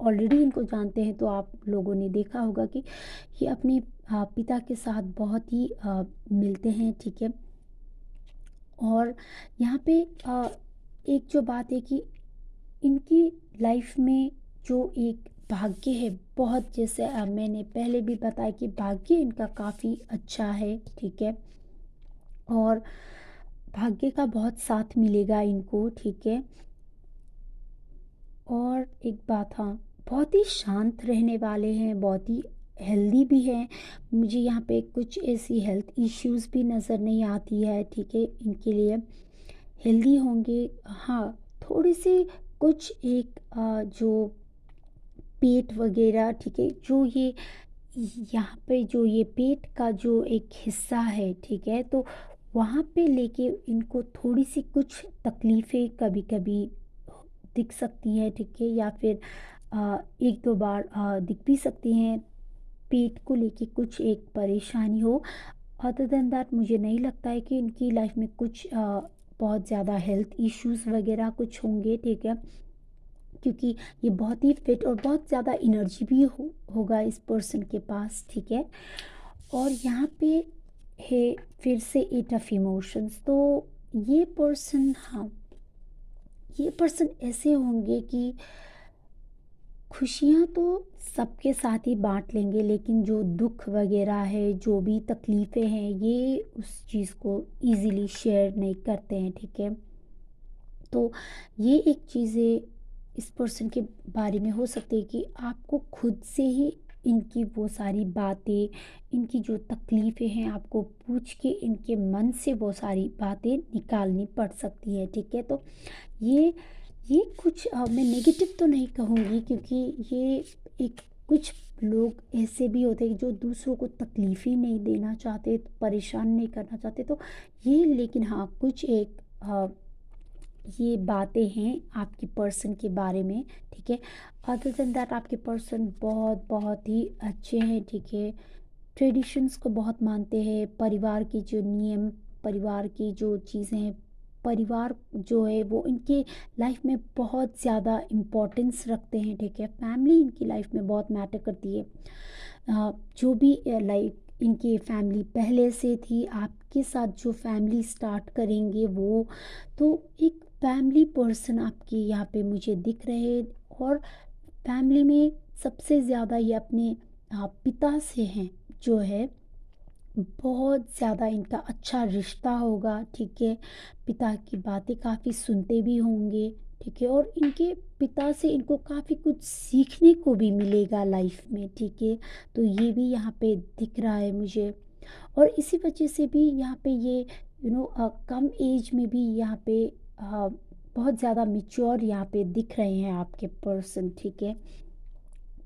ऑलरेडी इनको जानते हैं तो आप लोगों ने देखा होगा कि ये अपने पिता के साथ बहुत ही मिलते हैं, ठीक है। और यहाँ पे एक जो बात है कि इनकी लाइफ में जो एक भाग्य है बहुत, जैसे मैंने पहले भी बताया कि भाग्य इनका काफ़ी अच्छा है, ठीक है। और भाग्य का बहुत साथ मिलेगा इनको, ठीक है। और एक बात, हाँ, बहुत ही शांत रहने वाले हैं, बहुत ही हेल्दी भी हैं। मुझे यहाँ पे कुछ ऐसी हेल्थ इश्यूज भी नज़र नहीं आती है, ठीक है, इनके लिए हेल्दी होंगे। हाँ, थोड़ी सी कुछ एक जो पेट वगैरह, ठीक है, जो ये यहाँ पे जो ये पेट का जो एक हिस्सा है, ठीक है, तो वहाँ पे लेके इनको थोड़ी सी कुछ तकलीफ़ें कभी कभी दिख सकती हैं, ठीक है, या फिर एक दो बार दिख भी सकती हैं। पेट को लेके कुछ एक परेशानी हो, अदर देन दैट मुझे नहीं लगता है कि इनकी लाइफ में कुछ बहुत ज़्यादा हेल्थ इश्यूज़ वगैरह कुछ होंगे, ठीक है। क्योंकि ये बहुत ही फिट और बहुत ज़्यादा एनर्जी भी होगा इस पर्सन के पास, ठीक है। और यहाँ पे है फिर से 8 ऑफ इमोशंस। तो ये पर्सन, हाँ, ये पर्सन ऐसे होंगे कि खुशियाँ तो सबके साथ ही बांट लेंगे, लेकिन जो दुख वगैरह है, जो भी तकलीफ़ें हैं, ये उस चीज़ को इजीली शेयर नहीं करते हैं, ठीक है। तो ये एक चीज़ें इस पर्सन के बारे में हो सकती है कि आपको खुद से ही इनकी वो सारी बातें, इनकी जो तकलीफ़ें हैं, आपको पूछ के इनके मन से वो सारी बातें निकालनी पड़ सकती है, ठीक है। तो ये ये कुछ मैं नेगेटिव तो नहीं कहूँगी, क्योंकि ये एक कुछ लोग ऐसे भी होते हैं जो दूसरों को तकलीफ़ ही नहीं देना चाहते, परेशान नहीं करना चाहते। तो ये, लेकिन हाँ, कुछ एक ये बातें हैं आपकी पर्सन के बारे में, ठीक है। अदर देन दैट आपके पर्सन बहुत बहुत ही अच्छे हैं, ठीक है। ट्रेडिशंस को बहुत मानते हैं, परिवार के जो नियम, परिवार की जो चीज़ें हैं, परिवार जो है वो इनके लाइफ में बहुत ज़्यादा इम्पोर्टेंस रखते हैं, ठीक है। फैमिली इनकी लाइफ में बहुत मैटर करती है। जो भी लाइक इनकी फैमिली पहले से थी, आपके साथ जो फैमिली स्टार्ट करेंगे वो, तो एक फैमिली पर्सन आपके यहाँ पे मुझे दिख रहे हैं। और फैमिली में सबसे ज़्यादा ये अपने पिता से हैं, जो है बहुत ज़्यादा इनका अच्छा रिश्ता होगा, ठीक है। पिता की बातें काफ़ी सुनते भी होंगे, ठीक है। और इनके पिता से इनको काफ़ी कुछ सीखने को भी मिलेगा लाइफ में, ठीक है। तो ये भी यहाँ पे दिख रहा है मुझे। और इसी वजह से भी यहाँ पे ये कम एज में भी यहाँ पे बहुत ज़्यादा मैच्योर यहाँ पे दिख रहे हैं आपके पर्सन, ठीक है।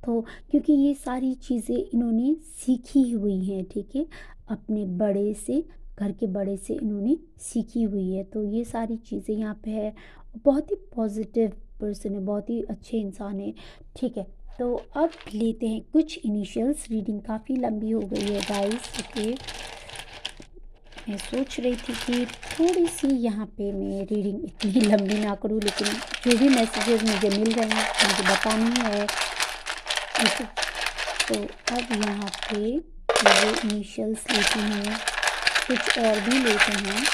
तो क्योंकि ये सारी चीज़ें इन्होंने सीखी हुई हैं, ठीक है, अपने बड़े से, घर के बड़े से इन्होंने सीखी हुई है। तो ये सारी चीज़ें यहाँ पे है। बहुत ही पॉजिटिव पर्सन है, बहुत ही अच्छे इंसान है, ठीक है। तो अब लेते हैं कुछ इनिशियल्स। रीडिंग काफ़ी लंबी हो गई है गाइस, ओके। मैं सोच रही थी कि थोड़ी सी यहाँ पे मैं रीडिंग इतनी लंबी ना करूँ, लेकिन जो भी मैसेजेस मुझे मिल रहे हैं मुझे बतानी है, ठीक है। तो अब यहाँ पे ये इनिशियल्स लेते हैं, कुछ और भी लेते हैं।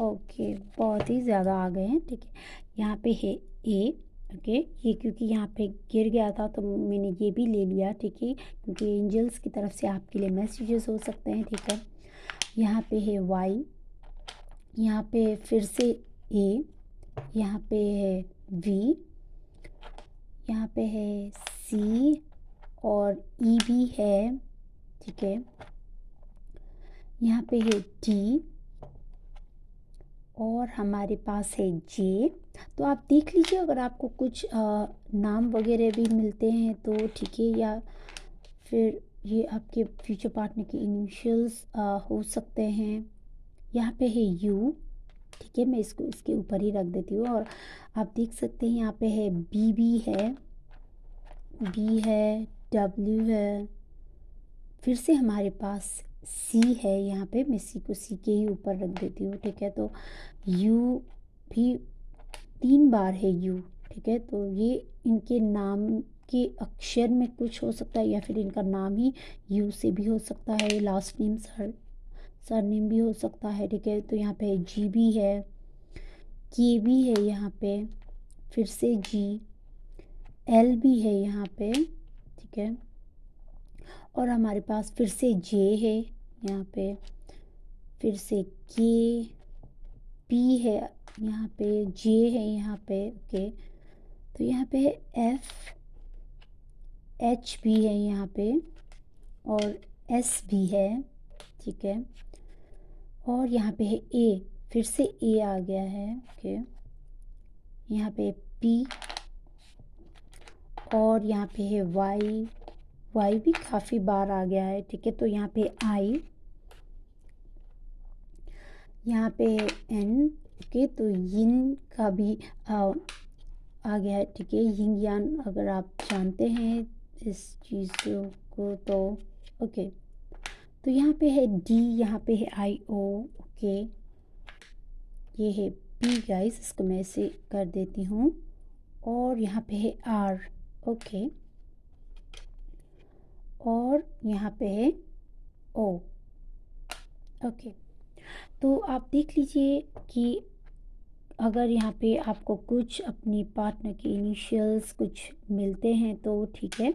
ओके, बहुत ही ज़्यादा आ गए हैं, ठीक है। यहाँ पे है ए, ओके। ये क्योंकि यहाँ पे गिर गया था तो मैंने ये भी ले लिया, ठीक है, क्योंकि एंजल्स की तरफ से आपके लिए मैसेजेस हो सकते हैं, ठीक है। यहाँ पे है वाई, यहाँ पे फिर से ए, यहाँ पे है वी, यहाँ पे है सी, और ई भी है, ठीक है। यहाँ पे है डी, और हमारे पास है जे। तो आप देख लीजिए, अगर आपको कुछ नाम वगैरह भी मिलते हैं तो ठीक है, या फिर ये आपके फ्यूचर पार्टनर के इनिशियल्स हो सकते हैं। यहाँ पे है यू, ठीक है, मैं इसको इसके ऊपर ही रख देती हूँ। और आप देख सकते हैं यहाँ पे है बी भी है, बी है, W है, फिर से हमारे पास C है यहाँ पे, मैं C को C के ही ऊपर रख देती हूँ, ठीक है। तो U भी 3 बार है U, ठीक है। तो ये इनके नाम के अक्षर में कुछ हो सकता है या फिर इनका नाम ही U से भी हो सकता है, लास्ट नेम सरनेम भी हो सकता है, ठीक है। तो यहाँ पे G भी है, K भी है यहाँ पे, फिर से G, L भी है यहाँ पे, ठीक है। और हमारे पास फिर से J है यहाँ पे, फिर से K, P है यहाँ पे, J है यहाँ पे, ओके। तो यहाँ पे है F, H भी है यहाँ पे और S भी है, ठीक है। और यहाँ पे है A, फिर से A आ गया है, ओके। यहाँ पे P और यहाँ पे है Y भी काफ़ी बार आ गया है, ठीक है। तो यहाँ पे I, यहाँ पे है N, ओके। तो यिन का भी आ गया है, ठीक है। यिंग यांग अगर आप जानते हैं इस चीज़ को तो ओके। तो यहाँ पे है D, यहाँ पे है IO, ओके। ये है P गाइस, इसको मैं ऐसे कर देती हूँ। और यहाँ पे है R, ओके। और यहाँ पे है O, ओके। तो आप देख लीजिए कि अगर यहाँ पे आपको कुछ अपनी पार्टनर के इनिशियल्स कुछ मिलते हैं तो ठीक है,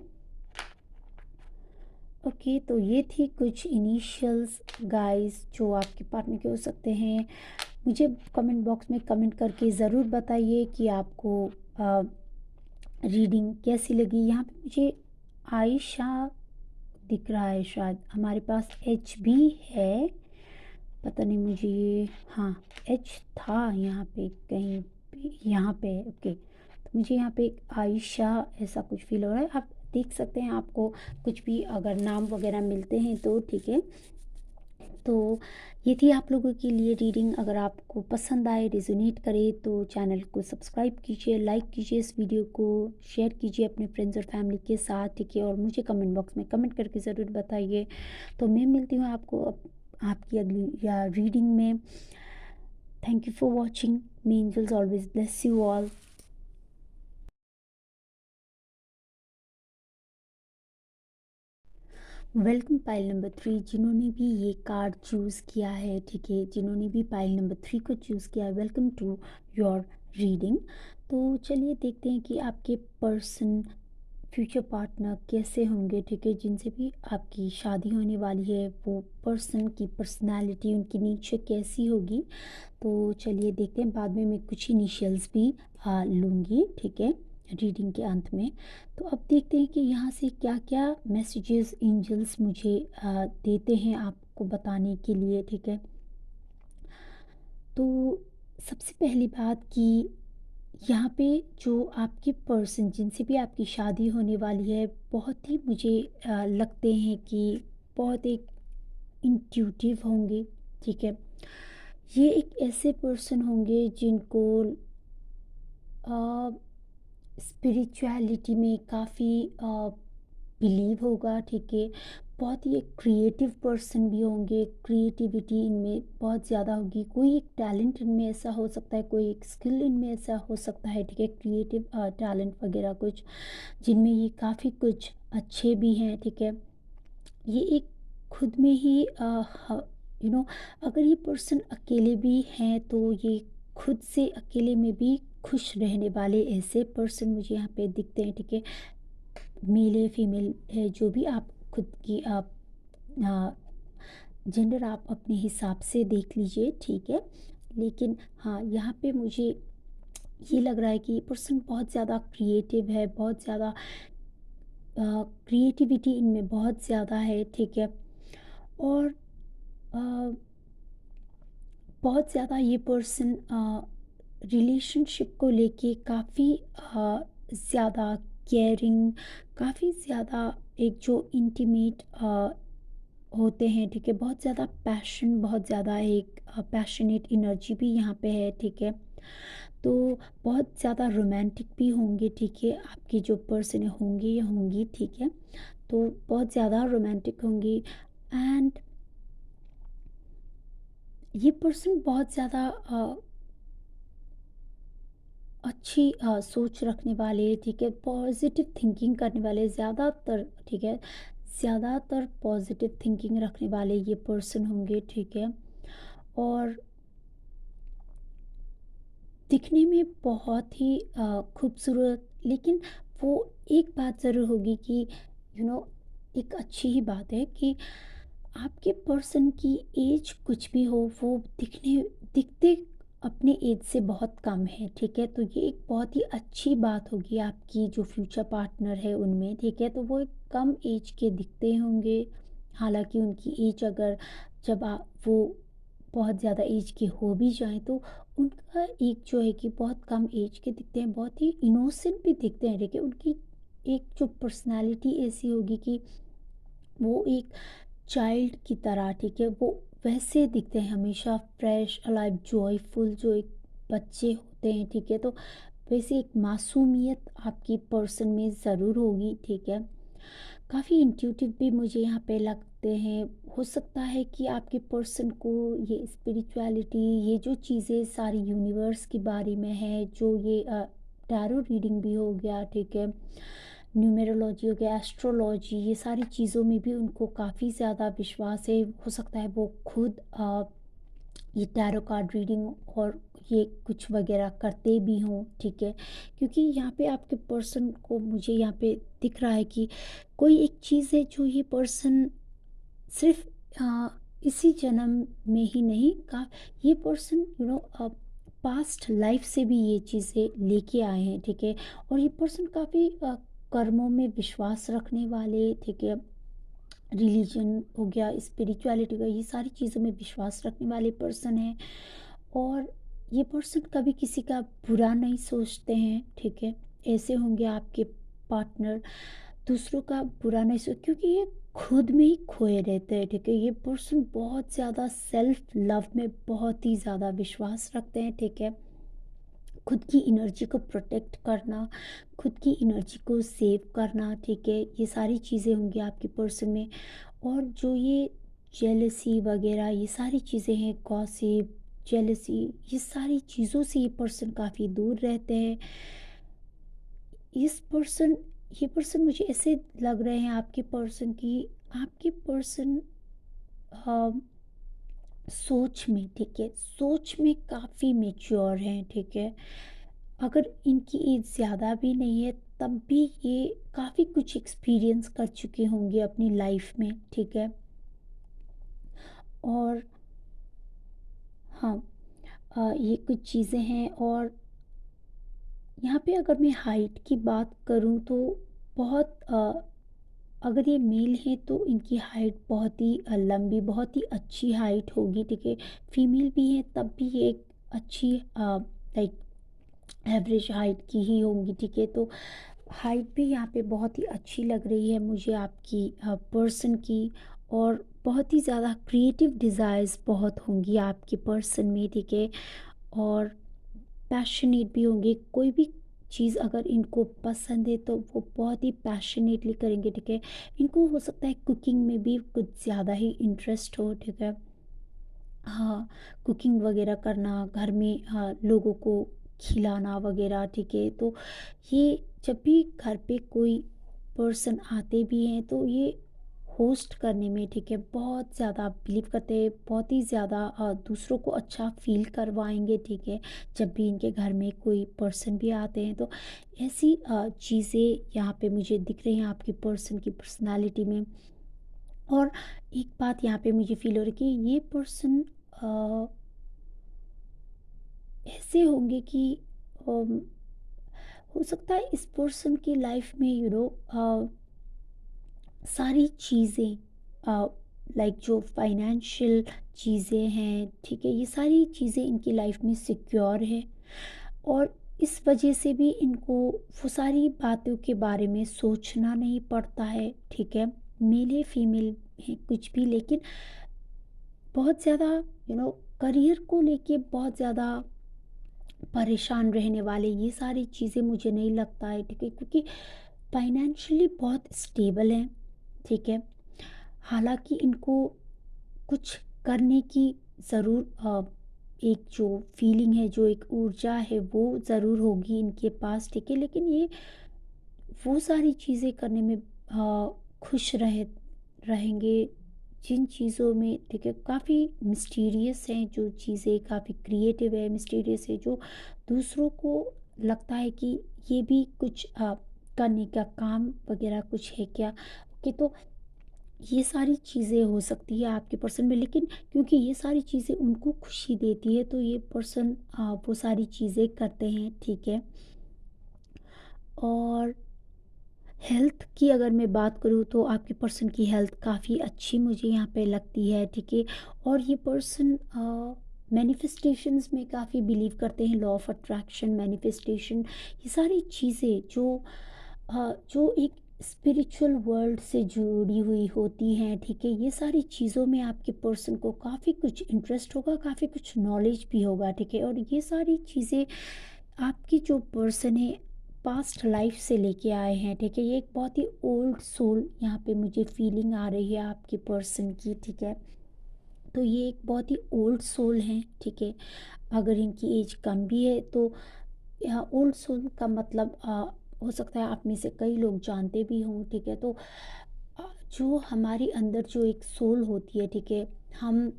ओके। तो ये थी कुछ इनिशियल्स गाइस जो आपके पार्टनर के हो सकते हैं। मुझे कमेंट बॉक्स में कमेंट करके ज़रूर बताइए कि आपको रीडिंग कैसी लगी। यहाँ पे मुझे आयशा दिख रहा है, शायद हमारे पास H भी है, पता नहीं मुझे ये, हाँ H था यहाँ पे कहीं पे, यहाँ पे ओके। तो मुझे यहाँ पे एक आयशा ऐसा कुछ फील हो रहा है। आप देख सकते हैं, आपको कुछ भी अगर नाम वगैरह मिलते हैं तो ठीक है। तो ये थी आप लोगों के लिए रीडिंग। अगर आपको पसंद आए, रेजोनेट करे तो चैनल को सब्सक्राइब कीजिए, लाइक कीजिए, इस वीडियो को शेयर कीजिए अपने फ्रेंड्स और फैमिली के साथ, ठीक है। और मुझे कमेंट बॉक्स में कमेंट करके ज़रूर बताइए। तो मैं मिलती हूँ आपको आपकी अगली या रीडिंग में। Thank you for watching. May angels always bless you all. Welcome pile number 3, जिन्होंने भी ये कार्ड चूज़ किया है, ठीक है, जिन्होंने भी पाइल नंबर 3 को चूज़ किया है, वेलकम टू योर रीडिंग। तो चलिए देखते हैं कि आपके पर्सन, फ्यूचर पार्टनर कैसे होंगे, ठीक है। जिनसे भी आपकी शादी होने वाली है वो पर्सन की पर्सनालिटी, उनकी नेचर कैसी होगी। तो चलिए देखते हैं, बाद में मैं कुछ इनिशियल्स भी लूँगी, ठीक है, रीडिंग के अंत में। तो अब देखते हैं कि यहाँ से क्या क्या मैसेजेस एंजल्स मुझे देते हैं आपको बताने के लिए, ठीक है। तो सबसे पहली बात कि यहाँ पे जो आपके पर्सन जिनसे भी आपकी शादी होने वाली है, बहुत ही मुझे लगते हैं कि बहुत एक इंट्यूटिव होंगे, ठीक है। ये एक ऐसे पर्सन होंगे जिनको स्पिरिचुअलिटी में काफ़ी बिलीव होगा, ठीक है। बहुत ही एक क्रिएटिव पर्सन भी होंगे, क्रिएटिविटी इनमें बहुत ज़्यादा होगी। कोई एक टैलेंट इनमें ऐसा हो सकता है, कोई एक स्किल इनमें ऐसा हो सकता है, ठीक है, क्रिएटिव टैलेंट वगैरह कुछ जिनमें ये काफ़ी कुछ अच्छे भी हैं, ठीक है। ये एक खुद में ही अगर ये पर्सन अकेले भी हैं तो ये खुद से अकेले में भी खुश रहने वाले ऐसे पर्सन मुझे यहाँ पे दिखते हैं, ठीक है। मेल है, फीमेल है, जो भी आप खुद की आप जेंडर आप अपने हिसाब से देख लीजिए, ठीक है। लेकिन हाँ, यहाँ पे मुझे ये लग रहा है कि ये पर्सन बहुत ज़्यादा क्रिएटिव है, बहुत ज़्यादा क्रिएटिविटी इनमें बहुत ज़्यादा है, ठीक है। और अ, बहुत ज़्यादा ये पर्सन रिलेशनशिप को लेके काफ़ी ज़्यादा केयरिंग, काफ़ी ज़्यादा एक जो इंटीमेट होते हैं, ठीक है। बहुत ज़्यादा पैशन, बहुत ज़्यादा एक पैशनेट एनर्जी भी यहाँ पे है, ठीक है। तो बहुत ज़्यादा रोमांटिक भी होंगे, ठीक है, आपके जो पर्सन होंगे या होंगी, ठीक है। तो बहुत ज़्यादा रोमांटिक होंगी एंड ये पर्सन बहुत ज़्यादा अच्छी सोच रखने वाले, ठीक है, पॉजिटिव थिंकिंग करने वाले ज़्यादातर, ठीक है, ज़्यादातर पॉजिटिव थिंकिंग रखने वाले ये पर्सन होंगे, ठीक है। और दिखने में बहुत ही खूबसूरत, लेकिन वो एक बात ज़रूर होगी कि यू नो एक अच्छी ही बात है कि आपके पर्सन की एज कुछ भी हो, वो दिखते अपने एज से बहुत कम है, ठीक है। तो ये एक बहुत ही अच्छी बात होगी आपकी जो फ्यूचर पार्टनर है उनमें, ठीक है। तो वो एक कम एज के दिखते होंगे, हालांकि उनकी एज अगर वो बहुत ज़्यादा एज के हो भी जाएं तो उनका एक जो है कि बहुत कम एज के दिखते हैं, बहुत ही इनोसेंट भी दिखते हैं, ठीक है। उनकी एक जो पर्सनालिटी ऐसी होगी कि वो एक चाइल्ड की तरह, ठीक है, वो वैसे दिखते हैं, हमेशा फ्रेश, अलाइव, जॉयफुल, जो एक बच्चे होते हैं, ठीक है। तो वैसे एक मासूमियत आपकी पर्सन में ज़रूर होगी, ठीक है। काफ़ी इंट्यूटिव भी मुझे यहाँ पे लगते हैं। हो सकता है कि आपके पर्सन को ये स्पिरिचुअलिटी, ये जो चीज़ें सारी यूनिवर्स के बारे में है, जो ये टैरो रीडिंग भी हो गया, ठीक है, न्यूमेरोलॉजी हो गया, एस्ट्रोलॉजी, ये सारी चीज़ों में भी उनको काफ़ी ज़्यादा विश्वास है। हो सकता है वो खुद ये टैरो कार्ड रीडिंग और ये कुछ वगैरह करते भी हों, ठीक है। क्योंकि यहाँ पे आपके पर्सन को मुझे यहाँ पे दिख रहा है कि कोई एक चीज़ है जो ये पर्सन सिर्फ इसी जन्म में ही नहीं का, ये पर्सन पास्ट लाइफ से भी ये चीज़ें लेके आए हैं, ठीक है। और ये पर्सन काफ़ी कर्मों में विश्वास रखने वाले, ठीक है, रिलीजन हो गया, स्पिरिचुअलिटी का, ये सारी चीज़ों में विश्वास रखने वाले पर्सन हैं। और ये पर्सन कभी किसी का बुरा नहीं सोचते हैं, ठीक है। ऐसे होंगे आपके पार्टनर, दूसरों का बुरा नहीं सोच, क्योंकि ये खुद में ही खोए रहते हैं, ठीक है। ये पर्सन बहुत ज़्यादा सेल्फ लव में बहुत ही ज़्यादा विश्वास रखते हैं, ठीक है। खुद की एनर्जी को प्रोटेक्ट करना, खुद की एनर्जी को सेव करना, ठीक है, ये सारी चीज़ें होंगी आपके पर्सन में। और जो ये जेलसी वगैरह, ये सारी चीज़ें हैं, गॉसिप, जेलसी, ये सारी चीज़ों से ये पर्सन काफ़ी दूर रहते हैं। इस पर्सन ये पर्सन मुझे ऐसे लग रहे हैं आपके पर्सन की, आपके पर्सन सोच में, ठीक है, सोच में काफ़ी मेच्योर हैं, ठीक है। अगर इनकी एज ज़्यादा भी नहीं है तब भी ये काफ़ी कुछ एक्सपीरियंस कर चुके होंगे अपनी लाइफ में, ठीक है। और हाँ, ये कुछ चीज़ें हैं। और यहाँ पे अगर मैं हाइट की बात करूँ तो बहुत अगर ये मेल हैं तो इनकी हाइट बहुत ही लंबी, बहुत ही अच्छी हाइट होगी, ठीक है। फीमेल भी हैं तब भी ये एक अच्छी लाइक एवरेज हाइट की ही होंगी, ठीक है। तो हाइट भी यहाँ पे बहुत ही अच्छी लग रही है मुझे आपकी पर्सन की। और बहुत ही ज़्यादा क्रिएटिव डिज़ायर्स बहुत होंगी आपके पर्सन में, ठीक है। और पैशनेट भी होंगे, कोई भी चीज़ अगर इनको पसंद है तो वो बहुत ही पैशनेटली करेंगे, ठीक है। इनको हो सकता है कुकिंग में भी कुछ ज़्यादा ही इंटरेस्ट हो, ठीक है। हाँ, कुकिंग वगैरह करना, घर में लोगों को खिलाना वगैरह, ठीक है। तो ये जब भी घर पे कोई पर्सन आते भी हैं तो ये होस्ट करने में, ठीक है, बहुत ज़्यादा बिलीव करते हैं, बहुत ही ज़्यादा दूसरों को अच्छा फील करवाएंगे, ठीक है। जब भी इनके घर में कोई पर्सन भी आते हैं तो ऐसी चीज़ें यहाँ पे मुझे दिख रही हैं आपकी पर्सन की पर्सनालिटी में। और एक बात यहाँ पे मुझे फील हो रही है कि ये पर्सन ऐसे होंगे कि अम, हो सकता है इस पर्सन की लाइफ में सारी चीज़ें लाइक जो फाइनेंशियल चीज़ें हैं, ठीक है, ये सारी चीज़ें इनकी लाइफ में सिक्योर है। और इस वजह से भी इनको वो सारी बातों के बारे में सोचना नहीं पड़ता है, ठीक है। मेल है फीमेल है कुछ भी, लेकिन बहुत ज़्यादा करियर को लेके बहुत ज़्यादा परेशान रहने वाले, ये सारी चीज़ें मुझे नहीं लगता है, ठीक है? क्योंकि फाइनेंशियली बहुत स्टेबल हैं, ठीक है? हालाँकि इनको कुछ करने की ज़रूर एक जो फीलिंग है, जो एक ऊर्जा है, वो ज़रूर होगी इनके पास, ठीक है? लेकिन ये वो सारी चीज़ें करने में खुश रहेंगे जिन चीज़ों में, ठीक है, काफ़ी मिस्टीरियस हैं जो चीज़ें, काफ़ी क्रिएटिव है, मिस्टीरियस है, जो दूसरों को लगता है कि ये भी कुछ करने का काम वगैरह कुछ है क्या? ओके, तो ये सारी चीज़ें हो सकती है आपके पर्सन में, लेकिन क्योंकि ये सारी चीज़ें उनको खुशी देती है, तो ये पर्सन वो सारी चीज़ें करते हैं, ठीक है? और हेल्थ की अगर मैं बात करूँ तो आपके पर्सन की हेल्थ काफ़ी अच्छी मुझे यहाँ पे लगती है, ठीक है? और ये पर्सन मैनिफेस्टेशंस में काफ़ी बिलीव करते हैं, लॉ ऑफ अट्रैक्शन, मैनिफेस्टेशन, ये सारी चीज़ें जो एक स्पिरिचुअल वर्ल्ड से जुड़ी हुई होती हैं, ठीक है? ये सारी चीज़ों में आपके पर्सन को काफ़ी कुछ इंटरेस्ट होगा, काफ़ी कुछ नॉलेज भी होगा, ठीक है? और ये सारी चीज़ें आपकी जो पर्सन है पास्ट लाइफ से लेके आए हैं, ठीक है? ये एक बहुत ही ओल्ड सोल यहाँ पे मुझे फीलिंग आ रही है आपके पर्सन की, ठीक है? तो ये एक बहुत ही ओल्ड सोल हैं, ठीक है? अगर इनकी एज कम भी है तो यहाँ ओल्ड सोल का मतलब हो सकता है आप में से कई लोग जानते भी हों, ठीक है? तो जो हमारी अंदर जो एक सोल होती है, ठीक है? हम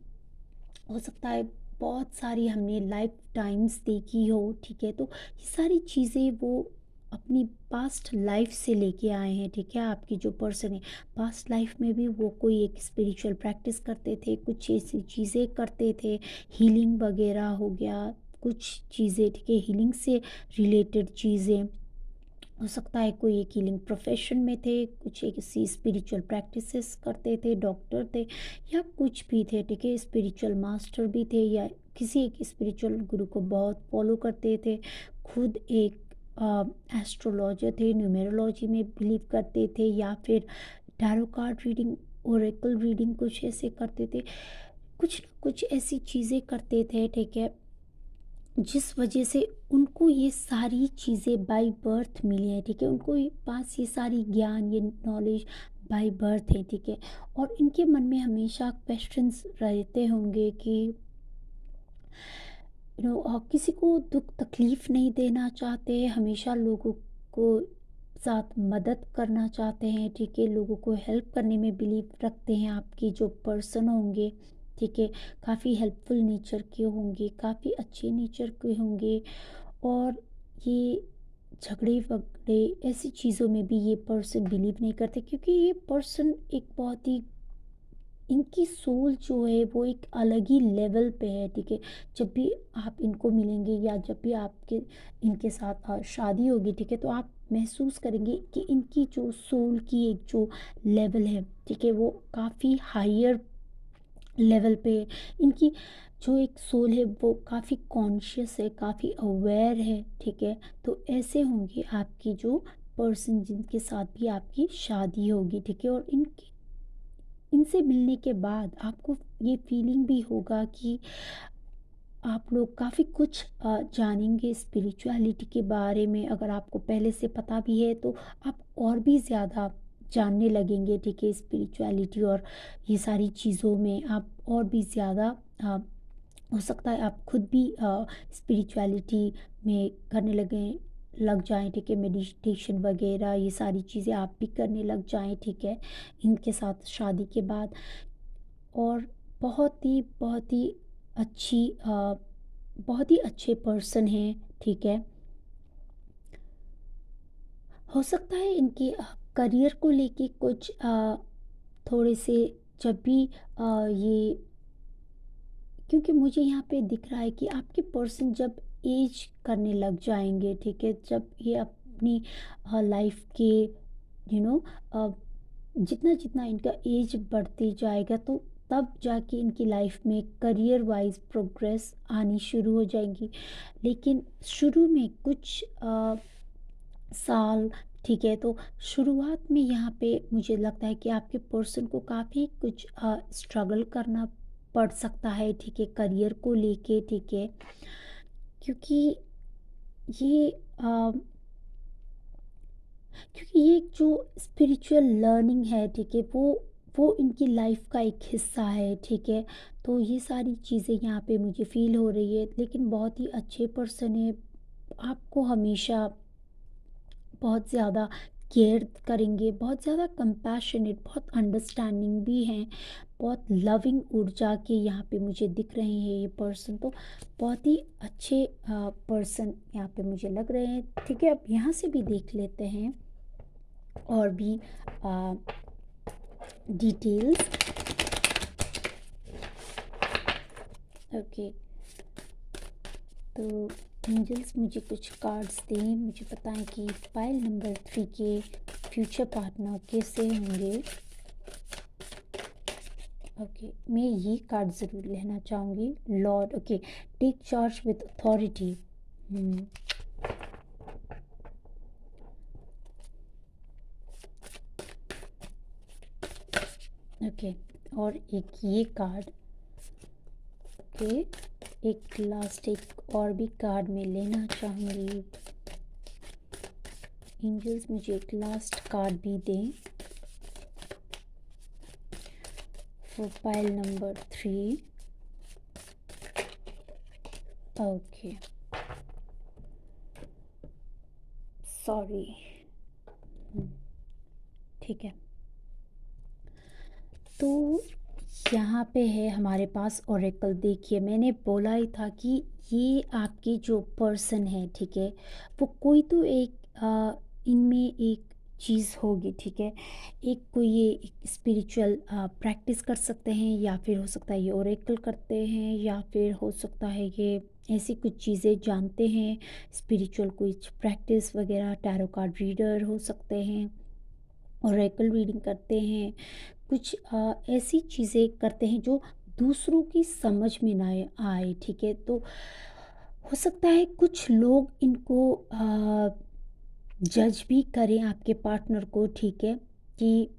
हो सकता है बहुत सारी हमने लाइफ टाइम्स देखी हो, ठीक है? तो ये सारी चीज़ें वो अपनी पास्ट लाइफ से लेके आए हैं, ठीक है? आपकी जो पर्सन है पास्ट लाइफ में भी वो कोई एक स्पिरिचुअल प्रैक्टिस करते थे, कुछ ऐसी चीज़ें करते थे, हीलिंग वगैरह हो गया, कुछ चीज़ें, ठीक है, हीलिंग से रिलेटेड चीज़ें। हो सकता है कोई एक हीलिंग प्रोफेशन में थे, कुछ एक सी स्पिरिचुअल प्रैक्टिसेस करते थे, डॉक्टर थे, या कुछ भी थे, ठीक है? स्पिरिचुअल मास्टर भी थे, या किसी एक स्पिरिचुअल गुरु को बहुत फॉलो करते थे, खुद एक एस्ट्रोलॉजर थे, न्यूमेरोलॉजी में बिलीव करते थे, या फिर tarot card reading, Oracle reading, कुछ ऐसे करते थे, कुछ न कुछ ऐसी चीज़ें करते थे, ठीक है? जिस वजह से उनको ये सारी चीज़ें बाय बर्थ मिली हैं, ठीक है? उनको ये पास ये सारी ज्ञान, ये नॉलेज बाय बर्थ है, ठीक है? और इनके मन में हमेशा क्वेश्चंस रहते होंगे कि किसी को दुख तकलीफ़ नहीं देना चाहते, हमेशा लोगों को साथ मदद करना चाहते हैं, ठीक है? लोगों को हेल्प करने में बिलीव रखते हैं आपके जो पर्सन होंगे, ठीक है? काफ़ी हेल्पफुल नेचर के होंगे, काफ़ी अच्छे नेचर के होंगे, और ये झगड़े-वगड़े ऐसी चीज़ों में भी ये पर्सन बिलीव नहीं करते, क्योंकि ये पर्सन एक बहुत ही, इनकी सोल जो है वो एक अलग ही लेवल पे है, ठीक है? जब भी आप इनको मिलेंगे या जब भी आपके इनके साथ शादी होगी, ठीक है? तो आप महसूस करेंगे कि इनकी जो सोल की एक जो लेवल है, ठीक है? वो काफ़ी हायर लेवल पे है। इनकी जो एक सोल है वो काफ़ी कॉन्शियस है, काफ़ी अवेयर है, ठीक है? तो ऐसे होंगे आपकी जो पर्सन जिनके साथ भी आपकी शादी होगी, ठीक है? और इनकी इनसे मिलने के बाद आपको ये फीलिंग भी होगा कि आप लोग काफ़ी कुछ जानेंगे स्पिरिचुअलिटी के बारे में। अगर आपको पहले से पता भी है तो आप और भी ज़्यादा जानने लगेंगे, ठीक है? स्पिरिचुअलिटी और ये सारी चीज़ों में आप और भी ज़्यादा हो सकता है आप खुद भी स्पिरिचुअलिटी में करने लग जाएं, ठीक है? मेडिटेशन वगैरह ये सारी चीज़ें आप भी करने लग जाएं, ठीक है, इनके साथ शादी के बाद। और बहुत ही अच्छी बहुत ही अच्छे पर्सन हैं, ठीक है? हो सकता है इनके करियर को लेके कुछ थोड़े से, जब भी ये, क्योंकि मुझे यहाँ पे दिख रहा है कि आपके पर्सन जब एज करने लग जाएंगे, ठीक है? जब ये अपनी लाइफ के यू नो जितना जितना इनका एज बढ़ते जाएगा, तो तब जाके इनकी लाइफ में करियर वाइज प्रोग्रेस आनी शुरू हो जाएंगी। लेकिन शुरू में कुछ साल, ठीक है, तो शुरुआत में यहाँ पे मुझे लगता है कि आपके पर्सन को काफ़ी कुछ स्ट्रगल करना पड़ सकता है, ठीक है, करियर को लेके, ठीक है? क्योंकि ये क्योंकि ये एक जो स्पिरिचुअल लर्निंग है, ठीक है, वो इनकी लाइफ का एक हिस्सा है, ठीक है। तो ये सारी चीज़ें यहाँ पे मुझे फ़ील हो रही है, लेकिन बहुत ही अच्छे पर्सन है, आपको हमेशा बहुत ज़्यादा केयर करेंगे, बहुत ज़्यादा कंपैशनेट, बहुत अंडरस्टैंडिंग भी हैं, बहुत लविंग ऊर्जा के यहाँ पे मुझे दिख रहे हैं ये पर्सन। तो बहुत ही अच्छे पर्सन यहाँ पे मुझे लग रहे हैं, ठीक है। अब यहाँ से भी देख लेते हैं और भी डिटेल्स। ओके, तो एंजल्स मुझे कुछ कार्ड्स दें, मुझे बताएं कि पाइल नंबर 3 के फ्यूचर पार्टनर कैसे होंगे। ओके, मैं ये कार्ड ज़रूर लेना चाहूँगी, lord. Okay, take charge with authority. Okay, और एक ये कार्ड। ओके, एक लास्ट एक और भी कार्ड मैं लेना चाहूँगी। एंजल्स मुझे एक लास्ट कार्ड भी दें for pile number 3। Okay, sorry, ठीक है। तो यहाँ पे है हमारे पास ओरेकल। देखिए, मैंने बोला ही था कि ये आपकी जो पर्सन है, ठीक है, वो कोई तो एक इनमें एक चीज़ होगी, ठीक है। एक कोई ये एक स्पिरिचुअल प्रैक्टिस कर सकते हैं, या फिर हो सकता है ये ओरेकल करते हैं, या फिर हो सकता है ये ऐसी कुछ चीज़ें जानते हैं, स्पिरिचुअल कुछ प्रैक्टिस वगैरह, टैरो कार्ड रीडर हो सकते हैं, ओरेकल रीडिंग करते हैं, कुछ ऐसी चीज़ें करते हैं जो दूसरों की समझ में ना आए, ठीक है। तो हो सकता है कुछ लोग इनको जज भी करें आपके पार्टनर को, ठीक है, कि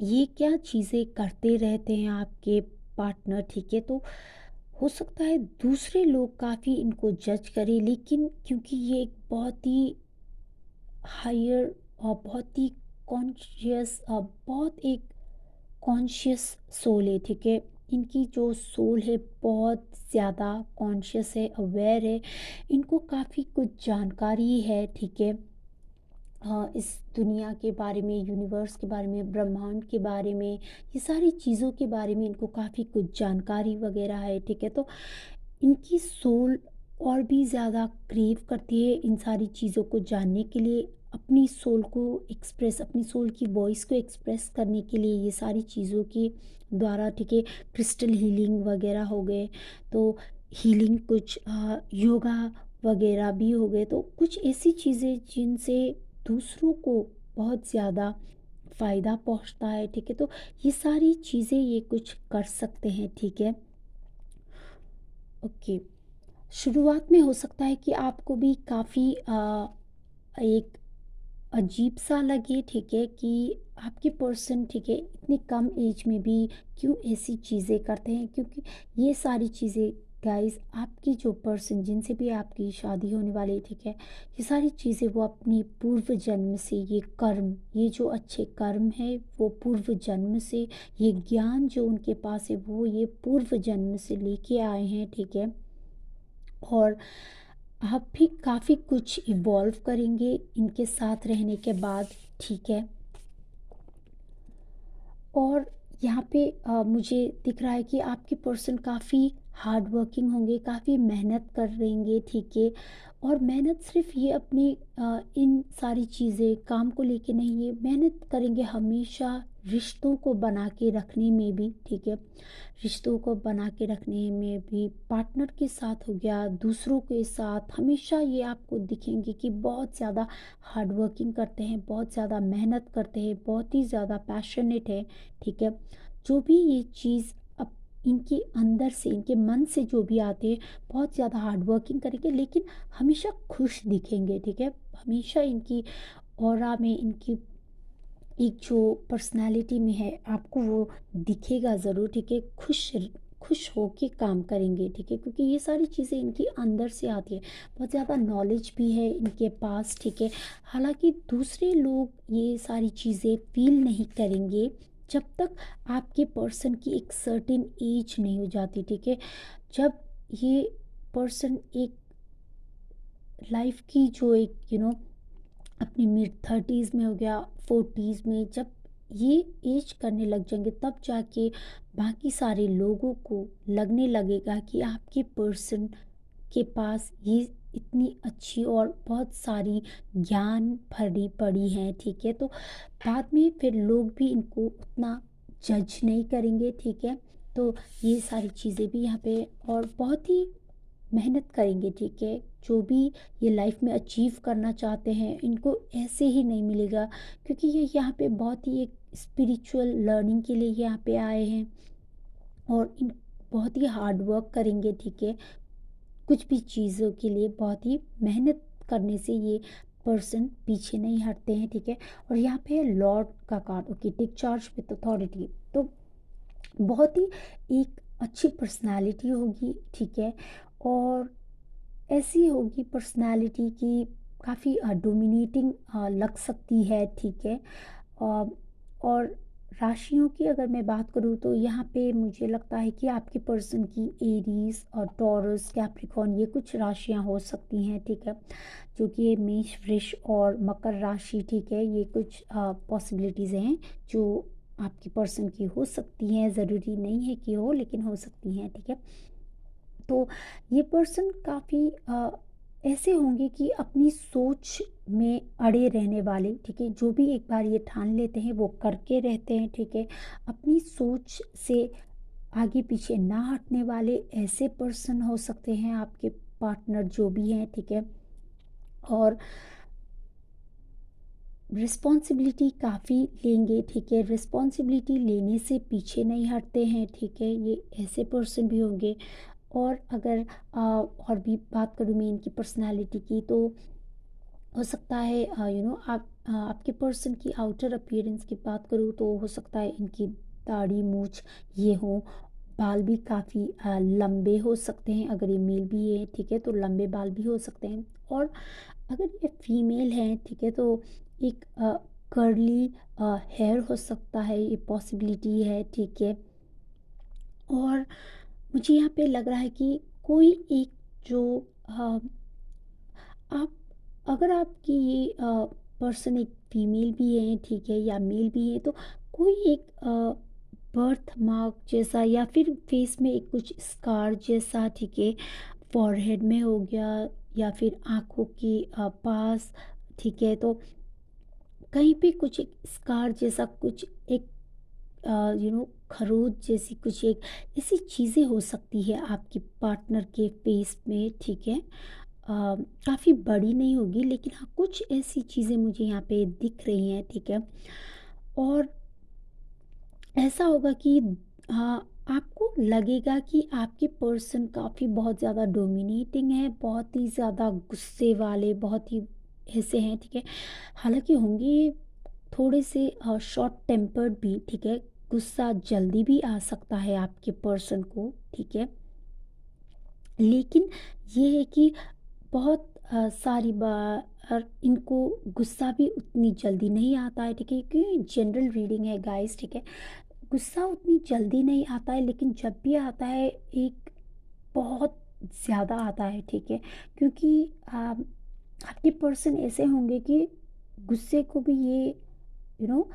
ये क्या चीज़ें करते रहते हैं आपके पार्टनर, ठीक है। तो हो सकता है दूसरे लोग काफ़ी इनको जज करें, लेकिन क्योंकि ये एक बहुत ही हायर और बहुत ही कॉन्शियस, बहुत एक कॉन्शियस सोल है, ठीक है। इनकी जो सोल है बहुत ज़्यादा कॉन्शियस है, अवेयर है, इनको काफ़ी कुछ जानकारी है, ठीक है। इस दुनिया के बारे में, यूनिवर्स के बारे में, ब्रह्मांड के बारे में, ये सारी चीज़ों के बारे में इनको काफ़ी कुछ जानकारी वगैरह है, ठीक है। तो इनकी सोल और भी ज़्यादा क्रेव करती है इन सारी चीज़ों को जानने के लिए, अपनी सोल को एक्सप्रेस, अपनी सोल की वॉइस को एक्सप्रेस करने के लिए, ये सारी चीज़ों के द्वारा, ठीक है। क्रिस्टल हीलिंग वगैरह हो गए, तो हीलिंग कुछ योगा वगैरह भी हो गए, तो कुछ ऐसी चीज़ें जिनसे दूसरों को बहुत ज़्यादा फ़ायदा पहुंचता है, ठीक है। तो ये सारी चीज़ें ये कुछ कर सकते हैं, ठीक है। ओके, शुरुआत में हो सकता है कि आपको भी काफ़ी एक अजीब सा लगे, ठीक है, कि आपके पर्सन, ठीक है, इतनी कम एज में भी क्यों ऐसी चीज़ें करते हैं, क्योंकि ये सारी चीज़ें गाइस, आपकी जो पर्सन जिनसे भी आपकी शादी होने वाली है, ठीक है, ये सारी चीज़ें वो अपनी पूर्व जन्म से, ये कर्म, ये जो अच्छे कर्म है वो पूर्व जन्म से, ये ज्ञान जो उनके पास है वो ये पूर्व जन्म से लेके आए हैं, ठीक है। और आप भी काफ़ी कुछ इवॉल्व करेंगे इनके साथ रहने के बाद, ठीक है। और यहाँ पे मुझे दिख रहा है कि आपके पर्सन काफ़ी हार्ड वर्किंग होंगे, काफ़ी मेहनत कर रहेंगे, ठीक है। और मेहनत सिर्फ ये अपनी इन सारी चीज़ें काम को लेके नहीं, ये मेहनत करेंगे हमेशा रिश्तों को बना के रखने में भी, ठीक है। रिश्तों को बना के रखने में भी, पार्टनर के साथ हो गया, दूसरों के साथ, हमेशा ये आपको दिखेंगे कि बहुत ज़्यादा हार्ड वर्किंग करते हैं, बहुत ज़्यादा मेहनत करते हैं, बहुत ही ज़्यादा पैशनेट है, ठीक है। जो भी ये चीज़ अब इनके अंदर से, इनके मन से जो भी आते हैं, बहुत ज़्यादा हार्ड वर्किंग करेंगे, लेकिन हमेशा खुश दिखेंगे, ठीक है। हमेशा इनकी ऑरा में, इनकी एक जो पर्सनालिटी में है, आपको वो दिखेगा ज़रूर, ठीक है। खुश खुश हो के काम करेंगे, ठीक है, क्योंकि ये सारी चीज़ें इनकी अंदर से आती है, बहुत ज़्यादा नॉलेज भी है इनके पास, ठीक है। हालांकि दूसरे लोग ये सारी चीज़ें फील नहीं करेंगे जब तक आपके पर्सन की एक सर्टेन एज नहीं हो जाती, ठीक है। जब ये पर्सन एक लाइफ की जो एक अपनी मिड थर्टीज़ में हो गया, फोर्टीज़ में, जब ये एज करने लग जाएंगे तब जाके बाकी सारे लोगों को लगने लगेगा कि आपके पर्सन के पास ये इतनी अच्छी और बहुत सारी ज्ञान भरी पड़ी हैं, ठीक है। तो बाद में फिर लोग भी इनको उतना जज नहीं करेंगे, ठीक है। तो ये सारी चीज़ें भी यहाँ पे और बहुत ही मेहनत करेंगे, ठीक है। जो भी ये लाइफ में अचीव करना चाहते हैं इनको ऐसे ही नहीं मिलेगा, क्योंकि ये यहाँ पे बहुत ही एक स्पिरिचुअल लर्निंग के लिए यहाँ पे आए हैं और इन बहुत ही हार्ड वर्क करेंगे, ठीक है। कुछ भी चीज़ों के लिए बहुत ही मेहनत करने से ये पर्सन पीछे नहीं हटते हैं, ठीक है। और यहाँ पे है लॉर्ड का card, okay, take charge with authority. तो बहुत ही एक अच्छी पर्सनालिटी होगी, ठीक है। और ऐसी होगी पर्सनालिटी कि काफ़ी डोमिनेटिंग लग सकती है, ठीक है। अ, और राशियों की अगर मैं बात करूँ तो यहाँ पे मुझे लगता है कि आपके पर्सन की एरीज और टॉरस, कैप्रिकॉर्न, ये कुछ राशियाँ हो सकती हैं, ठीक है। जो कि ये मेष, वृष और मकर राशि, ठीक है, ये कुछ पॉसिबिलिटीज़ हैं जो आपके पर्सन की हो सकती हैं, ज़रूरी नहीं है कि हो, लेकिन हो सकती हैं, ठीक है। तो ये पर्सन काफ़ी ऐसे होंगे कि अपनी सोच में अड़े रहने वाले, ठीक है। जो भी एक बार ये ठान लेते हैं वो करके रहते हैं, ठीक है। अपनी सोच से आगे पीछे ना हटने वाले ऐसे पर्सन हो सकते हैं आपके पार्टनर जो भी हैं, ठीक है। और रिस्पॉन्सिबिलिटी काफ़ी लेंगे, ठीक है। रिस्पॉन्सिबिलिटी लेने से पीछे नहीं हटते हैं, ठीक है। ये ऐसे पर्सन भी होंगे। और अगर और भी बात करूँ मैं इनकी पर्सनालिटी की, तो हो सकता है आप आपके पर्सन की आउटर अपीयरेंस की बात करूँ तो हो सकता है इनकी दाढ़ी मूछ ये हो, बाल भी काफ़ी लंबे हो सकते हैं, अगर ये मेल भी है, ठीक है, तो लंबे बाल भी हो सकते हैं। और अगर ये फीमेल हैं, ठीक है, तो एक कर्ली हेयर हो सकता है, ये पॉसिबिलिटी है, ठीक है। और मुझे यहाँ पे लग रहा है कि कोई एक जो आप अगर आपकी ये पर्सन एक फीमेल भी है, ठीक है, या मेल भी है, तो कोई एक बर्थ मार्क जैसा या फिर फेस में एक कुछ स्कार जैसा, ठीक है, फॉरहेड में हो गया या फिर आँखों के पास, ठीक है। तो कहीं पे कुछ एक स्कार जैसा कुछ एक खरोच जैसी कुछ एक ऐसी चीज़ें हो सकती है आपके पार्टनर के फेस में, ठीक है। काफ़ी बड़ी नहीं होगी, लेकिन हाँ कुछ ऐसी चीज़ें मुझे यहाँ पे दिख रही हैं, ठीक है। और ऐसा होगा कि हाँ आपको लगेगा कि आपके पर्सन काफ़ी बहुत ज़्यादा डोमिनेटिंग है, बहुत ही ज़्यादा गुस्से वाले, बहुत ही ऐसे हैं, ठीक है। हालांकि होंगे थोड़े से शॉर्ट टेम्पर्ड भी, ठीक है। गुस्सा जल्दी भी आ सकता है आपके पर्सन को, ठीक है। लेकिन ये है कि बहुत सारी बार इनको गुस्सा भी उतनी जल्दी नहीं आता है, ठीक है, क्योंकि जनरल रीडिंग है गाइस, ठीक है। गुस्सा उतनी जल्दी नहीं आता है, लेकिन जब भी आता है एक बहुत ज़्यादा आता है, ठीक है। क्योंकि आपके पर्सन ऐसे होंगे कि गुस्से को भी ये यू नो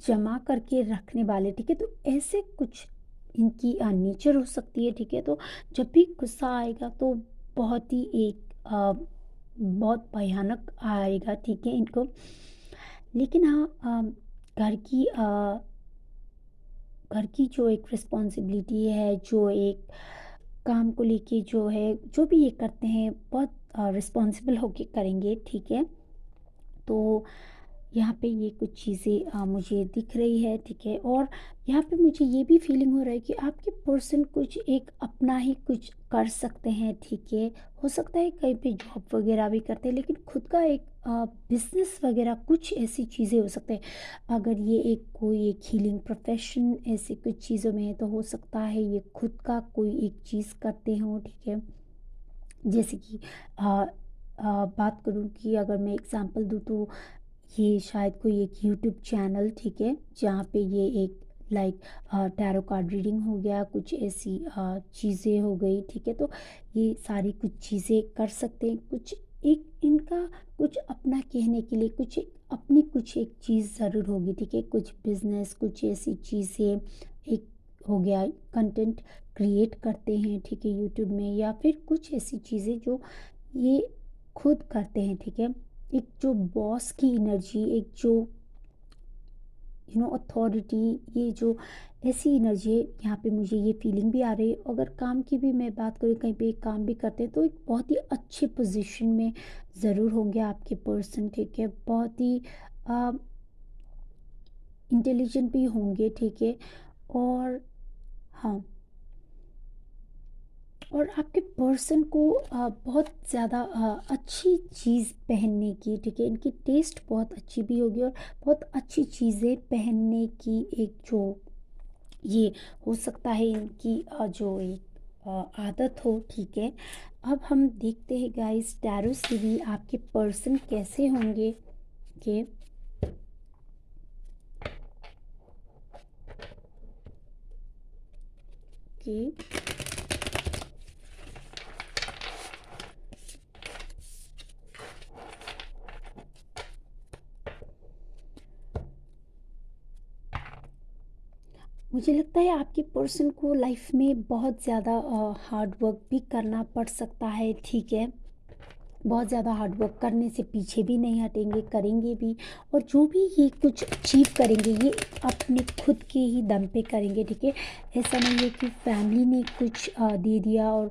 जमा करके रखने वाले, ठीक है। तो ऐसे कुछ इनकी नेचर हो सकती है, ठीक है। तो जब भी गुस्सा आएगा तो बहुत ही एक बहुत भयानक आएगा, ठीक है, इनको। लेकिन हाँ घर की जो एक रिस्पॉन्सिबिलिटी है, जो एक काम को लेके जो है, जो भी ये करते हैं बहुत रिस्पॉन्सिबल होके करेंगे, ठीक है। तो यहाँ पे ये कुछ चीज़ें मुझे दिख रही है, ठीक है। और यहाँ पे मुझे ये भी फीलिंग हो रहा है कि आपके पर्सन कुछ एक अपना ही कुछ कर सकते हैं, ठीक है। हो सकता है कहीं पे जॉब वगैरह भी करते हैं, लेकिन खुद का एक बिज़नेस वगैरह कुछ ऐसी चीज़ें हो सकते हैं। अगर ये कोई एक हीलिंग प्रोफ़ेशन ऐसी कुछ चीज़ों में है तो हो सकता है ये खुद का कोई एक चीज़ करते हों, ठीक है? जैसे कि अ बात करूँ कि अगर मैं एग्ज़ाम्पल दूँ तो ये शायद कोई एक यूट्यूब चैनल, ठीक है? जहाँ पे ये एक लाइक टैरो कार्ड रीडिंग हो गया, कुछ ऐसी चीज़ें हो गई, ठीक है? तो ये सारी कुछ चीज़ें कर सकते हैं। कुछ एक इनका कुछ अपना कहने के लिए अपनी कुछ एक चीज़ ज़रूर होगी, ठीक है? कुछ बिज़नेस, कुछ ऐसी चीज़ें, एक हो गया कंटेंट क्रिएट करते हैं, ठीक है? यूट्यूब में, या फिर कुछ ऐसी चीज़ें जो ये खुद करते हैं, ठीक है? एक जो बॉस की एनर्जी, एक जो अथॉरिटी, ये जो ऐसी एनर्जी है, यहाँ पे मुझे ये फीलिंग भी आ रही है। अगर काम की भी मैं बात करूँ, कहीं पे काम भी करते हैं तो एक बहुत ही अच्छे पोजीशन में ज़रूर होंगे आपके पर्सन, ठीक है? बहुत ही इंटेलिजेंट भी होंगे, ठीक है? और हाँ, और आपके पर्सन को बहुत ज़्यादा अच्छी चीज़ पहनने की, ठीक है? इनकी टेस्ट बहुत अच्छी भी होगी और बहुत अच्छी चीज़ें पहनने की एक जो ये हो सकता है इनकी जो एक आदत हो, ठीक है? अब हम देखते हैं गाइस टैरो से भी आपके पर्सन कैसे होंगे, के के मुझे लगता है आपके पर्सन को लाइफ में बहुत ज़्यादा हार्ड वर्क भी करना पड़ सकता है, ठीक है? बहुत ज़्यादा हार्ड वर्क करने से पीछे भी नहीं हटेंगे, करेंगे भी। और जो भी ये कुछ अचीव करेंगे ये अपने खुद के ही दम पे करेंगे, ठीक है? ऐसा नहीं है कि फैमिली ने कुछ दे दिया। और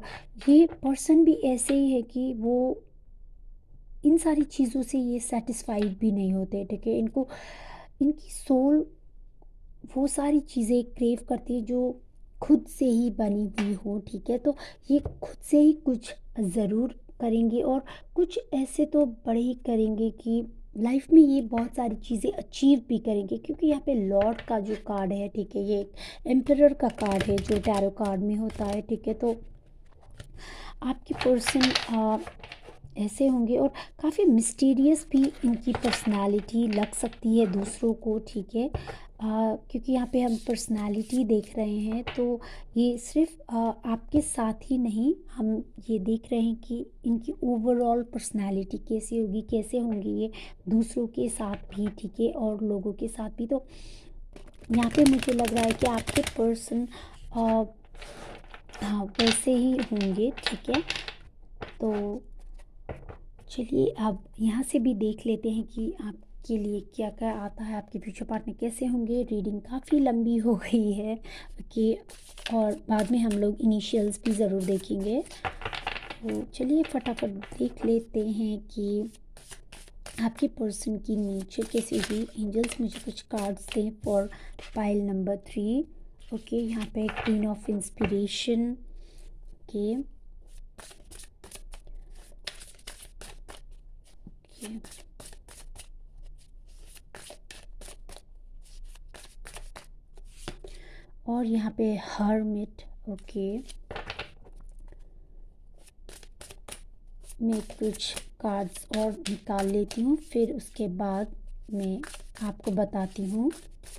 ये पर्सन भी ऐसे ही है कि वो इन सारी चीज़ों से ये सेटिस्फाइड भी नहीं होते, ठीक है? इनको इनकी सोल वो सारी चीज़ें क्रेव करती है जो खुद से ही बनी हुई हो, ठीक है? तो ये खुद से ही कुछ ज़रूर करेंगे और कुछ ऐसे तो बड़े ही करेंगे कि लाइफ में ये बहुत सारी चीज़ें अचीव भी करेंगे, क्योंकि यहाँ पे लॉर्ड का जो कार्ड है, ठीक है? ये एक एम्परर का कार्ड है जो टैरो कार्ड में होता है, ठीक है? तो आपके पर्सन ऐसे होंगे और काफ़ी मिस्टीरियस भी इनकी पर्सनालिटी लग सकती है दूसरों को, ठीक है? क्योंकि यहाँ पे हम पर्सनालिटी देख रहे हैं तो ये सिर्फ आपके साथ ही नहीं, हम ये देख रहे हैं कि इनकी ओवरऑल पर्सनालिटी कैसी होगी, कैसे होंगे ये दूसरों के साथ भी, ठीक है? और लोगों के साथ भी। तो यहाँ पे मुझे लग रहा है कि आपके पर्सन हाँ वैसे ही होंगे, ठीक है? तो चलिए अब यहाँ से भी देख लेते हैं कि आपके लिए क्या क्या आता है, आपके फ्यूचर पार्टनर कैसे होंगे। रीडिंग काफ़ी लंबी हो गई है कि, और बाद में हम लोग इनिशियल्स भी ज़रूर देखेंगे। तो चलिए फटाफट देख लेते हैं कि आपके पर्सन की नेचर कैसी होगी। एंजल्स मुझे कुछ कार्ड्स दें फॉर पाइल नंबर 3। ओके, यहाँ पे क्वीन ऑफ इंस्पिरेशन के ओके, और यहाँ पे हर्मिट। ओके, मैं कुछ कार्ड्स और निकाल लेती हूँ, फिर उसके बाद मैं आपको बताती हूँ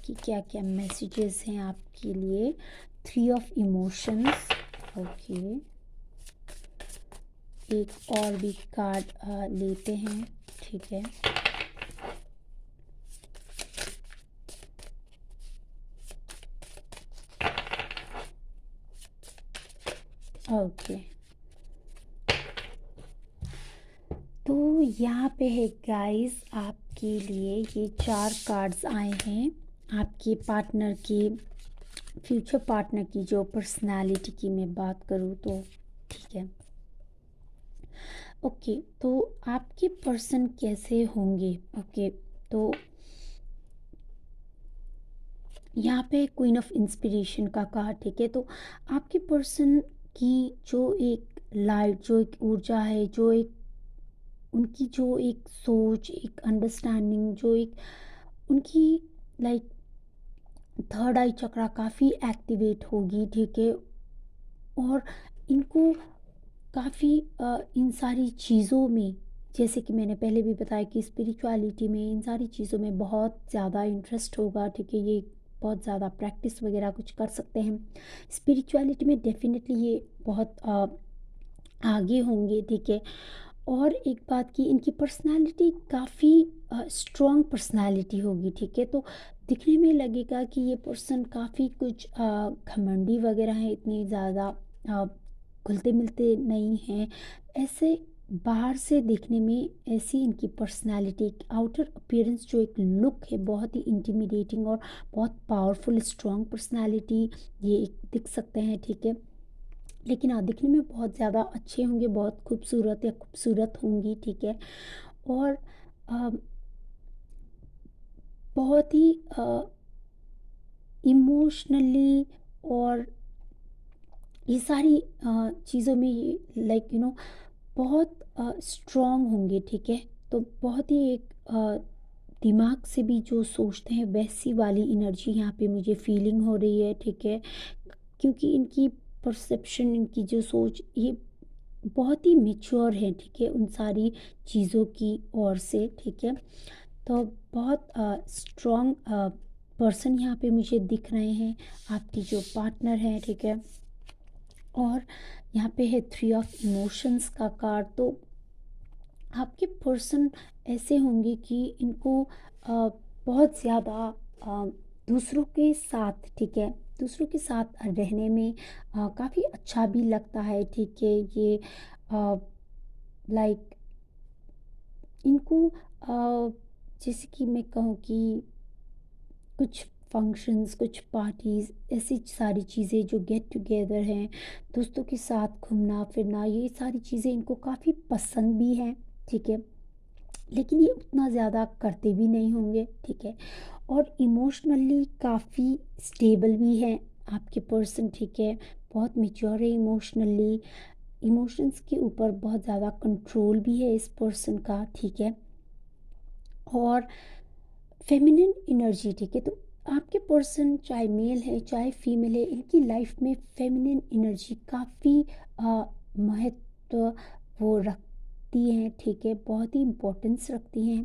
कि क्या क्या मैसेजेस हैं आपके लिए। 3 ऑफ इमोशंस। ओके, एक और भी कार्ड लेते हैं, ठीक है? ओके, तो यहाँ पे है गाइस आपके लिए ये 4 कार्ड्स आए हैं आपके पार्टनर की, फ्यूचर पार्टनर की जो पर्सनालिटी की मैं बात करूँ तो, ठीक है? ओके, तो आपके पर्सन कैसे होंगे? ओके, तो यहाँ पे क्वीन ऑफ इंस्पिरेशन का कहा, ठीक है? तो आपके पर्सन की जो एक लाइट, जो एक ऊर्जा है, जो एक उनकी जो एक सोच, एक अंडरस्टैंडिंग, जो एक उनकी लाइक थर्ड आई चक्रा काफ़ी एक्टिवेट होगी, ठीक है? और इनको काफ़ी इन सारी चीज़ों में, जैसे कि मैंने पहले भी बताया कि स्पिरिचुअलिटी में, इन सारी चीज़ों में बहुत ज़्यादा इंटरेस्ट होगा, ठीक है? ये बहुत ज़्यादा प्रैक्टिस वगैरह कुछ कर सकते हैं। स्पिरिचुअलिटी में डेफ़िनेटली ये बहुत आगे होंगे, ठीक है? और एक बात कि इनकी पर्सनैलिटी काफ़ी स्ट्रॉन्ग पर्सनैलिटी होगी, ठीक है? तो दिखने में लगेगा कि ये पर्सन काफ़ी कुछ घमंडी वगैरह है, इतनी ज़्यादा अ, घुलते-मिलते नहीं हैं। ऐसे बाहर से देखने में ऐसी इनकी पर्सनैलिटी, आउटर अपीयरेंस, जो एक लुक है, बहुत ही इंटिमिडेटिंग और बहुत पावरफुल स्ट्रॉन्ग पर्सनैलिटी ये एक दिख सकते हैं, ठीक है? लेकिन हाँ, दिखने में बहुत ज़्यादा अच्छे होंगे, बहुत खूबसूरत या खूबसूरत होंगी, ठीक है? और अ, बहुत ही इमोशनली और ये सारी चीज़ों में ये लाइक बहुत स्ट्रॉन्ग होंगे, ठीक है? तो बहुत ही एक दिमाग से भी जो सोचते हैं वैसी वाली एनर्जी यहाँ पे मुझे फीलिंग हो रही है, ठीक है? क्योंकि इनकी परसेप्शन, इनकी जो सोच, ये बहुत ही मैच्योर है, ठीक है? उन सारी चीज़ों की ओर से, ठीक है? तो बहुत स्ट्रॉन्ग पर्सन यहाँ पे मुझे दिख रहे हैं, आपकी जो पार्टनर हैं, ठीक है? और यहाँ पे है थ्री ऑफ इमोशंस का कार्ड। तो आपके पर्सन ऐसे होंगे कि इनको बहुत ज़्यादा अ, दूसरों के साथ, ठीक है, दूसरों के साथ रहने में काफ़ी अच्छा भी लगता है, ठीक है? ये लाइक इनको जैसे कि मैं कहूँ कि कुछ फंक्शंस, कुछ पार्टीज़, ऐसी सारी चीज़ें जो गेट टुगेदर हैं, दोस्तों के साथ घूमना फिरना, ये सारी चीज़ें इनको काफ़ी पसंद भी हैं, ठीक है? लेकिन ये उतना ज़्यादा करते भी नहीं होंगे, ठीक है? और इमोशनली काफ़ी स्टेबल भी हैं आपके पर्सन, ठीक है? बहुत मैच्योर है इमोशनली, इमोशंस के ऊपर बहुत ज़्यादा कंट्रोल भी है इस पर्सन का, ठीक है? और फेमिनिन एनर्जी, ठीक है? तो आपके पर्सन चाहे मेल है चाहे फीमेल है, इनकी लाइफ में फेमिनिन एनर्जी काफ़ी महत्व वो रखती हैं, ठीक है? बहुत ही इम्पोर्टेंस रखती हैं।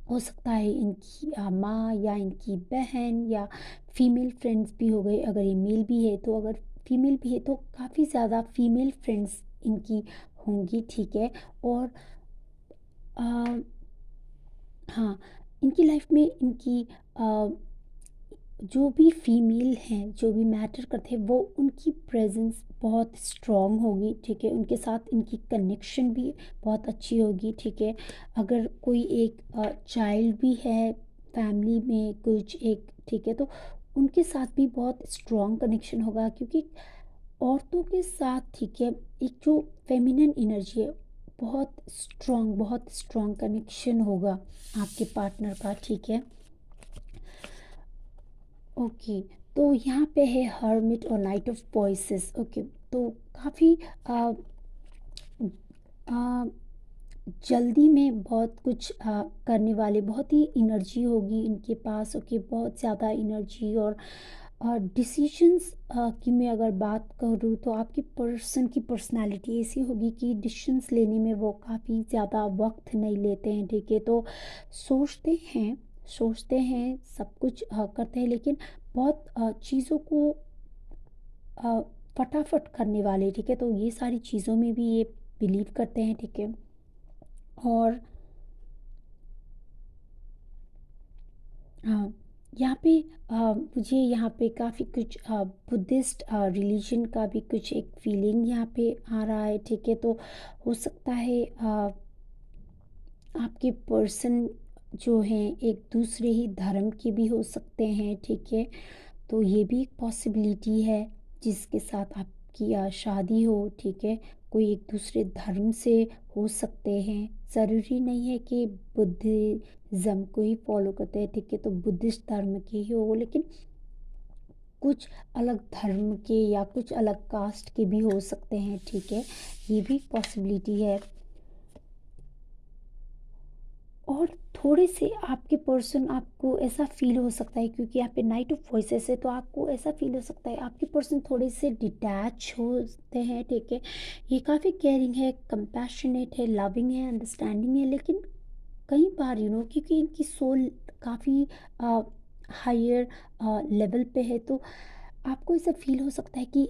हो सकता है इनकी माँ या इनकी बहन या फीमेल फ्रेंड्स भी हो गए, अगर ये मेल भी है तो, अगर फीमेल भी है तो काफ़ी ज़्यादा फीमेल फ्रेंड्स इनकी होंगी, ठीक है? और अ, हाँ, इनकी लाइफ में इनकी जो भी फीमेल हैं, जो भी मैटर करते हैं, वो उनकी प्रेजेंस बहुत स्ट्रॉन्ग होगी, ठीक है? उनके साथ इनकी कनेक्शन भी बहुत अच्छी होगी, ठीक है? अगर कोई एक चाइल्ड भी है फैमिली में कुछ एक, ठीक है? तो उनके साथ भी बहुत स्ट्रॉन्ग कनेक्शन होगा, क्योंकि औरतों के साथ, ठीक है, एक जो फेमिनिन एनर्जी है, बहुत स्ट्रॉन्ग कनेक्शन होगा आपके पार्टनर का, ठीक है? ओके, तो यहाँ पे है हर्मिट और नाइट ऑफ वॉइसेस। ओके, तो काफ़ी जल्दी में बहुत कुछ करने वाले, बहुत ही एनर्जी होगी इनके पास, ओके, बहुत ज़्यादा एनर्जी। और डिसीजंस की मैं अगर बात करूँ तो आपकी पर्सन की पर्सनालिटी ऐसी होगी कि डिसीजंस लेने में वो काफ़ी ज़्यादा वक्त नहीं लेते हैं, ठीक है? तो सोचते हैं सब कुछ करते हैं, लेकिन बहुत चीज़ों को अ, फटाफट करने वाले, ठीक है? तो ये सारी चीज़ों में भी ये बिलीव करते हैं, ठीक है? और हाँ, यहाँ पे मुझे यहाँ पे काफ़ी कुछ बुद्धिस्ट रिलीजन का भी कुछ एक फीलिंग यहाँ पे आ रहा है, ठीक है? तो हो सकता है आपके पर्सन जो हैं एक दूसरे ही धर्म के भी हो सकते हैं, ठीक है? तो ये भी एक पॉसिबिलिटी है जिसके साथ आपकी शादी हो, ठीक है? कोई एक दूसरे धर्म से हो सकते हैं, ज़रूरी नहीं है कि बुद्धिज़्म को ही फॉलो करते हैं, ठीक है? तो बुद्धिस्ट धर्म के ही हो, लेकिन कुछ अलग धर्म के या कुछ अलग कास्ट के भी हो सकते हैं, ठीक है? ये भी पॉसिबिलिटी है। और थोड़े से आपके पर्सन आपको ऐसा फ़ील हो सकता है, क्योंकि यहाँ पे नाइट ऑफ वॉइसेस है, तो आपको ऐसा फ़ील हो सकता है आपके पर्सन थोड़े से डिटैच होते हैं, ठीक है। ये काफ़ी केयरिंग है, कंपैशनेट है, लविंग है, अंडरस्टैंडिंग है, लेकिन कई बार क्योंकि इनकी सोल काफ़ी हायर लेवल पे है, तो आपको ऐसा फ़ील हो सकता है कि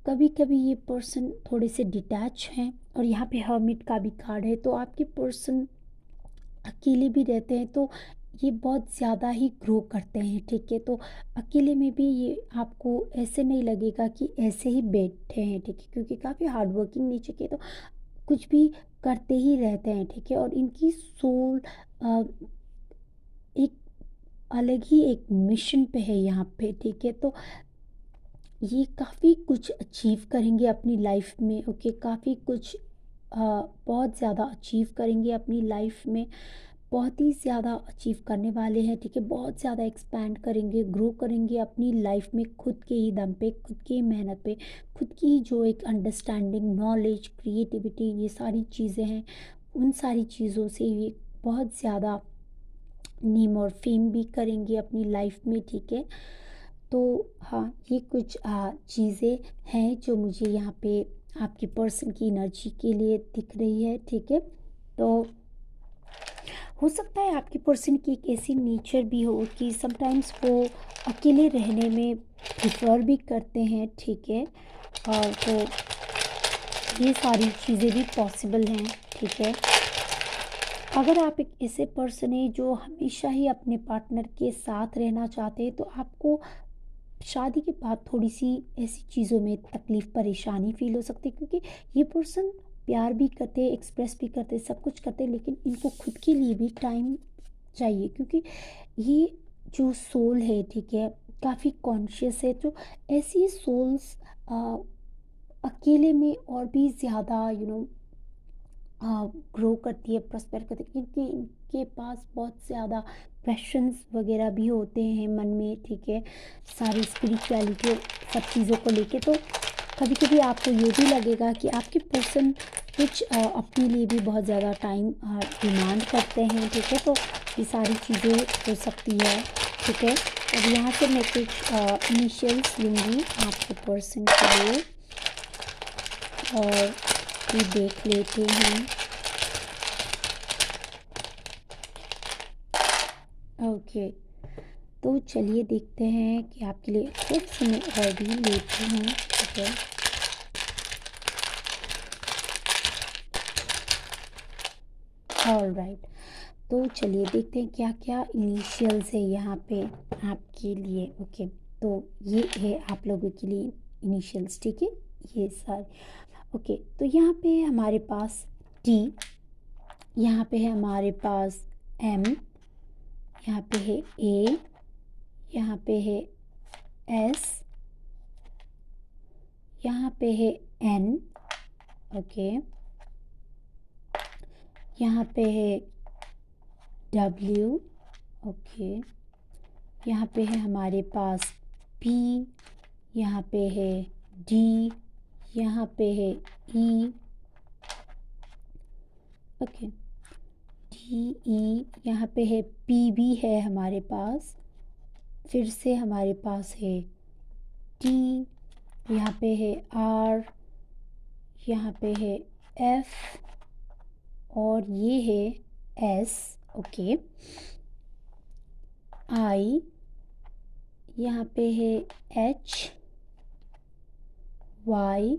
कभी कभी ये पर्सन थोड़े से डिटैच हैं। और यहाँ पे हर्मिट का भी कार्ड है, तो आपके पर्सन अकेले भी रहते हैं, तो ये बहुत ज़्यादा ही ग्रो करते हैं, ठीक है। तो अकेले में भी ये आपको ऐसे नहीं लगेगा कि ऐसे ही बैठे हैं, ठीक है, क्योंकि काफ़ी हार्ड वर्किंग नेचर के, तो कुछ भी करते ही रहते हैं, ठीक है। और इनकी सोल एक अलग ही एक मिशन पे है यहाँ पे, ठीक है। तो ये काफ़ी कुछ अचीव करेंगे अपनी लाइफ में, ओके, काफ़ी कुछ बहुत ज़्यादा अचीव करेंगे अपनी लाइफ में, बहुत ही ज़्यादा अचीव करने वाले हैं, ठीक है। बहुत ज़्यादा एक्सपैंड करेंगे, ग्रो करेंगे अपनी लाइफ में खुद के ही दम पे, खुद की ही मेहनत पे, खुद की जो एक अंडरस्टैंडिंग, नॉलेज, क्रिएटिविटी, ये सारी चीज़ें हैं, उन सारी चीज़ों से ये बहुत ज़्यादा नेम और फेम भी करेंगे अपनी लाइफ में, ठीक है। तो हाँ, ये कुछ चीज़ें हैं जो मुझे यहाँ पे आपके पर्सन की एनर्जी के लिए दिख रही है, ठीक है। तो हो सकता है आपके पर्सन की एक ऐसी नेचर भी हो कि समटाइम्स वो अकेले रहने में प्रिफर भी करते हैं, ठीक है। और तो ये सारी चीज़ें भी पॉसिबल हैं, ठीक है। अगर आप एक ऐसे पर्सन हैं जो हमेशा ही अपने पार्टनर के साथ रहना चाहते हैं, तो आपको शादी के बाद थोड़ी सी ऐसी चीज़ों में तकलीफ़, परेशानी फ़ील हो सकती है, क्योंकि ये पर्सन प्यार भी करते हैं, एक्सप्रेस भी करते हैं, सब कुछ करते हैं, लेकिन इनको खुद के लिए भी टाइम चाहिए, क्योंकि ये जो सोल है, ठीक है, काफ़ी कॉन्शियस है। तो ऐसी सोल्स अकेले में और भी ज़्यादा ग्रो करती है, प्रॉस्पर करती है, क्योंकि इनके पास बहुत ज़्यादा क्वेश्चंस वगैरह भी होते हैं मन में, ठीक है, सारी स्पिरिचुअलिटी और सब चीज़ों को लेके। तो कभी कभी आपको ये भी लगेगा कि आपके पर्सन कुछ अपने लिए भी बहुत ज़्यादा टाइम डिमांड करते हैं, ठीक है। तो ये सारी चीज़ें हो सकती है, ठीक है। अब यहाँ से मैं कुछ इनिशियल्स लूँगी आपके पर्सन के लिए, और ये देख लेते हैं। ओके, तो चलिए देखते हैं कि आपके लिए थोड़ी सी मैं और भी लेती हूँ, ठीक है। ऑलराइट, तो चलिए देखते हैं क्या क्या इनिशियल्स है यहाँ पे आपके लिए, ओके। तो ये है आप लोगों के लिए इनिशियल्स, ठीक है, ये सारे। ओके, तो यहाँ पे हमारे पास टी, यहाँ पे है हमारे पास एम, यहाँ पे है ए, यहाँ पे है एस, यहाँ पे है एन, ओके, यहाँ पे है डब्ल्यू, ओके, यहाँ पे है हमारे पास पी, यहाँ पे है डी, यहाँ पे है ई, ओके, डी ई, यहाँ पे है पी भी है हमारे पास, फिर से हमारे पास है टी, यहाँ पे है आर, यहाँ पे है एफ, और ये है एस, ओके, आई, यहाँ पे है एच, वाई,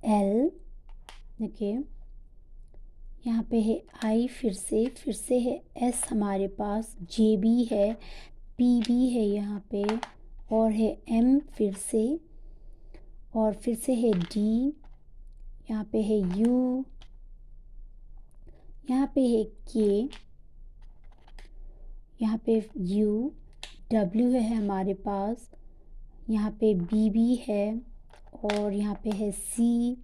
एल, ओके, यहाँ पे है आई, फिर से है एस हमारे पास, जे भी है, पी भी है यहाँ पे, और है एम फिर से, और फिर से है डी, यहाँ पे है यू, यहाँ पे है के, यहाँ पे यू, डब्ल्यू है हमारे पास, यहाँ पे बी भी है, और यहाँ पे है सी,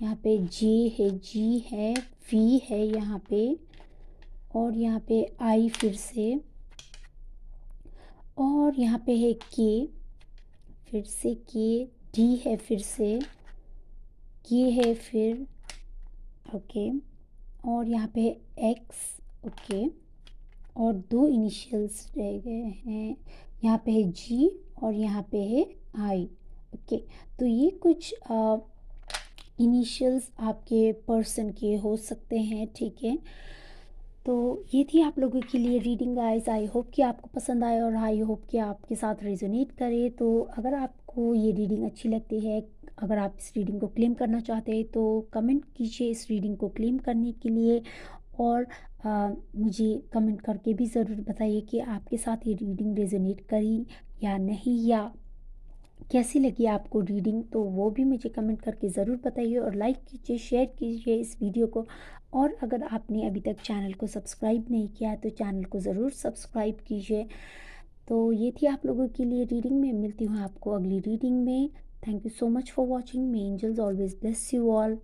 यहाँ पे जे है, जी है, वी है यहाँ पे, और यहाँ पे आई फिर से, और यहाँ पे है के, फिर से के, डी है फिर से, के है फिर, ओके, और यहाँ पे एक्स, ओके, और दो इनिशियल्स रह गए हैं, यहाँ पे है जी और यहाँ पे है आई, ओके। तो ये कुछ इनिशियल्स आपके पर्सन के हो सकते हैं, ठीक है। तो ये थी आप लोगों के लिए रीडिंग गाइस। आई होप कि आपको पसंद आए और आई होप कि आपके साथ रेजोनेट करे। तो अगर आपको ये रीडिंग अच्छी लगती है, अगर आप इस रीडिंग को क्लेम करना चाहते हैं तो कमेंट कीजिए इस रीडिंग को क्लेम करने के लिए। और मुझे कमेंट करके भी ज़रूर बताइए कि आपके साथ ये रीडिंग रेजोनेट करी या नहीं, या कैसी लगी आपको रीडिंग, तो वो भी मुझे कमेंट करके ज़रूर बताइए। और लाइक कीजिए, शेयर कीजिए इस वीडियो को। और अगर आपने अभी तक चैनल को सब्सक्राइब नहीं किया है तो चैनल को ज़रूर सब्सक्राइब कीजिए। तो ये थी आप लोगों के लिए रीडिंग में। मिलती हूँ आपको अगली रीडिंग में। Thank you so much for watching. May angels always bless you all.